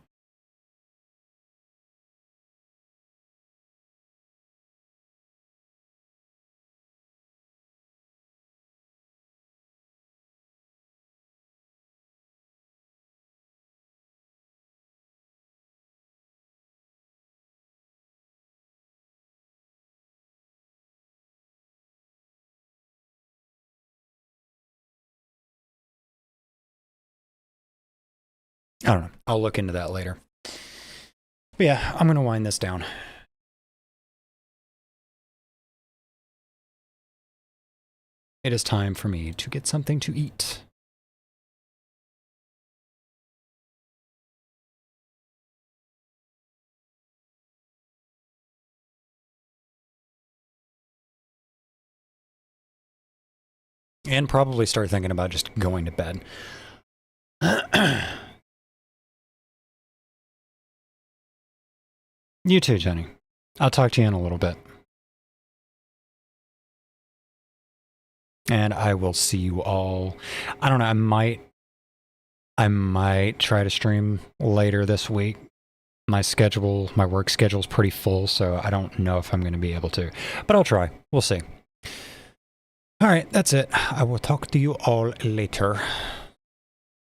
Speaker 1: I don't know. I'll look into that later. But yeah, I'm going to wind this down. It is time for me to get something to eat. And probably start thinking about just going to bed. You too, Jenny. I'll talk to you in a little bit. And I will see you all. I don't know, I might try to stream later this week. My work schedule's pretty full, so I don't know if I'm going to be able to. But I'll try. We'll see. All right, that's it. I will talk to you all later.